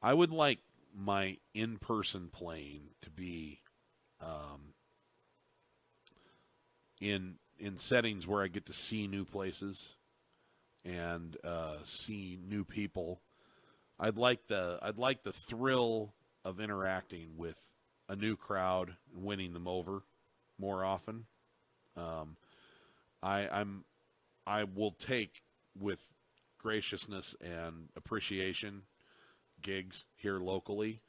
I would like my in-person playing to be in settings where I get to see new places and see new people. I'd like the thrill of interacting with a new crowd and winning them over more often. I will take with graciousness and appreciation gigs here locally,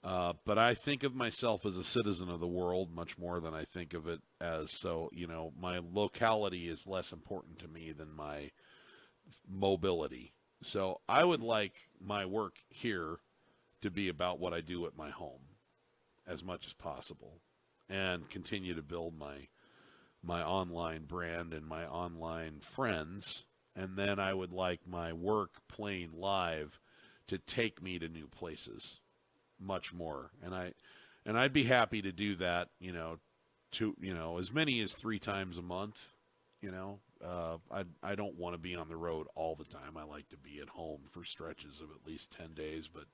but I think of myself as a citizen of the world much more than I think of it as, so my locality is less important to me than my mobility. So I would like my work here to be about what I do at my home as much as possible, and continue to build my online brand and my online friends. And then I would like my work playing live to take me to new places much more. And I'd be happy to do that, as many as 3 times a month. I don't want to be on the road all the time. I like to be at home for stretches of at least 10 days, but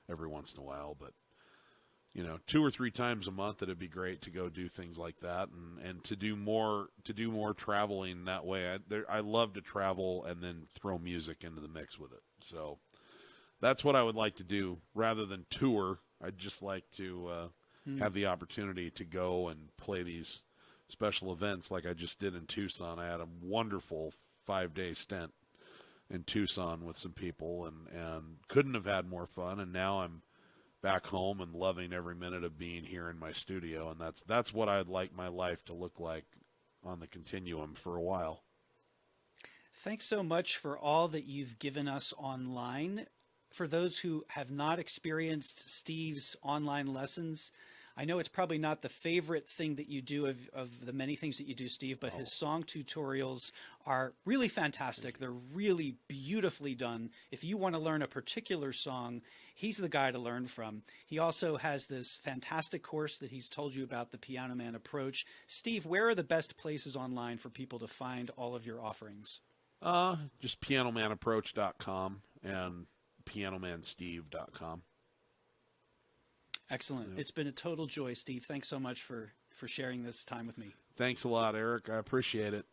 every once in a while. But 2 or 3 times a month, it'd be great to go do things like that, and to do more traveling that way. I love to travel and then throw music into the mix with it. So that's what I would like to do rather than tour. I'd just like to have the opportunity to go and play these special events like I just did in Tucson. I had a wonderful 5-day stint in Tucson with some people, and couldn't have had more fun. And now I'm back home and loving every minute of being here in my studio. And that's what I'd like my life to look like on the continuum for a while. Thanks so much for all that you've given us online. For those who have not experienced Steve's online lessons, I know it's probably not the favorite thing that you do of the many things that you do, Steve, but his song tutorials are really fantastic. They're really beautifully done. If you want to learn a particular song, he's the guy to learn from. He also has this fantastic course that he's told you about, the Piano Man approach. Steve, where are the best places online for people to find all of your offerings? Just pianomanapproach.com and pianomansteve.com. Excellent. It's been a total joy, Steve. Thanks so much for sharing this time with me. Thanks a lot, Eric. I appreciate it.